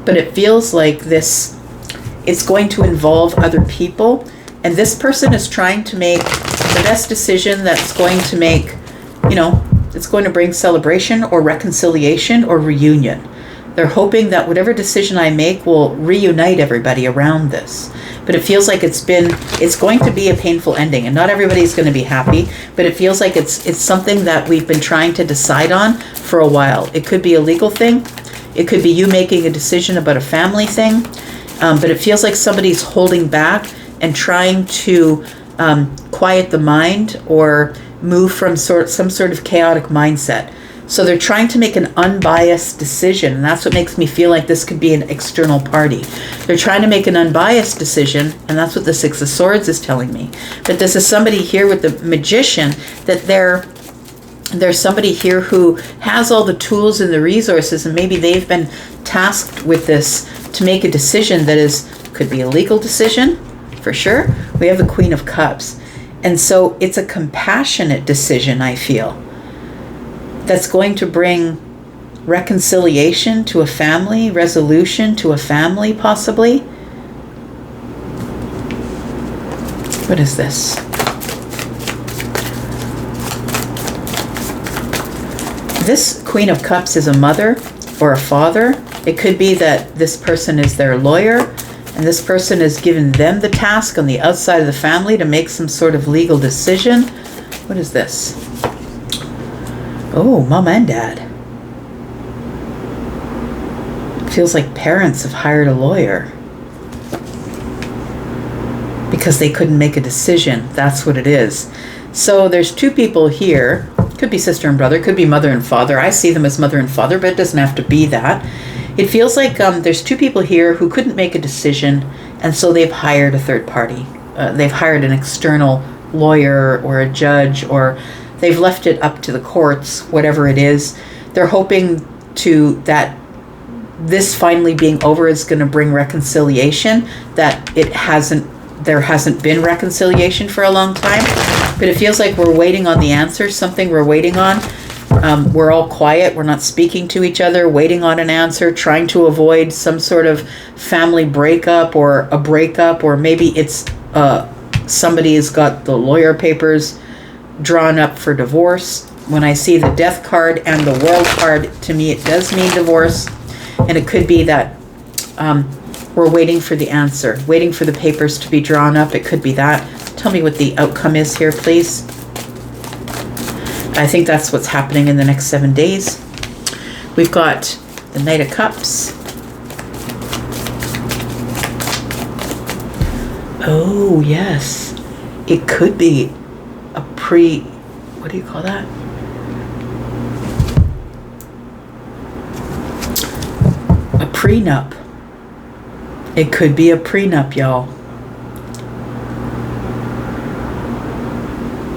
But it feels like it's going to involve other people. And this person is trying to make the best decision that's going to make, it's going to bring celebration or reconciliation or reunion. They're hoping that whatever decision I make will reunite everybody around this. But it feels like it's going to be a painful ending, and not everybody's going to be happy, but it feels like it's something that we've been trying to decide on for a while. It could be a legal thing. It could be you making a decision about a family thing. But it feels like somebody's holding back and trying to quiet the mind or move from some sort of chaotic mindset. So they're trying to make an unbiased decision, and that's what makes me feel like this could be an external party. They're trying to make an unbiased decision, and that's what the Six of Swords is telling me. But this is somebody here with the Magician, that there's somebody here who has all the tools and the resources, and maybe they've been tasked with this to make a decision that could be a legal decision, for sure. We have the Queen of Cups. And so it's a compassionate decision, I feel, that's going to bring reconciliation to a family, resolution to a family, possibly. What is this? This Queen of Cups is a mother or a father. It could be that this person is their lawyer, and this person has given them the task on the outside of the family to make some sort of legal decision. What is this? Oh, mom and dad. Feels like parents have hired a lawyer because they couldn't make a decision. That's what it is. So there's two people here. Could be sister and brother, could be mother and father. I see them as mother and father, but it doesn't have to be that. It feels like there's two people here who couldn't make a decision, and so they've hired a third party. They've hired an external lawyer or a judge, or they've left it up to the courts, whatever it is. They're hoping that this finally being over is going to bring reconciliation, that there hasn't been reconciliation for a long time. But it feels like we're waiting on the answer, something we're waiting on. We're all quiet. We're not speaking to each other, waiting on an answer, trying to avoid some sort of family breakup or a breakup, or maybe it's somebody has got the lawyer papers drawn up for divorce. When I see the death card and the world card, to me it does mean divorce. And it could be that we're waiting for the answer, waiting for the papers to be drawn up. It could be that. Tell me what the outcome is here, please. I think that's what's happening in the next 7 days. We've got the Knight of Cups. Oh, yes. It could be a what do you call that? A prenup. It could be a prenup, y'all.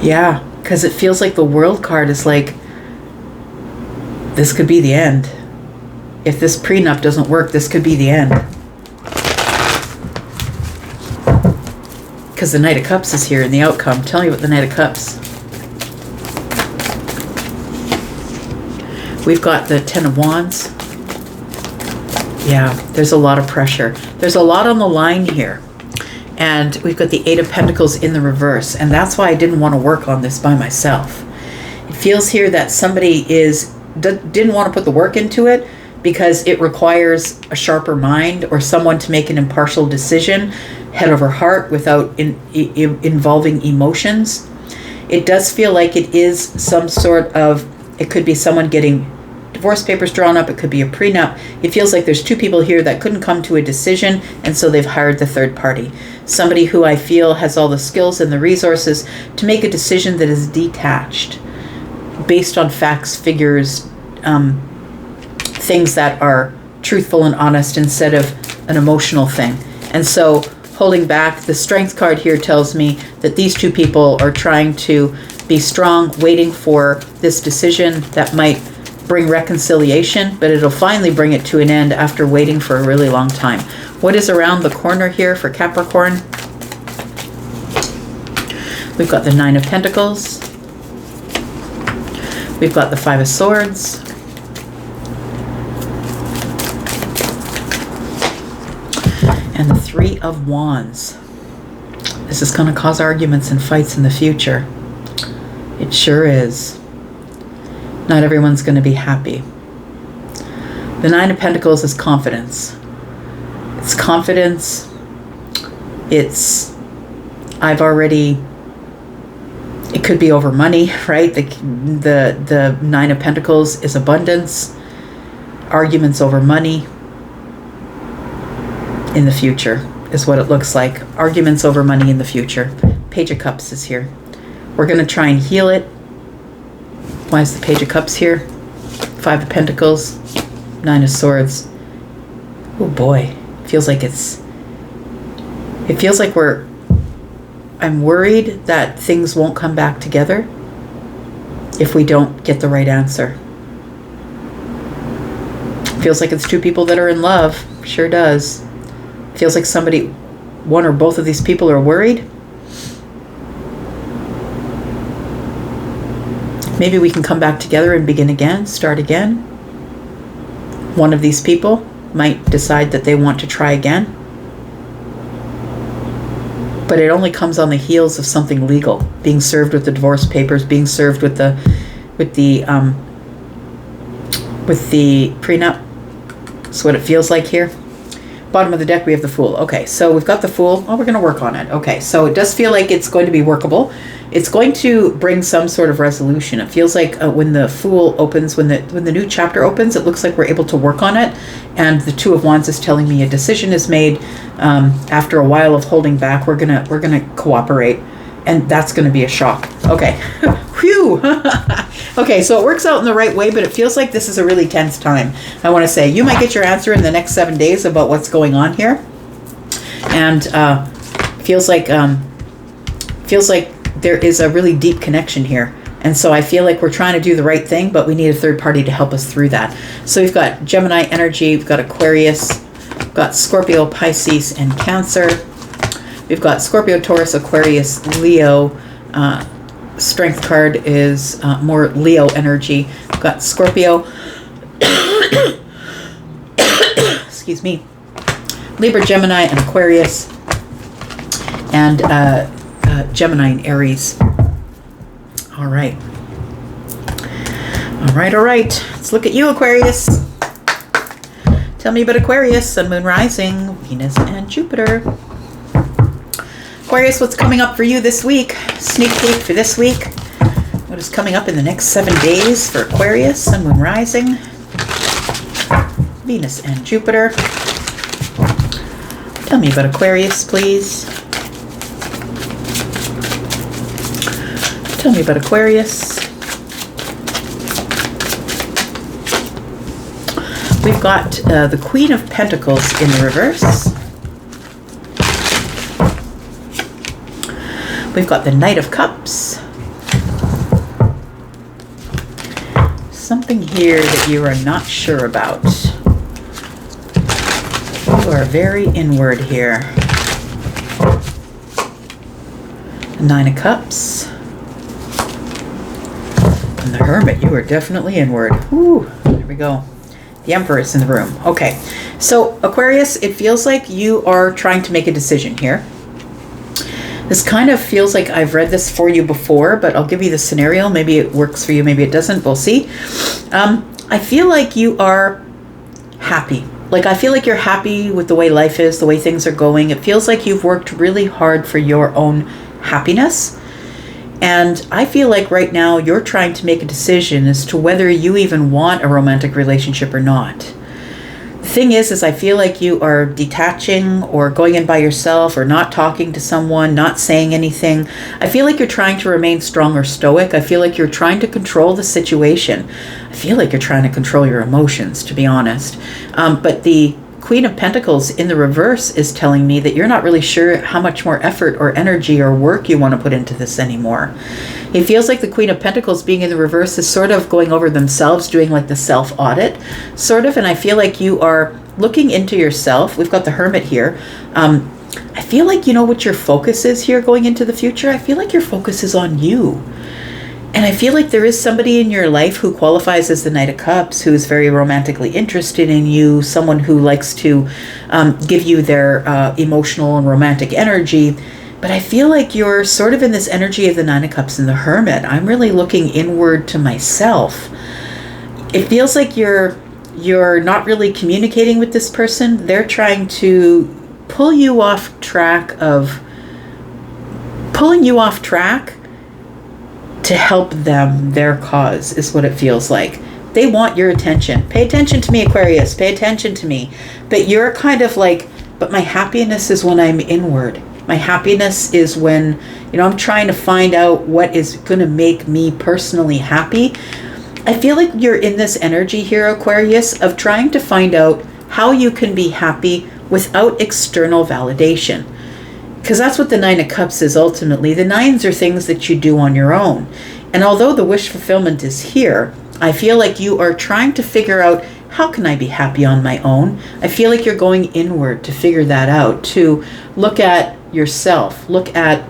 Yeah, because it feels like the world card is like, this could be the end. If this prenup doesn't work, this could be the end. Because the Knight of Cups is here in the outcome. Tell me about the Knight of Cups. We've got the Ten of Wands. Yeah, there's a lot of pressure. There's a lot on the line here. And we've got the Eight of Pentacles in the reverse. And that's why I didn't want to work on this by myself. It feels here that somebody didn't want to put the work into it because it requires a sharper mind or someone to make an impartial decision, head over heart, without involving emotions. It does feel like it is some sort of, it could be someone getting divorce papers drawn up, it could be a prenup. It feels like there's two people here that couldn't come to a decision, and so they've hired the third party. Somebody who I feel has all the skills and the resources to make a decision that is detached, based on facts, figures, things that are truthful and honest instead of an emotional thing. And so holding back, the Strength card here tells me that these two people are trying to be strong, waiting for this decision that might bring reconciliation, but it'll finally bring it to an end after waiting for a really long time. What is around the corner here for Capricorn? We've got the Nine of Pentacles. We've got the Five of Swords. And the Three of Wands. This is going to cause arguments and fights in the future. It sure is. Not everyone's going to be happy. The Nine of Pentacles is confidence. It's confidence. It's, it could be over money, right? The Nine of Pentacles is abundance. Arguments over money in the future is what it looks like. Arguments over money in the future. Page of Cups is here. We're going to try and heal it. Why is the Page of Cups here? Five of Pentacles, Nine of Swords. Oh boy, feels like it feels like I'm worried that things won't come back together if we don't get the right answer. Feels like it's two people that are in love. Sure does. Feels like one or both of these people are worried. Maybe we can come back together and begin again, start again. One of these people might decide that they want to try again. But it only comes on the heels of something legal, being served with the divorce papers, being served with the prenup. That's what it feels like here. Bottom of the deck, we have the Fool. Okay, so we've got the Fool. Oh, we're going to work on it. Okay, so it does feel like it's going to be workable. It's going to bring some sort of resolution. It feels like when the Fool opens, when the new chapter opens, it looks like we're able to work on it. And the Two of Wands is telling me a decision is made. After a while of holding back, we're gonna cooperate, and that's going to be a shock. Okay, whew. Okay, so it works out in the right way, but it feels like this is a really tense time. I want to say you might get your answer in the next 7 days about what's going on here, and feels like there is a really deep connection here. And so I feel like we're trying to do the right thing, but we need a third party to help us through that. So we've got Gemini energy, we've got Aquarius, we've got Scorpio, Pisces, and Cancer. We've got Scorpio, Taurus, Aquarius, Leo. Strength card is more Leo energy. We've got Scorpio, excuse me, Libra, Gemini, and Aquarius, and Gemini and Aries. All right. All right, all right. Let's look at you, Aquarius. Tell me about Aquarius, Sun, Moon, Rising, Venus, and Jupiter. Aquarius, what's coming up for you this week? Sneak peek for this week. What is coming up in the next 7 days for Aquarius, Sun, Moon, Rising, Venus, and Jupiter? Tell me about Aquarius, please. Tell me about Aquarius. We've got the Queen of Pentacles in the reverse. We've got the Knight of Cups. Something here that you are not sure about. You are very inward here. The Nine of Cups. And the Hermit, you are definitely inward. Ooh, there we go. The Empress in the room. Okay, so Aquarius, it feels like you are trying to make a decision here. This kind of feels like I've read this for you before, but I'll give you the scenario. Maybe it works for you, maybe it doesn't. We'll see. I feel like you are happy. Like, I feel like you're happy with the way life is, the way things are going. It feels like you've worked really hard for your own happiness. And I feel like right now you're trying to make a decision as to whether you even want a romantic relationship or not. The thing is I feel like you are detaching or going in by yourself or not talking to someone, not saying anything. I feel like you're trying to remain strong or stoic. I feel like you're trying to control the situation. I feel like you're trying to control your emotions, to be honest. But the Queen of Pentacles in the reverse is telling me that you're not really sure how much more effort or energy or work you want to put into this anymore. It feels like the Queen of Pentacles being in the reverse is sort of going over themselves, doing like the self-audit, sort of, and I feel like you are looking into yourself. We've got the Hermit here. I feel like you know what your focus is here going into the future. I feel like your focus is on you. And I feel like there is somebody in your life who qualifies as the Knight of Cups, who is very romantically interested in you, someone who likes to give you their emotional and romantic energy. But I feel like you're sort of in this energy of the Nine of Cups and the Hermit. I'm really looking inward to myself. It feels like you're not really communicating with this person. They're trying to pulling you off track to help them, their cause, is what it feels like. They want your attention. Pay attention to me, Aquarius. Pay attention to me. But you're kind of like, but my happiness is when I'm inward. My happiness is when, I'm trying to find out what is going to make me personally happy. I feel like you're in this energy here, Aquarius, of trying to find out how you can be happy without external validation. Because that's what the Nine of Cups is ultimately. The nines are things that you do on your own. And although the wish fulfillment is here, I feel like you are trying to figure out, how can I be happy on my own? I feel like you're going inward to figure that out, to look at yourself, look at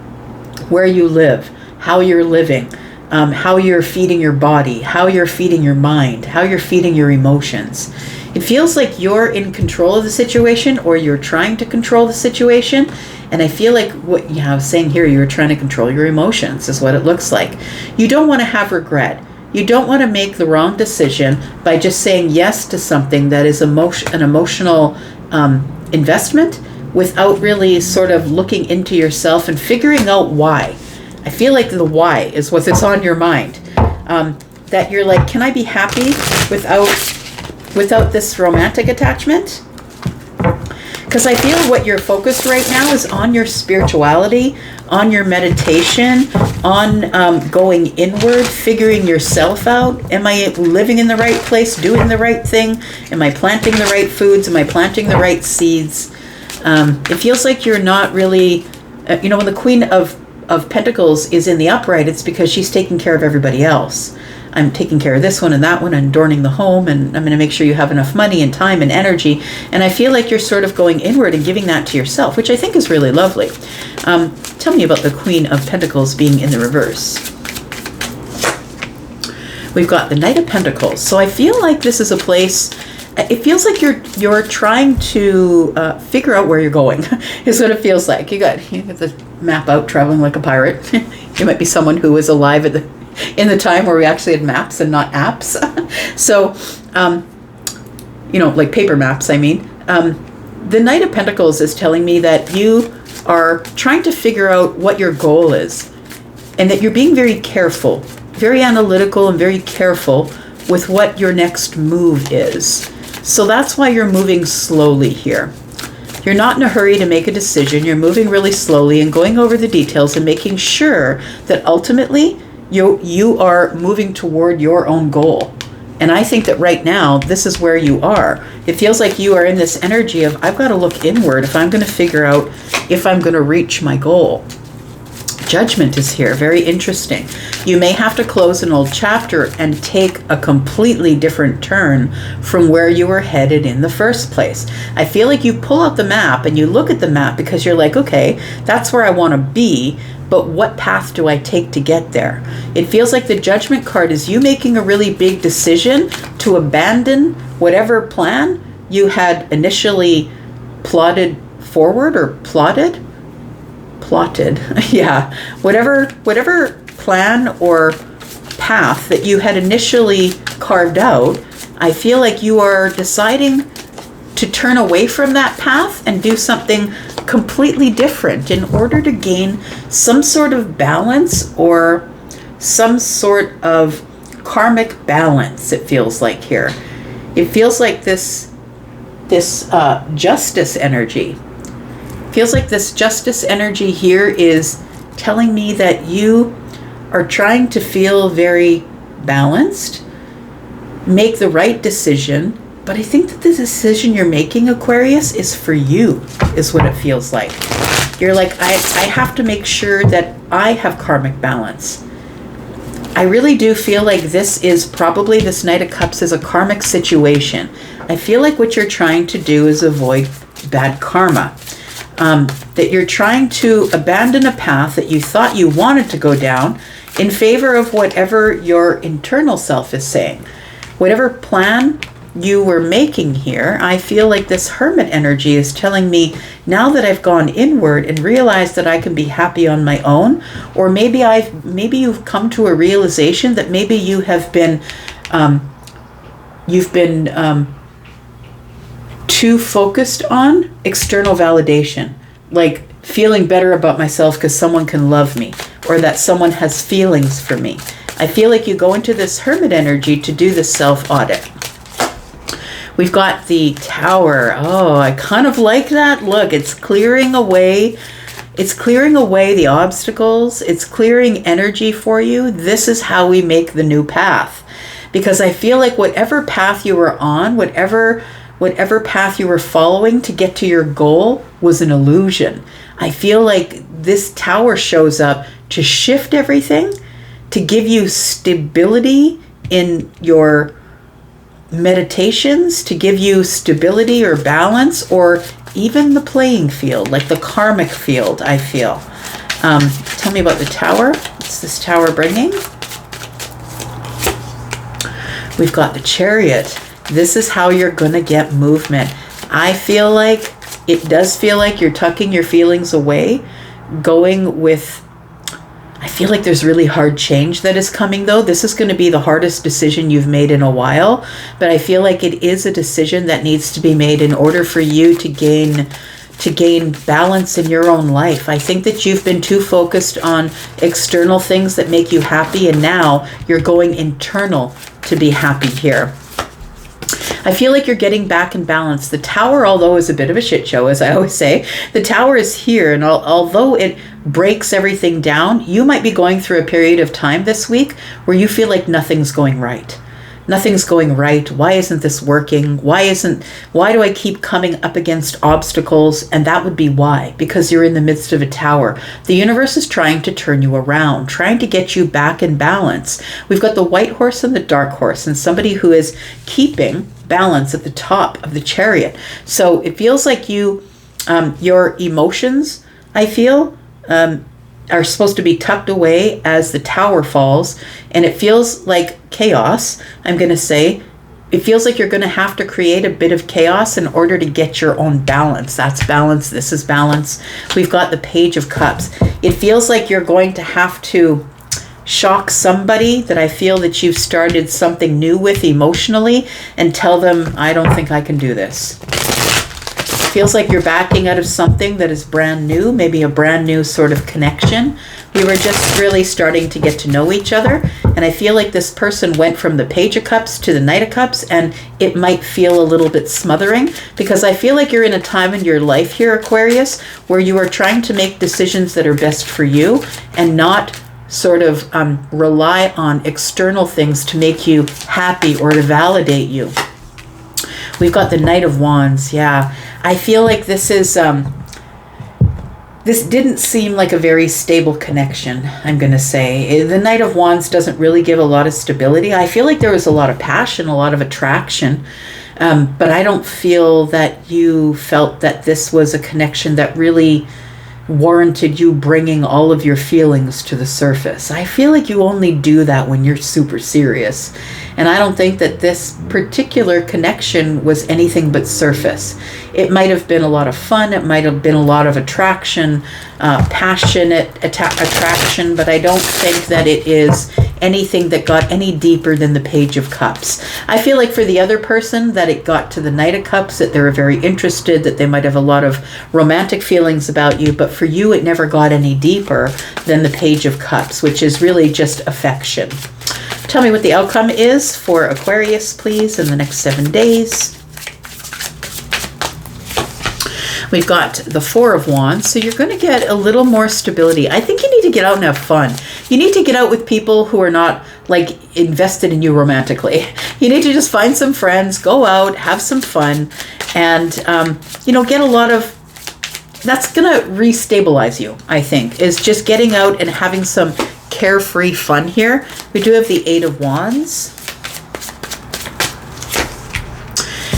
where you live, how you're living, how you're feeding your body, how you're feeding your mind, how you're feeding your emotions. It feels like you're in control of the situation, or you're trying to control the situation. And I feel like what I was saying here, you're trying to control your emotions, is what it looks like. You don't want to have regret. You don't want to make the wrong decision by just saying yes to something that is an emotional investment without really sort of looking into yourself and figuring out why. I feel like the why is what's on your mind. That you're like, can I be happy without this romantic attachment? Because I feel what you're focused right now is on your spirituality, on your meditation, on going inward, figuring yourself out. Am I living in the right place, doing the right thing? Am I planting the right foods? Am I planting the right seeds? It feels like you're not really, when the Queen of Pentacles is in the upright, it's because she's taking care of everybody else. I'm taking care of this one and that one and adorning the home, and I'm going to make sure you have enough money and time and energy. And I feel like you're sort of going inward and giving that to yourself, which I think is really lovely. Tell me about the Queen of Pentacles being in the reverse. We've got the Knight of Pentacles. So I feel like this is a place, it feels like you're trying to figure out where you're going, is what it feels like. You got the map out, traveling like a pirate. You might be someone who was alive in the time where we actually had maps and not apps. So, like paper maps, I mean. The Knight of Pentacles is telling me that you are trying to figure out what your goal is, and that you're being very careful, very analytical and very careful with what your next move is. So that's why you're moving slowly here. You're not in a hurry to make a decision. You're moving really slowly and going over the details and making sure that ultimately you are moving toward your own goal. And I think that right now, this is where you are. It feels like you are in this energy of, I've got to look inward if I'm going to figure out if I'm going to reach my goal. Judgment is here. Very interesting. You may have to close an old chapter and take a completely different turn from where you were headed in the first place. I feel like you pull out the map and you look at the map because you're like, okay, that's where I want to be, but what path do I take to get there? It feels like the Judgment card is you making a really big decision to abandon whatever plan you had initially plotted forward or plotted. Yeah, whatever plan or path that you had initially carved out, I feel like you are deciding to turn away from that path and do something completely different in order to gain some sort of balance or some sort of karmic balance. It feels like here. It feels like this justice energy. Feels like this justice energy here is telling me that you are trying to feel very balanced, make the right decision, but I think that the decision you're making, Aquarius, is for you, is what it feels like. You're like, I have to make sure that I have karmic balance. I really do feel like this Knight of Cups is a karmic situation. I feel like what you're trying to do is avoid bad karma. That you're trying to abandon a path that you thought you wanted to go down in favor of whatever your internal self is saying. Whatever plan you were making here, I feel like this Hermit energy is telling me now that I've gone inward and realized that I can be happy on my own, or maybe you've come to a realization that maybe you have been too focused on external validation, like feeling better about myself because someone can love me or that someone has feelings for me. I feel like you go into this Hermit energy to do the self-audit. We've got the Tower. Oh, I kind of like that. Look, it's clearing away. It's clearing away the obstacles. It's clearing energy for you. This is how we make the new path. Because I feel like whatever path you were on, whatever path you were following to get to your goal was an illusion. I feel like this Tower shows up to shift everything, to give you stability in your meditations, to give you stability or balance, or even the playing field, like the karmic field, I feel. Tell me about the Tower. What's this Tower bringing? We've got the Chariot. This is how you're going to get movement. I feel like it does feel like you're tucking your feelings away, going with, I feel like there's really hard change that is coming, though. This is going to be the hardest decision you've made in a while, but I feel like it is a decision that needs to be made in order for you to gain balance in your own life. I think that you've been too focused on external things that make you happy, and now you're going internal to be happy here. I feel like you're getting back in balance. The Tower, although is a bit of a shit show, as I always say, the Tower is here, and although it breaks everything down, you might be going through a period of time this week where you feel like nothing's going right. Nothing's going right. Why isn't this working? Why do I keep coming up against obstacles? And that would be why, because you're in the midst of a tower. The universe is trying to turn you around, trying to get you back in balance. We've got the white horse and the dark horse, and somebody who is keeping balance at the top of the Chariot. So it feels like your emotions, I feel, are supposed to be tucked away as the Tower falls, and it feels like chaos. I'm going to say it feels like you're going to have to create a bit of chaos in order to get your own balance. That's balance. This is balance. We've got the Page of Cups. It feels like you're going to have to shock somebody that I feel that you've started something new with emotionally and tell them, I don't think I can do this. Feels like you're backing out of something that is brand new, maybe a brand new sort of connection. We were just really starting to get to know each other, and I feel like this person went from the Page of Cups to the Knight of Cups, and it might feel a little bit smothering, because I feel like you're in a time in your life here, Aquarius, where you are trying to make decisions that are best for you and not sort of rely on external things to make you happy or to validate you. We've got the Knight of Wands. Yeah, I feel like this didn't seem like a very stable connection, I'm going to say. The Knight of Wands doesn't really give a lot of stability. I feel like there was a lot of passion, a lot of attraction, but I don't feel that you felt that this was a connection that really warranted you bringing all of your feelings to the surface. I feel like you only do that when you're super serious. And I don't think that this particular connection was anything but surface. It might have been a lot of fun. It might have been a lot of attraction, passionate attraction, but I don't think that it is anything that got any deeper than the Page of Cups. I feel like for the other person that it got to the Knight of Cups, that they were very interested, that they might have a lot of romantic feelings about you, but for you it never got any deeper than the Page of Cups, which is really just affection. Tell me what the outcome is for Aquarius, please, in the next 7 days. We've got the Four of Wands, so you're going to get a little more stability. I think you need to get out and have fun. You need to get out with people who are not like invested in you romantically. You need to just find some friends, go out, have some fun, and get a lot of. That's going to restabilize you, I think, is just getting out and having some carefree fun here. We do have the Eight of Wands.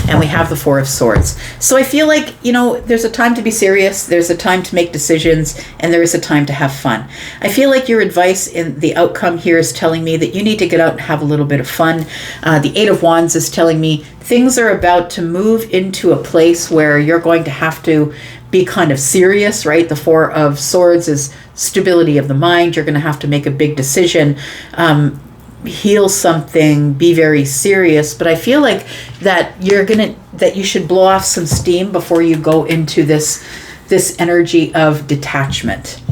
And we have the Four of Swords. So I feel like, there's a time to be serious, there's a time to make decisions, and there is a time to have fun. I feel like your advice in the outcome here is telling me that you need to get out and have a little bit of fun. The Eight of Wands is telling me things are about to move into a place where you're going to have to be kind of serious, right? The Four of Swords is stability of the mind. You're going to have to make a big decision. Heal something, be very serious, but I feel like that you should blow off some steam before you go into this energy of detachment,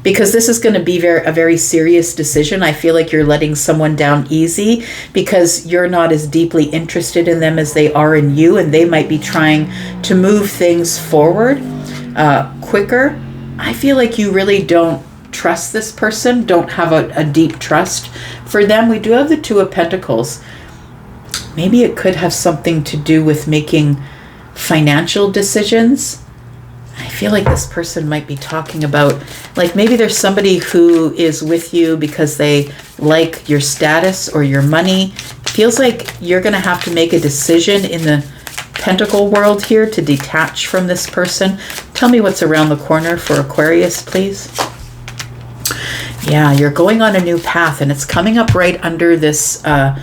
because this is going to be a very serious decision. I feel like you're letting someone down easy because you're not as deeply interested in them as they are in you, and they might be trying to move things forward quicker. I feel like you really don't trust this person, don't have a deep trust for them. We do have the Two of Pentacles. Maybe it could have something to do with making financial decisions. I feel like this person might be talking about, like, maybe there's somebody who is with you because they like your status or your money. It feels like you're going to have to make a decision in the Pentacle world here to detach from this person. Tell me what's around the corner for Aquarius, please. Yeah, you're going on a new path, and it's coming up right under this Knight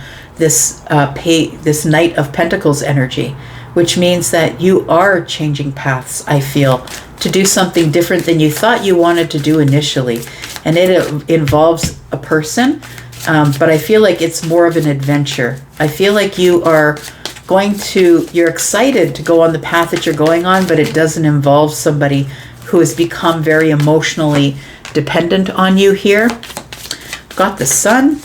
of Pentacles energy, which means that you are changing paths, I feel, to do something different than you thought you wanted to do initially. and it involves a person, but I feel like it's more of an adventure. I feel like you're excited to go on the path that you're going on, but it doesn't involve somebody who has become very emotionally dependent on you here. We've got the Sun,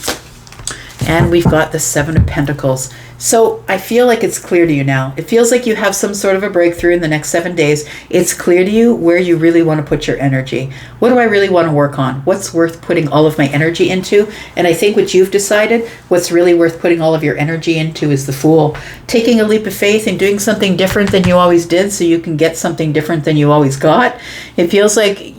and we've got the Seven of Pentacles. So I feel like it's clear to you now. It feels like you have some sort of a breakthrough in the next 7 days. It's clear to you where you really want to put your energy. What do I really want to work on? What's worth putting all of my energy into? And I think what you've decided, what's really worth putting all of your energy into is the Fool. Taking a leap of faith and doing something different than you always did so you can get something different than you always got. It feels like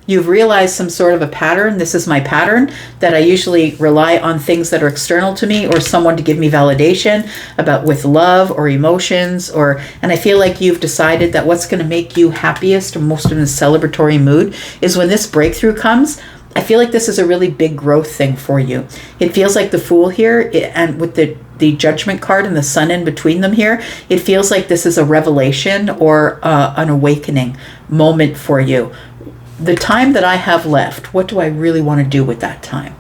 you've realized some sort of a pattern. This is my pattern, that I usually rely on things that are external to me or someone to give me validation about with love or emotions, and I feel like you've decided that what's going to make you happiest or most in a celebratory mood is when this breakthrough comes. I feel like this is a really big growth thing for you. It feels like the Fool here, and with the Judgment card and the Sun in between them here, it feels like this is a revelation or an awakening moment for you. The time that I have left, what do I really want to do with that time?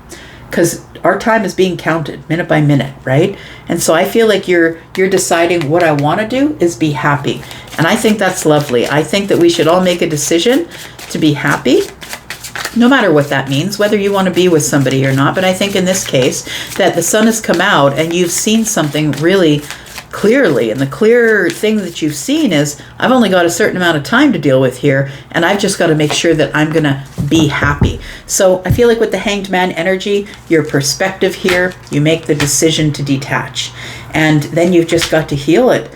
Because our time is being counted minute by minute, right? And so I feel like you're deciding what I want to do is be happy. And I think that's lovely. I think that we should all make a decision to be happy, no matter what that means, whether you want to be with somebody or not. But I think in this case that the Sun has come out and you've seen something really clearly, and the clear thing that you've seen is I've only got a certain amount of time to deal with here, and I've just got to make sure that I'm going to be happy. So I feel like with the Hanged Man energy, your perspective here, you make the decision to detach, and then you've just got to heal it.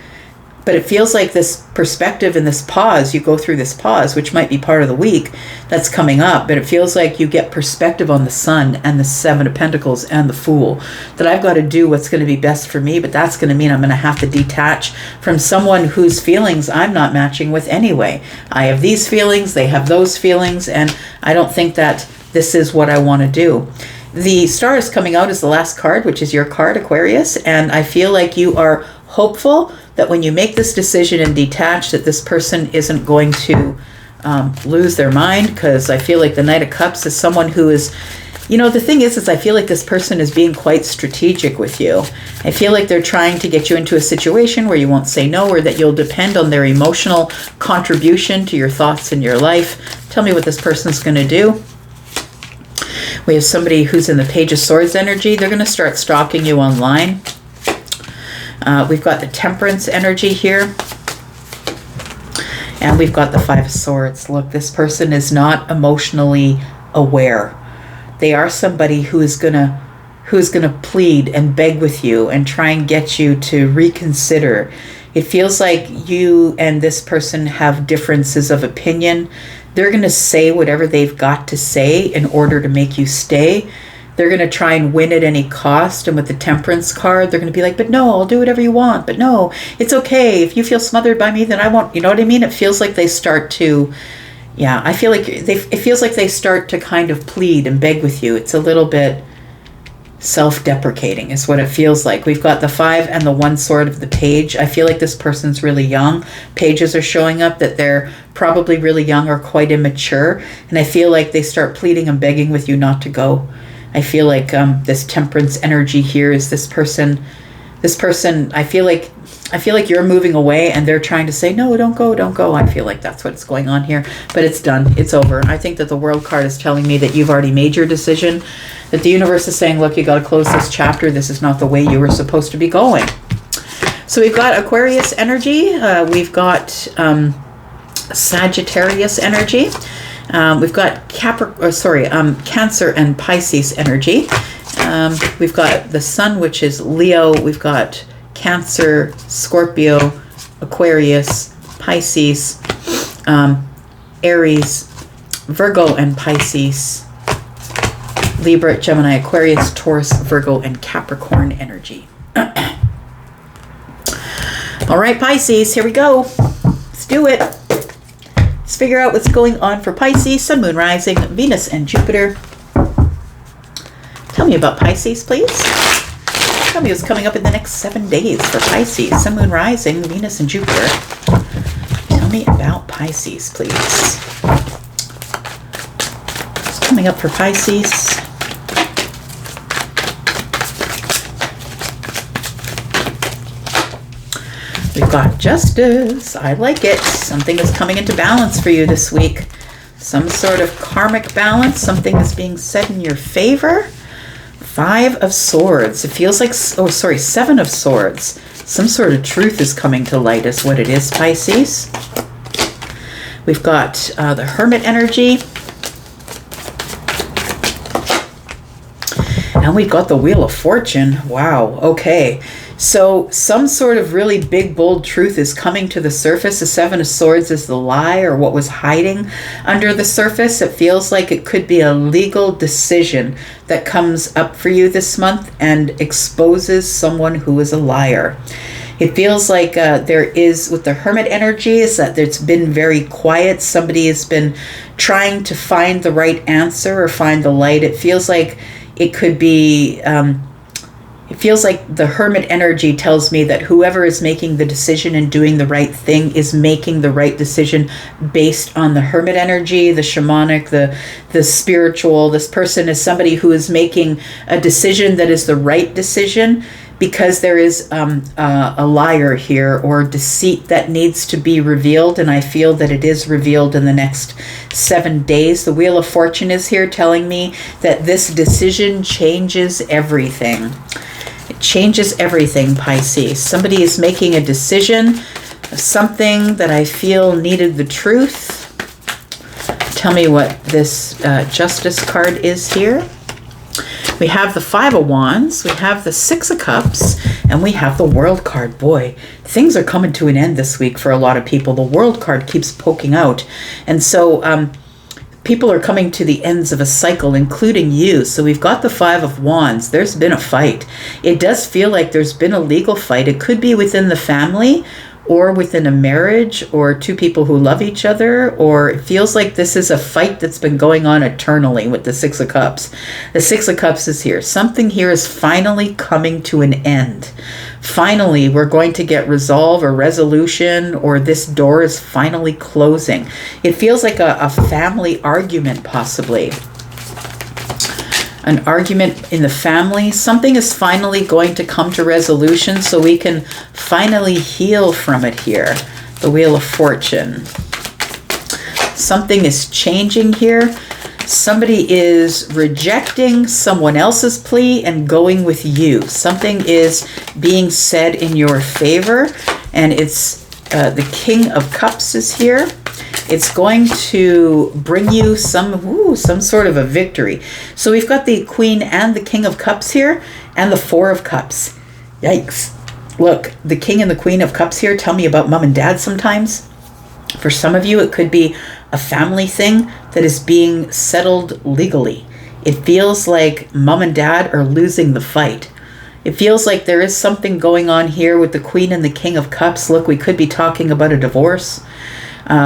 But it feels like this perspective and this pause, you go through this pause, which might be part of the week that's coming up, but it feels like you get perspective on the Sun and the Seven of Pentacles and the Fool, that I've got to do what's going to be best for me, but that's going to mean I'm going to have to detach from someone whose feelings I'm not matching with anyway. I have these feelings, they have those feelings, and I don't think that this is what I want to do. The Star is coming out as the last card, which is your card, Aquarius, and I feel like you are hopeful that when you make this decision and detach, that this person isn't going to lose their mind, because I feel like the Knight of Cups is someone who is, the thing is I feel like this person is being quite strategic with you. I feel like they're trying to get you into a situation where you won't say no, or that you'll depend on their emotional contribution to your thoughts in your life. Tell me what this person's going to do. We have somebody who's in the Page of Swords energy. They're going to start stalking you online. We've got the Temperance energy here. And we've got the Five of Swords. Look, this person is not emotionally aware. They are somebody who is gonna plead and beg with you and try and get you to reconsider. It feels like you and this person have differences of opinion. They're going to say whatever they've got to say in order to make you stay. They're going to try and win at any cost. And with the Temperance card, they're going to be like, but no, I'll do whatever you want. But no, it's okay. If you feel smothered by me, then I won't. You know what I mean? It feels like they start to, I feel like it feels like they start to kind of plead and beg with you. It's a little bit self-deprecating is what it feels like. We've got the 5 and the 1 sword of the Page. I feel like this person's really young. Pages are showing up that they're probably really young or quite immature. And I feel like they start pleading and begging with you not to go. I feel like this Temperance energy here is this person, I feel like you're moving away and they're trying to say, no, don't go. I feel like that's what's going on here, but it's done. It's over. I think that the World card is telling me that you've already made your decision, that the universe is saying, look, you got to close this chapter. This is not the way you were supposed to be going. So we've got Aquarius energy. We've got Sagittarius energy. We've got Cancer and Pisces energy. We've got the Sun, which is Leo. We've got Cancer, Scorpio, Aquarius, Pisces, Aries, Virgo and Pisces, Libra, Gemini, Aquarius, Taurus, Virgo, and Capricorn energy. All right, Pisces, here we go. Let's do it. Let's figure out what's going on for Pisces, Sun, Moon, Rising, Venus, and Jupiter. Tell me about Pisces, please. Tell me what's coming up in the next 7 days for Pisces, Sun, Moon, Rising, Venus, and Jupiter. Tell me about Pisces, please. What's coming up for Pisces? We've got Justice. I like it. Something is coming into balance for you this week. Some sort of karmic balance. Something is being set in your favor. 5 of Swords. It feels like, 7 of Swords. Some sort of truth is coming to light is what it is, Pisces. We've got the Hermit energy. And we've got the Wheel of Fortune. Wow, okay. So some sort of really big, bold truth is coming to the surface. The 7 of Swords is the lie or what was hiding under the surface. It feels like it could be a legal decision that comes up for you this month and exposes someone who is a liar. It feels like there is, with the Hermit energy, is that it's been very quiet. Somebody has been trying to find the right answer or find the light. It feels like it could be... It feels like the Hermit energy tells me that whoever is making the decision and doing the right thing is making the right decision based on the Hermit energy, the shamanic, the spiritual. This person is somebody who is making a decision that is the right decision because there is a liar here or deceit that needs to be revealed, and I feel that it is revealed in the next 7 days. The Wheel of Fortune is here telling me that this decision changes everything. It changes everything, Pisces. Somebody is making a decision of something that I feel needed the truth. Tell me what this Justice card is here. We have the 5 of Wands, we have the 6 of Cups, and we have the World card. Boy, things are coming to an end this week for a lot of people. The World card keeps poking out. And so people are coming to the ends of a cycle, including you. So we've got the 5 of Wands. There's been a fight. It does feel like there's been a legal fight. It could be within the family or within a marriage or 2 people who love each other, or it feels like this is a fight that's been going on eternally with the 6 of Cups. The 6 of Cups is here. Something here is finally coming to an end. Finally, we're going to get resolve or resolution, or this door is finally closing. It feels like a family argument, possibly. An argument in the family. Something is finally going to come to resolution so we can finally heal from it here. The Wheel of Fortune. Something is changing here. Somebody is rejecting someone else's plea and going with you. Something is being said in your favor, and it's the King of Cups is here. It's going to bring you some sort of a victory. So we've got the Queen and the King of Cups here, and the 4 of Cups. Yikes. Look, the King and the Queen of Cups here tell me about mom and dad sometimes. For some of you, it could be a family thing that is being settled legally. It feels like mom and dad are losing the fight. It feels like there is something going on here with the Queen and the King of Cups. Look, we could be talking about a divorce.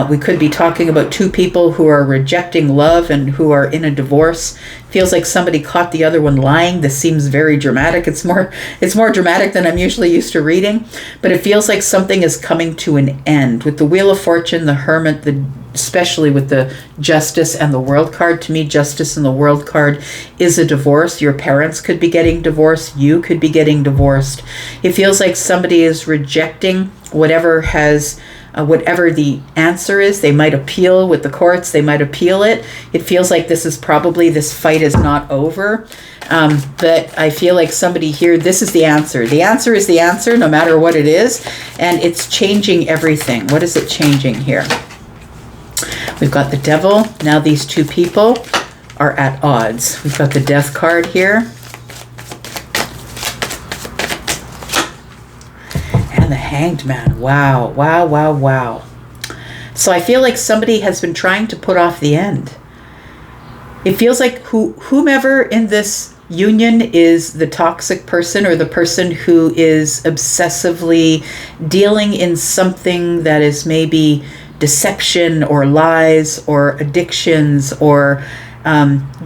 We could be talking about 2 people who are rejecting love and who are in a divorce. Feels like somebody caught the other one lying. This seems very dramatic. It's more dramatic than I'm usually used to reading. But it feels like something is coming to an end. With the Wheel of Fortune, the Hermit, especially with the Justice and the World card. To me, Justice and the World card is a divorce. Your parents could be getting divorced. You could be getting divorced. It feels like somebody is rejecting whatever the answer is. They might appeal with the courts. They might appeal it. It feels like this fight is not over. But I feel like somebody here, this is the answer. The answer is the answer, no matter what it is. And it's changing everything. What is it changing here? We've got the Devil. Now these 2 people are at odds. We've got the Death card here. The Hanged Man. Wow, wow, wow, wow. So I feel like somebody has been trying to put off the end. It feels like whomever in this union is the toxic person or the person who is obsessively dealing in something that is maybe deception or lies or addictions or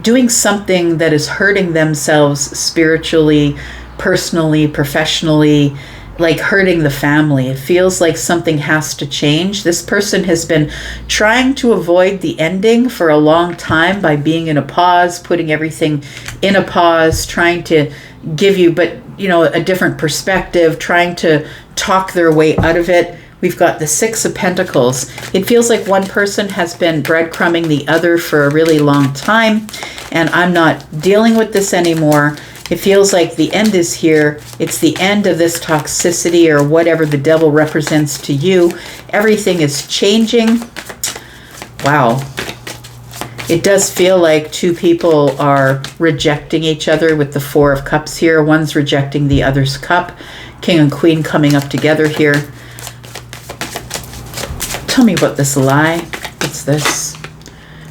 doing something that is hurting themselves spiritually, personally, professionally. like hurting the family. It feels like something has to change. This person has been trying to avoid the ending for a long time by being in a pause, putting everything in a pause, trying to give you, but you know, a different perspective, trying to talk their way out of it. We've got the Six of Pentacles. It feels like one person has been breadcrumbing the other for a really long time, and I'm not dealing with this anymore. It feels like the end is here. It's the end of this toxicity or whatever the devil represents to you. Everything is changing. Wow. It does feel like two people are rejecting each other with the Four of Cups here. One's rejecting the other's cup. King and Queen coming up together here. Tell me about this lie. What's this?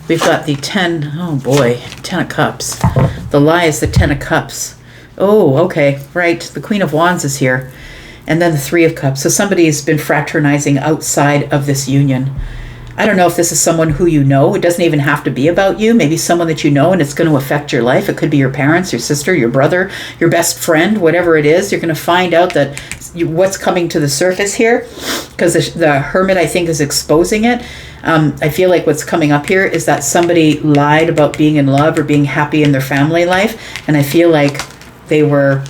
We've got the 10, oh boy, 10 of Cups. The lie is the 10 of Cups. Oh, okay, right. The Queen of Wands is here. And then the 3 of Cups. So somebody's been fraternizing outside of this union. I don't know if this is someone who you know. It doesn't even have to be about you. Maybe someone that you know and it's going to affect your life. It could be your parents, your sister, your brother, your best friend, whatever it is. You're going to find out that what's coming to the surface here, because the Hermit, I think, is exposing it. I feel like what's coming up here is that somebody lied about being in love or being happy in their family life. And I feel like they were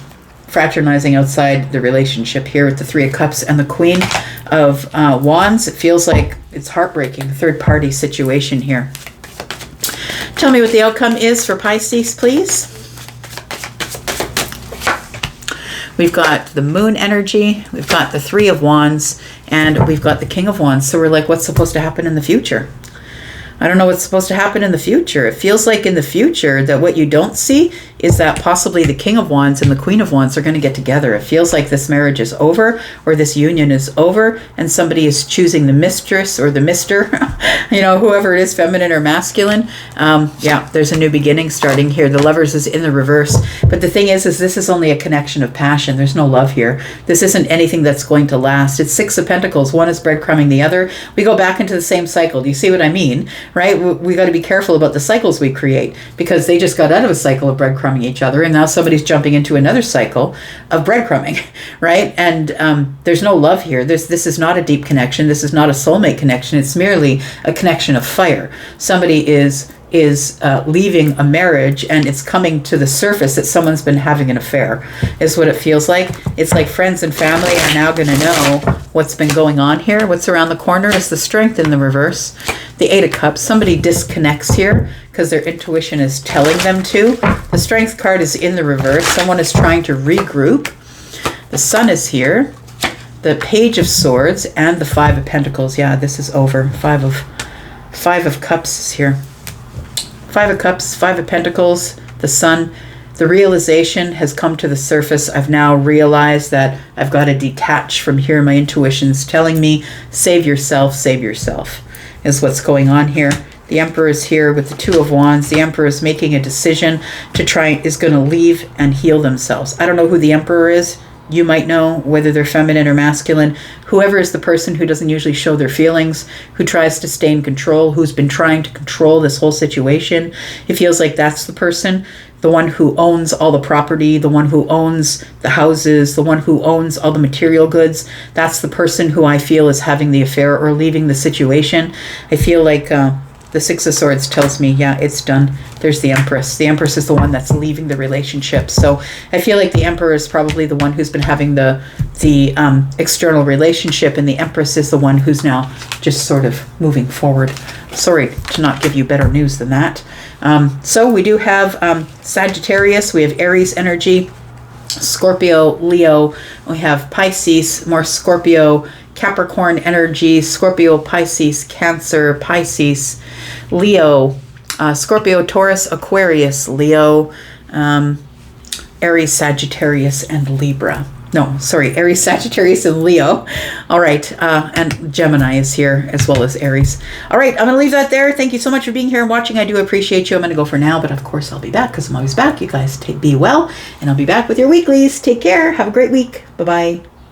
fraternizing outside the relationship here with the 3 of Cups and the Queen of Wands. It feels like it's heartbreaking, third party situation here. Tell me what the outcome is for Pisces, please. We've got the Moon energy, we've got the 3 of Wands, and we've got the King of Wands. So we're like, what's supposed to happen in the future? I don't know what's supposed to happen in the future. It feels like in the future that what you don't see is that possibly the King of Wands and the Queen of Wands are going to get together. It feels like this marriage is over, or this union is over, and somebody is choosing the mistress or the mister, you know, whoever it is, feminine or masculine. Yeah, there's a new beginning starting here. The Lovers is in the reverse. But the thing is this is only a connection of passion. There's no love here. This isn't anything that's going to last. It's 6 of Pentacles. One is breadcrumbing the other. We go back into the same cycle. Do you see what I mean? Right? We got to be careful about the cycles we create, because they just got out of a cycle of breadcrumbing each other, and now somebody's jumping into another cycle of breadcrumbing, right? And there's no love here. This is not a deep connection. This is not a soulmate connection. It's merely a connection of fire. Somebody is leaving a marriage, and it's coming to the surface that someone's been having an affair, is what it feels like. It's like friends and family are now going to know what's been going on here. What's around the corner is the Strength in the reverse. The 8 of Cups. Somebody disconnects here because their intuition is telling them to. The Strength card is in the reverse. Someone is trying to regroup. The Sun is here. The Page of Swords and the 5 of Pentacles. Yeah, this is over. Five of Cups is here. 5 of Cups, 5 of Pentacles, the Sun. The realization has come to the surface. I've now realized that I've got to detach from here. My intuition's telling me, save yourself, is what's going on here. The Emperor is here with the 2 of Wands. The Emperor is making a decision to is going to leave and heal themselves. I don't know who the Emperor is. You might know, whether they're feminine or masculine. Whoever is the person who doesn't usually show their feelings, who tries to stay in control, who's been trying to control this whole situation. It feels like that's the person, the one who owns all the property, the one who owns the houses, the one who owns all the material goods. That's the person who I feel is having the affair or leaving the situation. I feel like the 6 of Swords tells me, yeah, it's done. There's the Empress. The Empress is the one that's leaving the relationship. So I feel like the Emperor is probably the one who's been having the external relationship, and the Empress is the one who's now just sort of moving forward. Sorry to not give you better news than that. So we do have Sagittarius. We have Aries energy, Scorpio, Leo. We have Pisces, more Scorpio, Capricorn energy, Scorpio, Pisces, Cancer, Pisces, Leo, Scorpio, Taurus, Aquarius, Leo, Aries, Sagittarius, and Libra. No, sorry, Aries, Sagittarius, and Leo. All right, and Gemini is here, as well as Aries. All right, I'm going to leave that there. Thank you so much for being here and watching. I do appreciate you. I'm going to go for now, but of course I'll be back, because I'm always back. You guys be well, and I'll be back with your weeklies. Take care. Have a great week. Bye-bye.